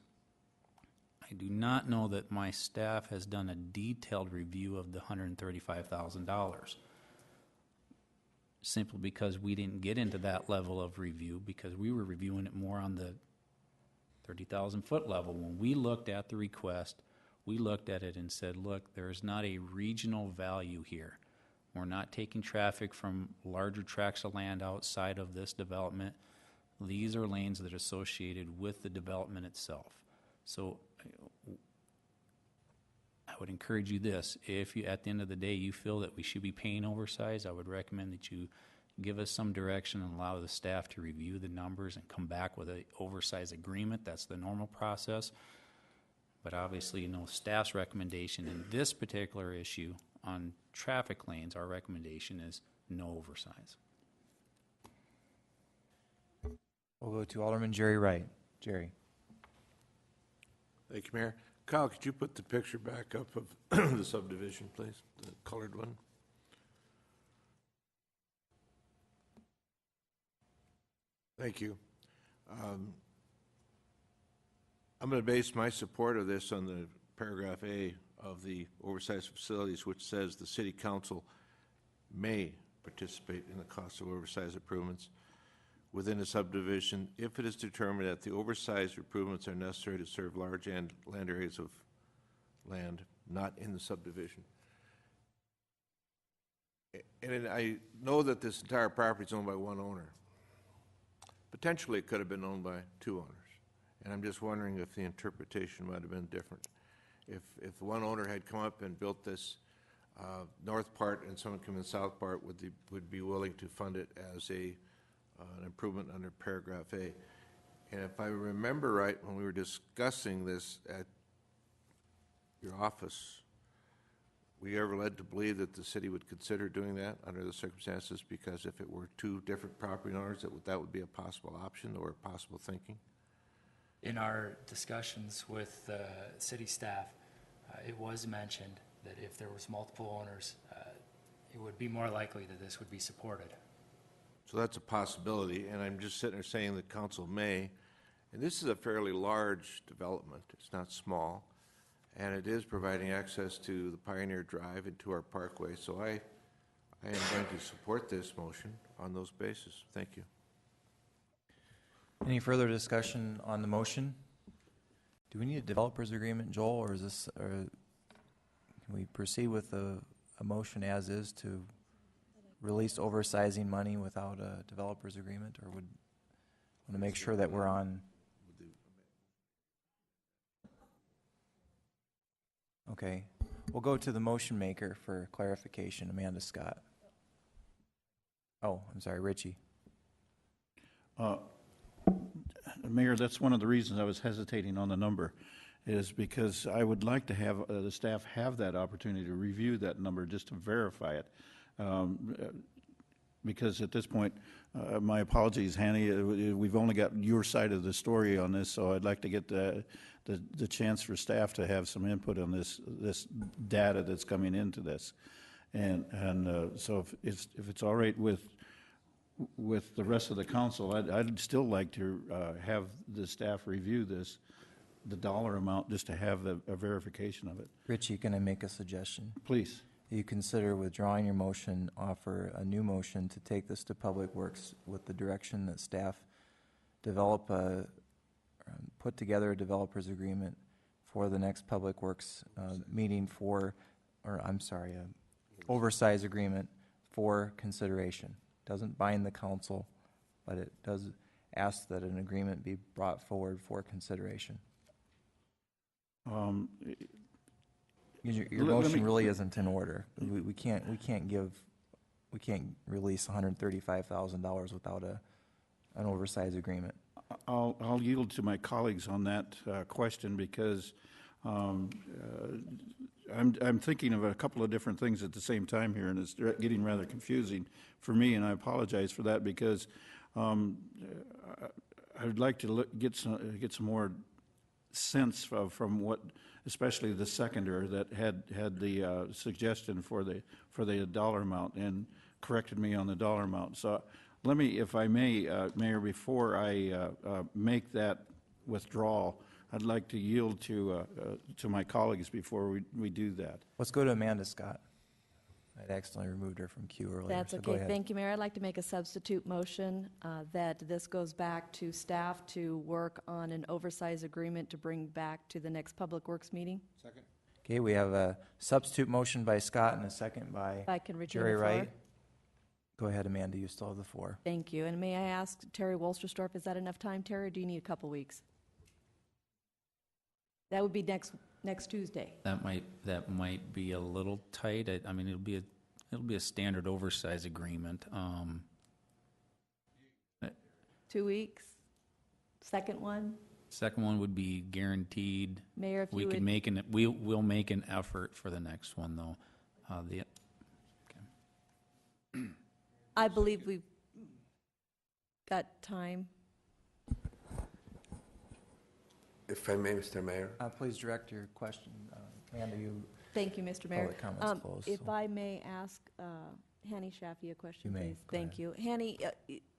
I do not know that my staff has done a detailed review of the $135,000. Simply because we didn't get into that level of review because we were reviewing it more on the 30,000 foot level. When we looked at the request, we looked at it and said, look, there's not a regional value here. We're not taking traffic from larger tracts of land outside of this development. These are lanes that are associated with the development itself. So I would encourage you this, if you, at the end of the day, you feel that we should be paying oversized, I would recommend that you give us some direction and allow the staff to review the numbers and come back with an oversized agreement. That's the normal process. But obviously, staff's recommendation in this particular issue on traffic lanes, our recommendation is no oversize. We'll go to Alderman Jerry Wright. Jerry. Thank you, Mayor. Kyle, could you put the picture back up of the subdivision, please? The colored one? Thank you. I'm going to base my support of this on the paragraph A of the oversized facilities, which says the city council may participate in the cost of oversized improvements within a subdivision if it is determined that the oversized improvements are necessary to serve large land areas of land not in the subdivision. And I know that this entire property is owned by one owner. Potentially, it could have been owned by two owners. And I'm just wondering if the interpretation might have been different. If one owner had come up and built this north part and someone come in south part, would be willing to fund it as an improvement under paragraph A. And if I remember right, when we were discussing this at your office, were you ever led to believe that the city would consider doing that under the circumstances? Because if it were two different property owners, that would be a possible option or a possible thinking? In our discussions with city staff, it was mentioned that if there was multiple owners, it would be more likely that this would be supported. So that's a possibility, and I'm just sitting there saying the council may, and this is a fairly large development. It's not small, and it is providing access to the Pioneer Drive and to our parkway. So I am going to support this motion on those bases. Thank you. Any further discussion on the motion? Do we need a developers agreement, Joel, or is this, can we proceed with a motion as is to release oversizing money without a developers agreement, or would want to make sure that we're on? Okay, we'll go to the motion maker for clarification, Amanda Scott. Oh, I'm sorry, Richie. Mayor, that's one of the reasons I was hesitating on the number, is because I would like to have the staff have that opportunity to review that number just to verify it. Because at this point, my apologies, Hanny, we've only got your side of the story on this, so I'd like to get the chance for staff to have some input on this data that's coming into this. And so if it's all right with the rest of the council, I'd still like to have the staff review this, the dollar amount, just to have a verification of it. Richie, can I make a suggestion? Please. You consider withdrawing your motion, offer a new motion to take this to Public Works with the direction that staff develop put together a developer's agreement for the next Public Works meeting oversize agreement for consideration. Doesn't bind the council, but it does ask that an agreement be brought forward for consideration. Your motion really isn't in order. We can't release $135,000 without an oversized agreement. I'll yield to my colleagues on that question, because I'm thinking of a couple of different things at the same time here, and it's getting rather confusing for me, and I apologize for that, because I'd like to get some more sense from what, especially the seconder that had the suggestion for the dollar amount and corrected me on the dollar amount. So let me, if I may, Mayor, before I make that withdrawal, I'd like to yield to my colleagues before we do that. Let's go to Amanda Scott. I'd accidentally removed her from queue earlier. That's so go okay. ahead. Thank you, Mayor. I'd like to make a substitute motion that this goes back to staff to work on an oversized agreement to bring back to the next Public Works meeting. Second. Okay, we have a substitute motion by Scott and a second by If I can retain Jerry the floor. Wright. Go ahead, Amanda. You still have the floor. Thank you. And may I ask Terry Wolsterstorff, is that enough time, Terry, or do you need a couple weeks? That would be next Tuesday. That might be a little tight. I mean, it'll be a standard oversize agreement. 2 weeks? Second one? Second one would be guaranteed. Mayor, if we you could would- we'll make an effort for the next one, though. I believe we've got time. If I may, Mr. Mayor? Please direct your question. Amanda, you. Thank you, Mr. Mayor. Public comments closed. If so- I may ask Hanny Shaffey a question, You may. please. Go Thank you. Hanny,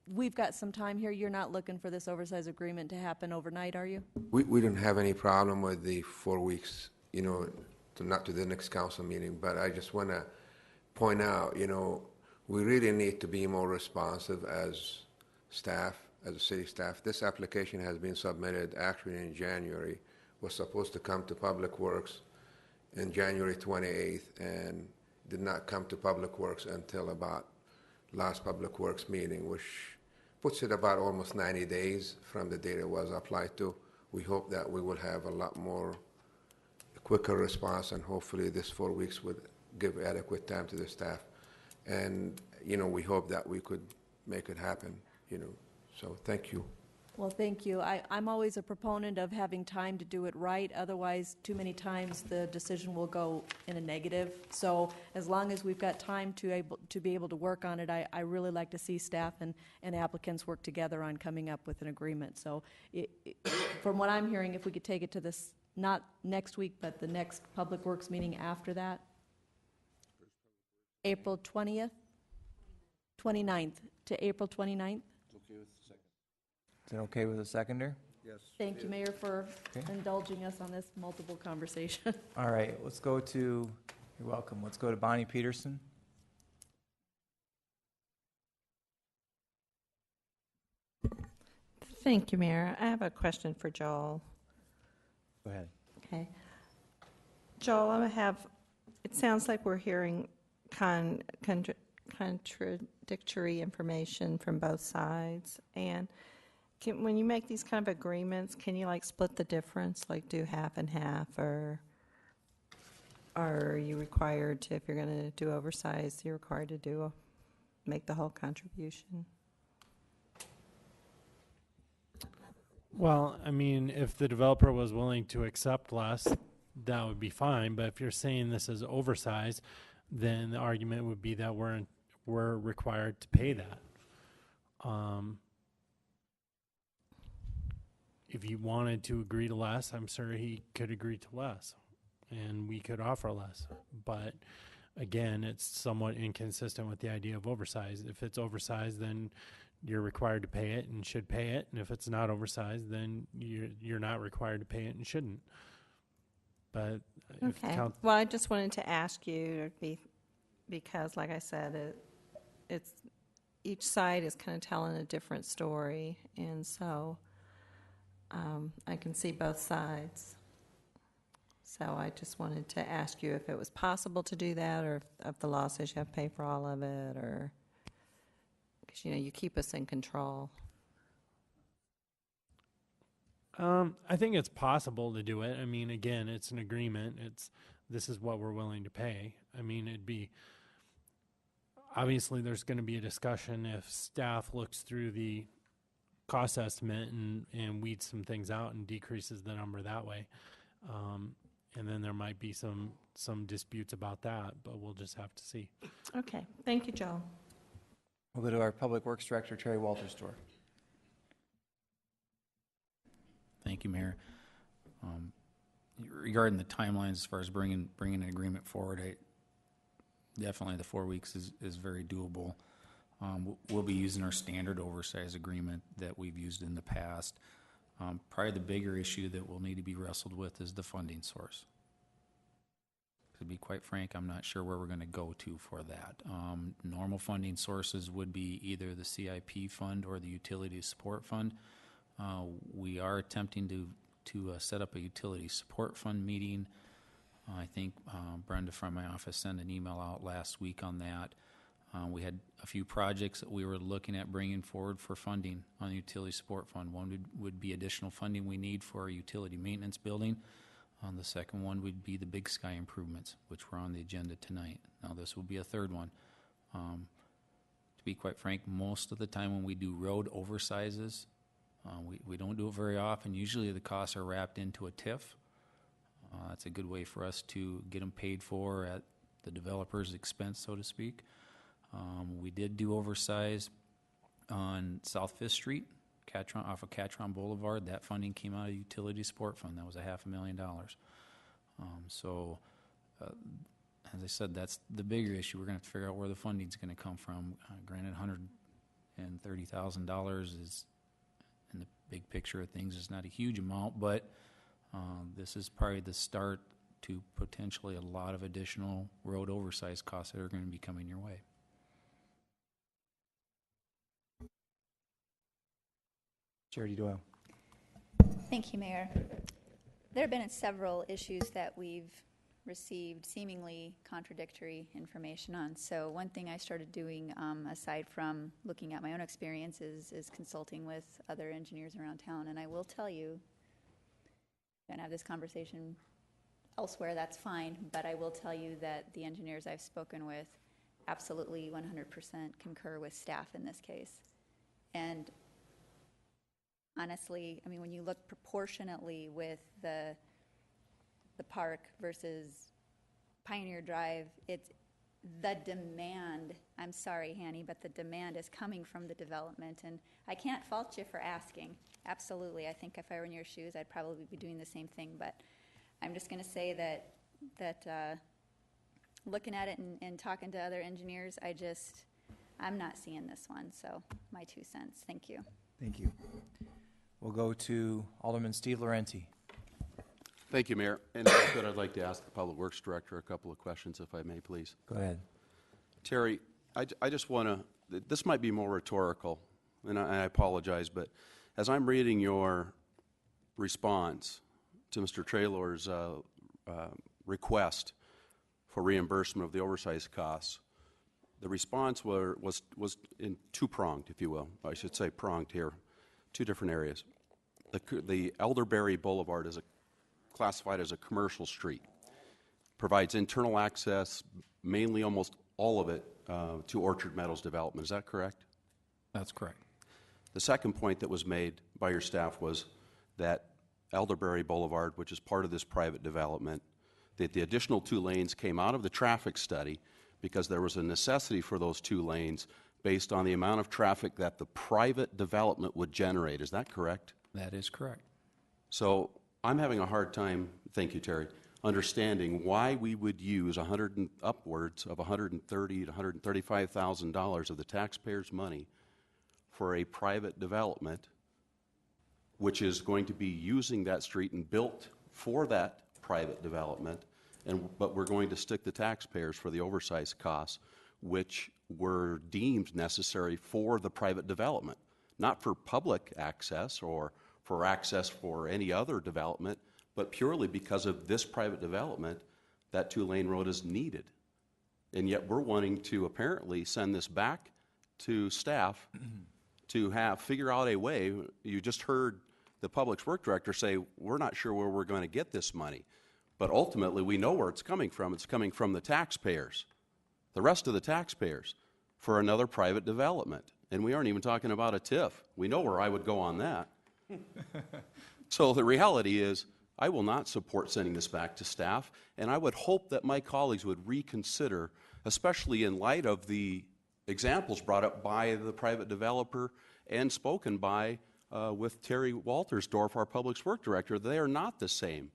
we've got some time here. You're not looking for this oversized agreement to happen overnight, are you? We don't have any problem with the 4 weeks, not to the next council meeting, but I just want to point out, we really need to be more responsive as staff, as a city staff. This application has been submitted actually in January, was supposed to come to Public Works in January 28th, and did not come to Public Works until about last Public Works meeting, which puts it about almost 90 days from the date it was applied to. We hope that we will have a lot more quicker response, and hopefully this 4 weeks would give adequate time to the staff. And, we hope that we could make it happen, So thank you. Well, thank you. I'm always a proponent of having time to do it right. Otherwise, too many times the decision will go in a negative. So as long as we've got time to be able to work on it, I really like to see staff and applicants work together on coming up with an agreement. So from what I'm hearing, if we could take it to this, not next week, but the next Public Works meeting after that, April 20th, 29th to April 29th. Is it okay with the seconder? Yes. Thank you, Mayor, for Okay. indulging us on this multiple conversation. All right, you're welcome. Let's go to Bonnie Peterson. Thank you, Mayor. I have a question for Joel. Go ahead. Okay. Joel, it sounds like we're hearing contradictory information from both sides. And when you make these kind of agreements, can you split the difference, do half and half, or are you required to, if you're going to do oversized, you're required to make the whole contribution? Well, if the developer was willing to accept less, that would be fine. But if you're saying this is oversized, then the argument would be that we're required to pay that. If you wanted to agree to less, I'm sure he could agree to less, and we could offer less. But again, it's somewhat inconsistent with the idea of oversized. If it's oversized, then you're required to pay it and should pay it. And if it's not oversized, then you're not required to pay it and shouldn't. But Okay. Well, I just wanted to ask you, because like I said, it's each side is kind of telling a different story, and so I can see both sides. So I just wanted to ask you if it was possible to do that, or if the law says you have to pay for all of it, or because you keep us in control. I think it's possible to do it. Again, it's an agreement. This is what we're willing to pay. It'd be, obviously there's going to be a discussion if staff looks through the cost estimate and weeds some things out and decreases the number that way. And then there might be some disputes about that, but we'll just have to see. Okay. Thank you, Joel. We'll go to our Public Works Director, Terry Walterstorff. Thank you, Mayor. Regarding the timelines, as far as bringing an agreement forward, definitely the 4 weeks is very doable. We'll be using our standard oversized agreement that we've used in the past. Probably the bigger issue that will need to be wrestled with is the funding source. To be quite frank, I'm not sure where we're going to go to for that. Normal funding sources would be either the CIP fund or the utility support fund. We are attempting to set up a utility support fund meeting. I think Brenda from my office sent an email out last week on that. We had a few projects that we were looking at bringing forward for funding on the utility support fund. One would be additional funding we need for our utility maintenance building. The second one would be the Big Sky improvements, which were on the agenda tonight. Now this will be a third one. To be quite frank, most of the time when we do road oversizes, we don't do it very often. Usually the costs are wrapped into a TIF. That's a good way for us to get them paid for at the developer's expense, so to speak. We did do oversize on South 5th Street, off of Catron Boulevard. That funding came out of utility support fund. That was $500,000. So, as I said, that's the bigger issue. We're going to have to figure out where the funding's going to come from. Granted, $130,000 is, in the big picture of things, is not a huge amount, but this is probably the start to potentially a lot of additional road oversize costs that are going to be coming your way. Charity Doyle. Thank you, Mayor. There have been several issues that we've received seemingly contradictory information on. So one thing I started doing, aside from looking at my own experiences, is consulting with other engineers around town. And I will tell you, and have this conversation elsewhere, that's fine, but I will tell you that the engineers I've spoken with absolutely 100% concur with staff in this case. And honestly, I mean, when you look proportionately with the park versus Pioneer Drive, it's the demand. I'm sorry, Hanny, but the demand is coming from the development, and I can't fault you for asking. Absolutely, I think if I were in your shoes, I'd probably be doing the same thing. But I'm just going to say that looking at it and talking to other engineers, I'm not seeing this one. So my 2 cents. Thank you. Thank you. We'll go to Alderman Steve Laurenti. Thank you, Mayor. And if I could, I'd like to ask the Public Works Director a couple of questions, if I may, please. Go ahead. Terry, I just want to, this might be more rhetorical, and I apologize, but as I'm reading your response to Mr. Traylor's request for reimbursement of the oversized costs, the response was in two-pronged, if you will. I should say pronged here, two different areas. The Elderberry Boulevard is classified as a commercial street, provides internal access, mainly almost all of it, to Orchard Meadows development. Is that correct? That's correct. The second point that was made by your staff was that Elderberry Boulevard, which is part of this private development, that the additional 2 lanes came out of the traffic study because there was a necessity for those 2 lanes based on the amount of traffic that the private development would generate. Is that correct? That is correct. So I'm having a hard time, thank you, Terry, understanding why we would use upwards of $130,000 to $135,000 of the taxpayers' money for a private development, which is going to be using that street and built for that private development, but we're going to stick the taxpayers for the oversized costs, which were deemed necessary for the private development, not for public access or for access for any other development, but purely because of this private development, that 2-lane road is needed. And yet we're wanting to apparently send this back to staff to figure out a way. You just heard the Public Works Director say, we're not sure where we're going to get this money. But ultimately, we know where it's coming from. It's coming from the taxpayers, the rest of the taxpayers, for another private development. And we aren't even talking about a TIF. We know where I would go on that. So the reality is, I will not support sending this back to staff, and I would hope that my colleagues would reconsider, especially in light of the examples brought up by the private developer and spoken by with Terry Waltersdorf, our Public Works Director. They are not the same.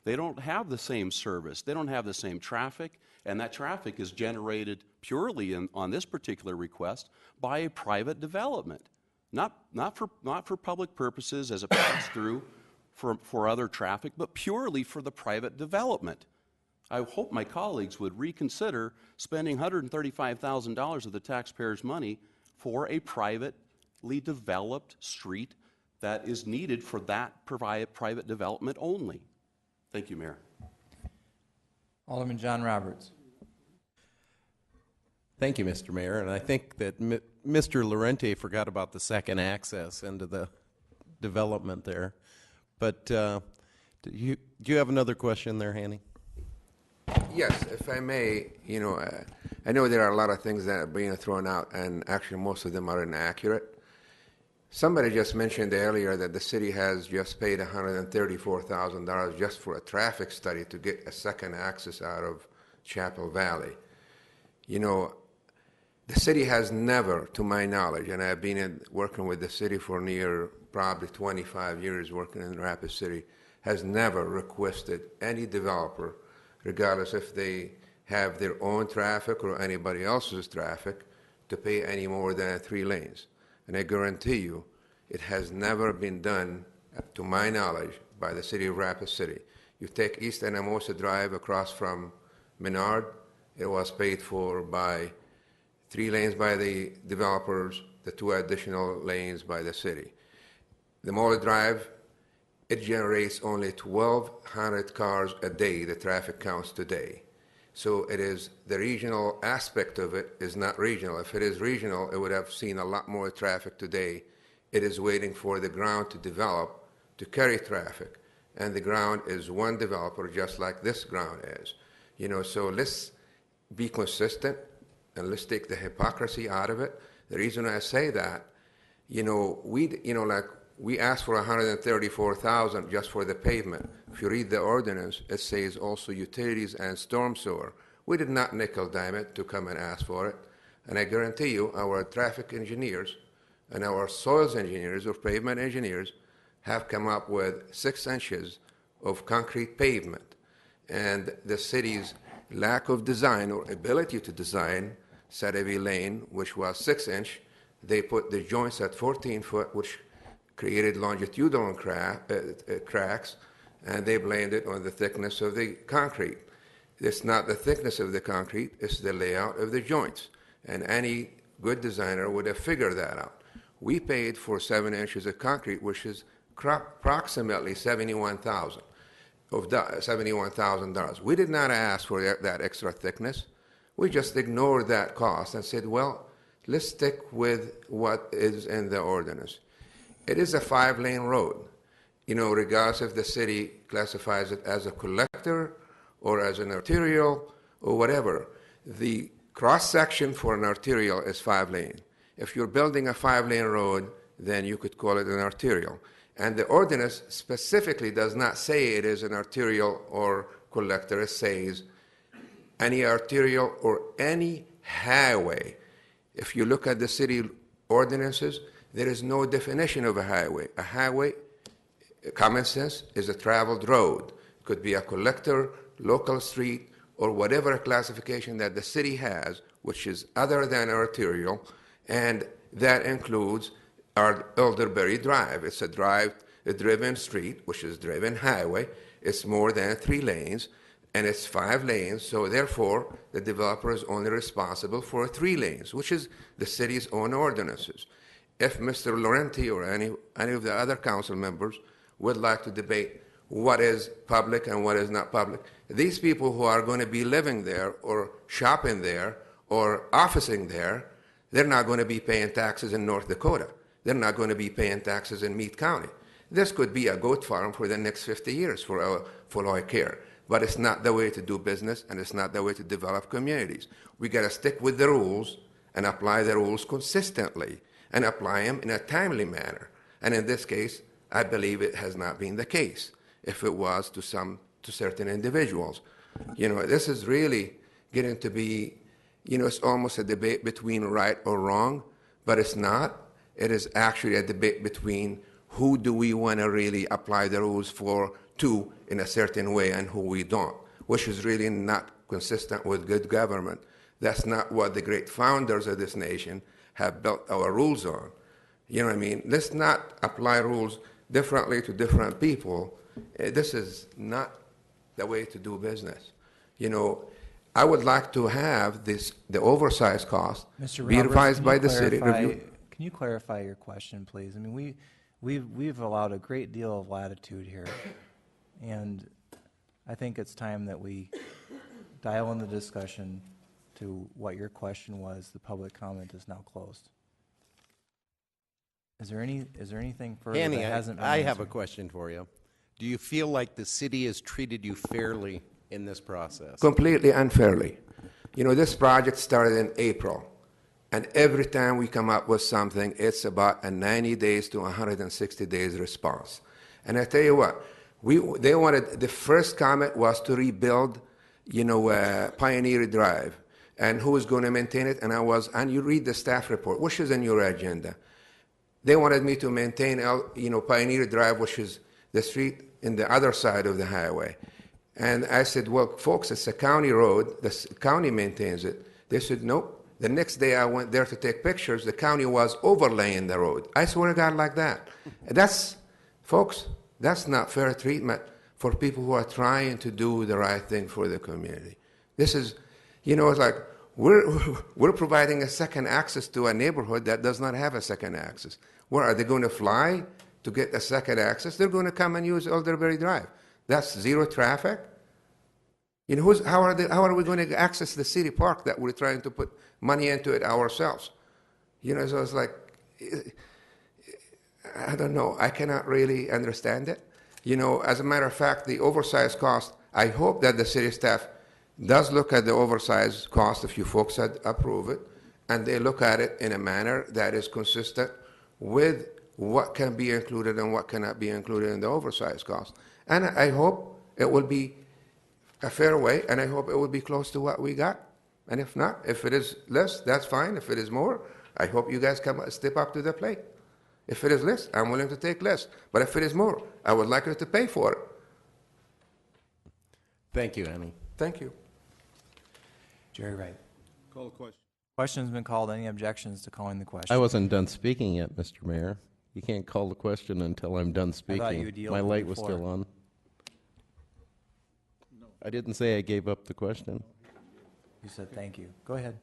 They don't have the same service. They don't have the same traffic, and that traffic is generated purely on this particular request by a private development, not for public purposes as a pass-through for other traffic, but purely for the private development. I hope my colleagues would reconsider spending $135,000 of the taxpayers' money for a privately developed street that is needed for that private development only. Thank you, Mayor. Alderman John Roberts. Thank you, Mr. Mayor. And I think that Mr. Laurenti forgot about the second access into the development there. But do you have another question there, Hanny? Yes, if I may, I know there are a lot of things that are being thrown out, and actually most of them are inaccurate. Somebody just mentioned earlier that the city has just paid $134,000 just for a traffic study to get a second access out of Chapel Valley. The city has never, to my knowledge, and I've been working with the city for near probably 25 years working in Rapid City, has never requested any developer, regardless if they have their own traffic or anybody else's traffic, to pay any more than 3 lanes. And I guarantee you, it has never been done, to my knowledge, by the city of Rapid City. You take East Anamosa Drive across from Menard, it was paid for by 3 lanes by the developers, the 2 additional lanes by the city. The Mola Drive, it generates only 1,200 cars a day, the traffic counts today. So it is, the regional aspect of it is not regional. If it is regional, it would have seen a lot more traffic today. It is waiting for the ground to develop to carry traffic. And the ground is one developer, just like this ground is. You know, so let's be consistent and let's take the hypocrisy out of it. The reason I say that, we asked for $134,000 just for the pavement. If you read the ordinance, it says also utilities and storm sewer. We did not nickel dime it to come and ask for it. And I guarantee you, our traffic engineers and our soils engineers or pavement engineers have come up with 6 inches of concrete pavement. And the city's lack of design or ability to design Sarabi Lane, which was 6-inch, they put the joints at 14 foot, which created longitudinal cracks, and they blamed it on the thickness of the concrete. It's not the thickness of the concrete, it's the layout of the joints. And any good designer would have figured that out. We paid for 7 inches of concrete, which is approximately $71,000. We did not ask for that extra thickness. We just ignored that cost and said, well, let's stick with what is in the ordinance. It is a 5-lane road. Regardless if the city classifies it as a collector or as an arterial or whatever. The cross-section for an arterial is 5-lane. If you're building a 5-lane road, then you could call it an arterial. And the ordinance specifically does not say it is an arterial or collector. It says any arterial or any highway. If you look at the city ordinances, there is no definition of a highway. A highway, common sense, is a traveled road. It could be a collector, local street, or whatever classification that the city has, which is other than arterial, and that includes our Elderberry Drive. It's a driven street, which is driven highway. It's more than 3 lanes, and it's 5 lanes, so therefore the developer is only responsible for 3 lanes, which is the city's own ordinances. If Mr. Laurenti or any of the other council members would like to debate what is public and what is not public, these people who are going to be living there or shopping there or officing there, they're not going to be paying taxes in North Dakota. They're not going to be paying taxes in Meade County. This could be a goat farm for the next 50 years for all I care. But it's not the way to do business, and it's not the way to develop communities. We got to stick with the rules and apply the rules consistently and apply them in a timely manner. And in this case, I believe it has not been the case. If it was to certain individuals, this is really getting to be, it's almost a debate between right or wrong, but it's not. It is actually a debate between who do we want to really apply the rules to in a certain way and who we don't, which is really not consistent with good government. That's not what the great founders of this nation have built our rules on. You know what I mean? Let's not apply rules differently to different people. This is not the way to do business. I would like to have the oversized cost be revised by the city. Can you clarify your question, please? I mean, we've allowed a great deal of latitude here, and I think it's time that we dial in the discussion to what your question was. The public comment is now closed. Is there anything further Annie, that hasn't been I have a answered? question for you. Do you feel like the city has treated you fairly in this process? Completely unfairly. This project started in April, and every time we come up with something, it's about a 90 days to 160 days response. And I tell you what, the first comment was to rebuild, Pioneer Drive. and who is going to maintain it. And you read the staff report, which is in your agenda. They wanted me to maintain, Pioneer Drive, which is the street in the other side of the highway. And I said, well, folks, it's a county road. The county maintains it. They said, nope. The next day I went there to take pictures. The county was overlaying the road. I swear to God, like that. Folks, that's not fair treatment for people who are trying to do the right thing for the community. This is, it's like we're providing a second access to a neighborhood that does not have a second access. Where are they going to fly to get a second access? They're going to come and use Elderberry Drive. That's zero traffic. How are we going to access the city park that we're trying to put money into it ourselves? So it's like, I don't know. I cannot really understand it. As a matter of fact, the oversized cost, I hope that the city staff does look at the oversized cost if you folks approve it, and they look at it in a manner that is consistent with what can be included and what cannot be included in the oversized cost. And I hope it will be a fair way, and I hope it will be close to what we got. And if not, if it is less, that's fine. If it is more, I hope you guys step up to the plate. If it is less, I'm willing to take less. But if it is more, I would like you to pay for it. Thank you, Annie. Thank you. Jerry Wright. Call the question. Question's been called. Any objections to calling the question? I wasn't done speaking yet, Mr. Mayor. You can't call the question until I'm done speaking. I thought you would yield My light was before. still on. I didn't say I gave up the question. You said thank you. Go ahead.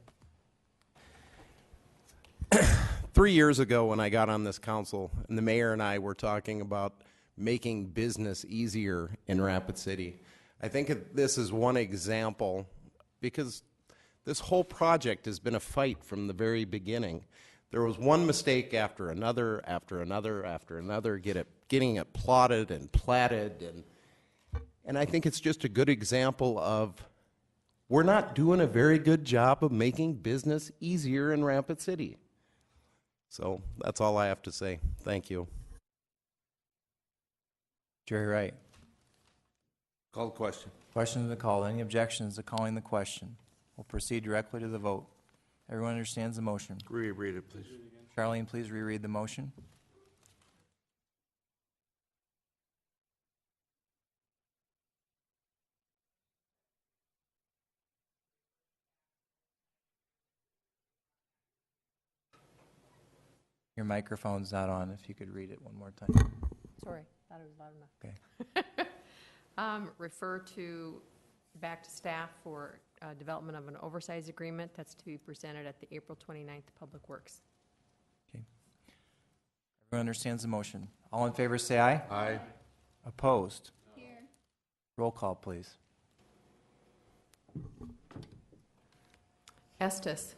3 years ago when I got on this council, and the mayor and I were talking about making business easier in Rapid City, I think this is one example, because this whole project has been a fight from the very beginning. There was one mistake after another, getting it plotted and platted, and I think it's just a good example of we're not doing a very good job of making business easier in Rapid City. So that's all I have to say. Thank you. Jerry Wright. Call the question. Question's been called. Any objections to calling the question? We'll proceed directly to the vote. Everyone understands the motion. Reread it, please. Charlene, please reread the motion. Your microphone's not on. If you could read it one more time. Sorry, thought it was loud enough. Okay. Refer back to staff for development of an oversized agreement that's to be presented at the April 29th Public Works. Okay. Everyone understands the motion. All in favor say aye. Aye. Opposed? Here. Roll call, please. Estes.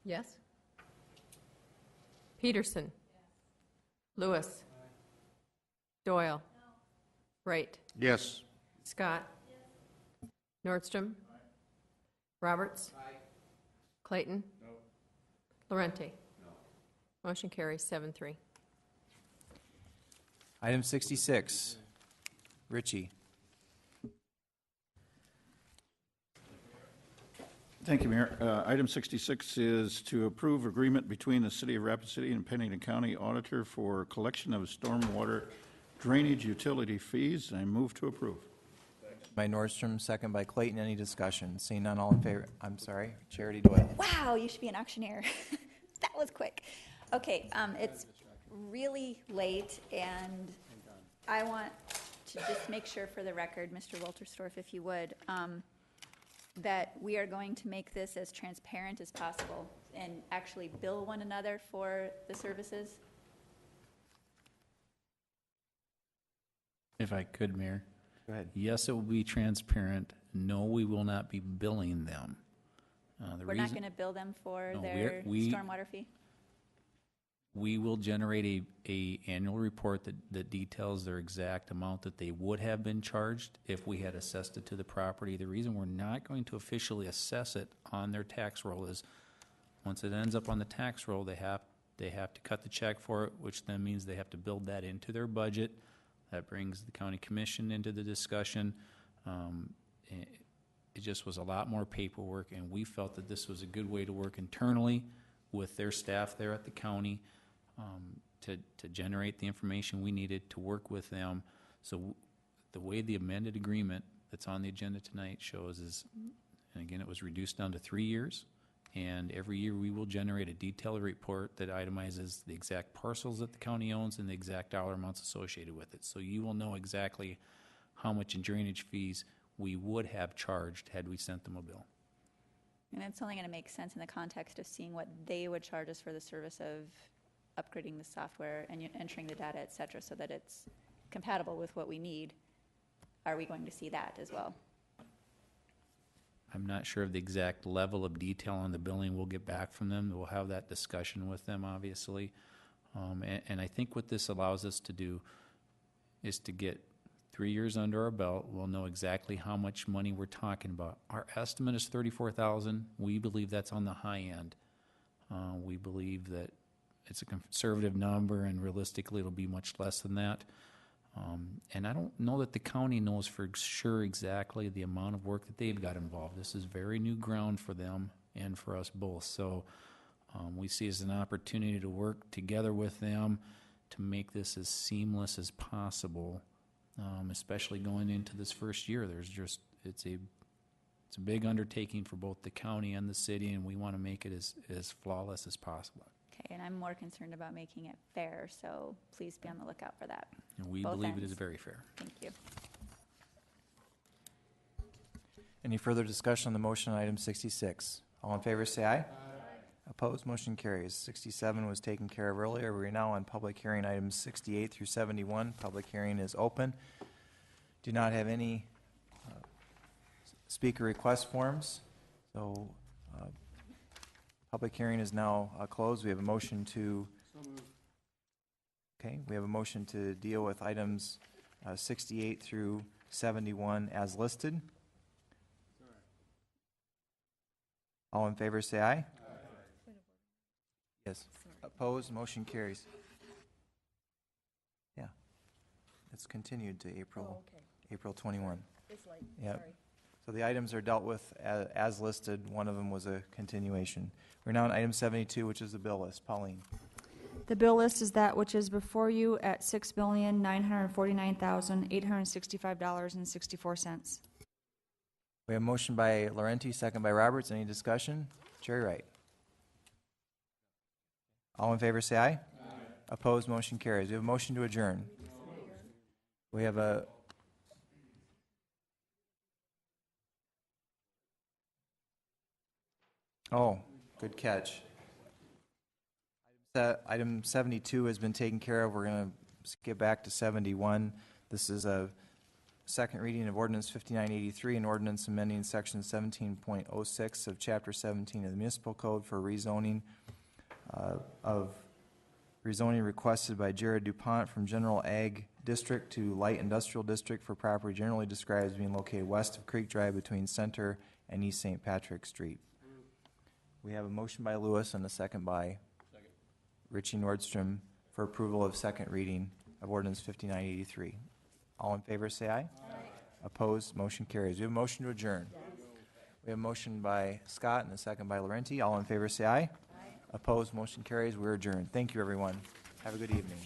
Yes. Peterson. Lewis. Doyle. Wright. Yes. Scott. Nordstrom. Roberts. Clayton. Lorente. Motion carries 7-3. Item 66. Ritchie. Thank you, Mayor. Item 66 is to approve agreement between the City of Rapid City and Pennington County Auditor for collection of stormwater drainage utility fees. I move to approve. By Nordstrom, second by Clayton. Any discussion? Seeing none, all in favor. I'm sorry, Charity Doyle. Wow, you should be an auctioneer. That was quick. Okay, it's really late, and I want to just make sure for the record, Mr. Wolterstorff, if you would, that we are going to make this as transparent as possible and actually bill one another for the services. If I could, Mayor. Go ahead. Yes, it will be transparent. No, we will not be billing them. We're not going to bill them for their stormwater fee? We will generate a annual report that details their exact amount that they would have been charged if we had assessed it to the property. The reason we're not going to officially assess it on their tax roll is once it ends up on the tax roll, they have to cut the check for it, which then means they have to build that into their budget. That brings the county commission into the discussion. it just was a lot more paperwork, and we felt that this was a good way to work internally with their staff there at the county to generate the information we needed to work with them. So the way the amended agreement that's on the agenda tonight shows is, and again, it was reduced down to 3 years, and every year we will generate a detailed report that itemizes the exact parcels that the county owns and the exact dollar amounts associated with it. So you will know exactly how much in drainage fees we would have charged had we sent them a bill. And it's only going to make sense in the context of seeing what they would charge us for the service of upgrading the software and entering the data, et cetera, so that it's compatible with what we need. Are we going to see that as well? I'm not sure of the exact level of detail on the billing. We'll get back from them. We'll have that discussion with them, obviously. And I think what this allows us to do is to get 3 years under our belt. We'll know exactly how much money we're talking about. Our estimate is $34,000. We believe that's on the high end. We believe that it's a conservative number, and realistically it'll be much less than that. And I don't know that the county knows for sure exactly the amount of work that they've got involved. This is very new ground for them and for us both. So we see it as an opportunity to work together with them to make this as seamless as possible, especially going into this first year. It's a big undertaking for both the county and the city, and we want to make it as flawless as possible. Okay, and I'm more concerned about making it fair, so please be on the lookout for that. And we Both believe ends. it is very fair. Thank you. Any further discussion on the motion on item 66? All in favor, say aye. Aye. Opposed, motion carries. 67 was taken care of earlier. We are now on public hearing items 68 through 71. Public hearing is open. Do not have any speaker request forms, so public hearing is now closed. We have a motion to... Okay, we have a motion to deal with items 68 through 71 as listed. All in favor, say aye. Aye. Yes. Opposed, motion carries. Yeah. It's continued to April, April 21. It's late, Yep. sorry. So the items are dealt with as listed. One of them was a continuation. We're now on item 72, which is the bill list. Pauline. The bill list is that which is before you at $6,949,865.64. We have a motion by Laurenti, second by Roberts. Any discussion? Jerry Wright. All in favor, say aye. Aye. Opposed, motion carries. We have a motion to adjourn. We have a... Oh, good catch. Item 72 has been taken care of. We're going to skip back to 71. This is a second reading of Ordinance 5983, an ordinance amending Section 17.06 of Chapter 17 of the Municipal Code for rezoning requested by Jared DuPont from General Ag District to Light Industrial District for property generally described as being located west of Creek Drive between Center and East St. Patrick Street. We have a motion by Lewis and a second by Richie Nordstrom for approval of second reading of Ordinance 5983. All in favor, say aye. Aye. Opposed, motion carries. We have a motion to adjourn. We have a motion by Scott and a second by Laurenti. All in favor, say aye. Aye. Opposed, motion carries. We're adjourned. Thank you, everyone. Have a good evening.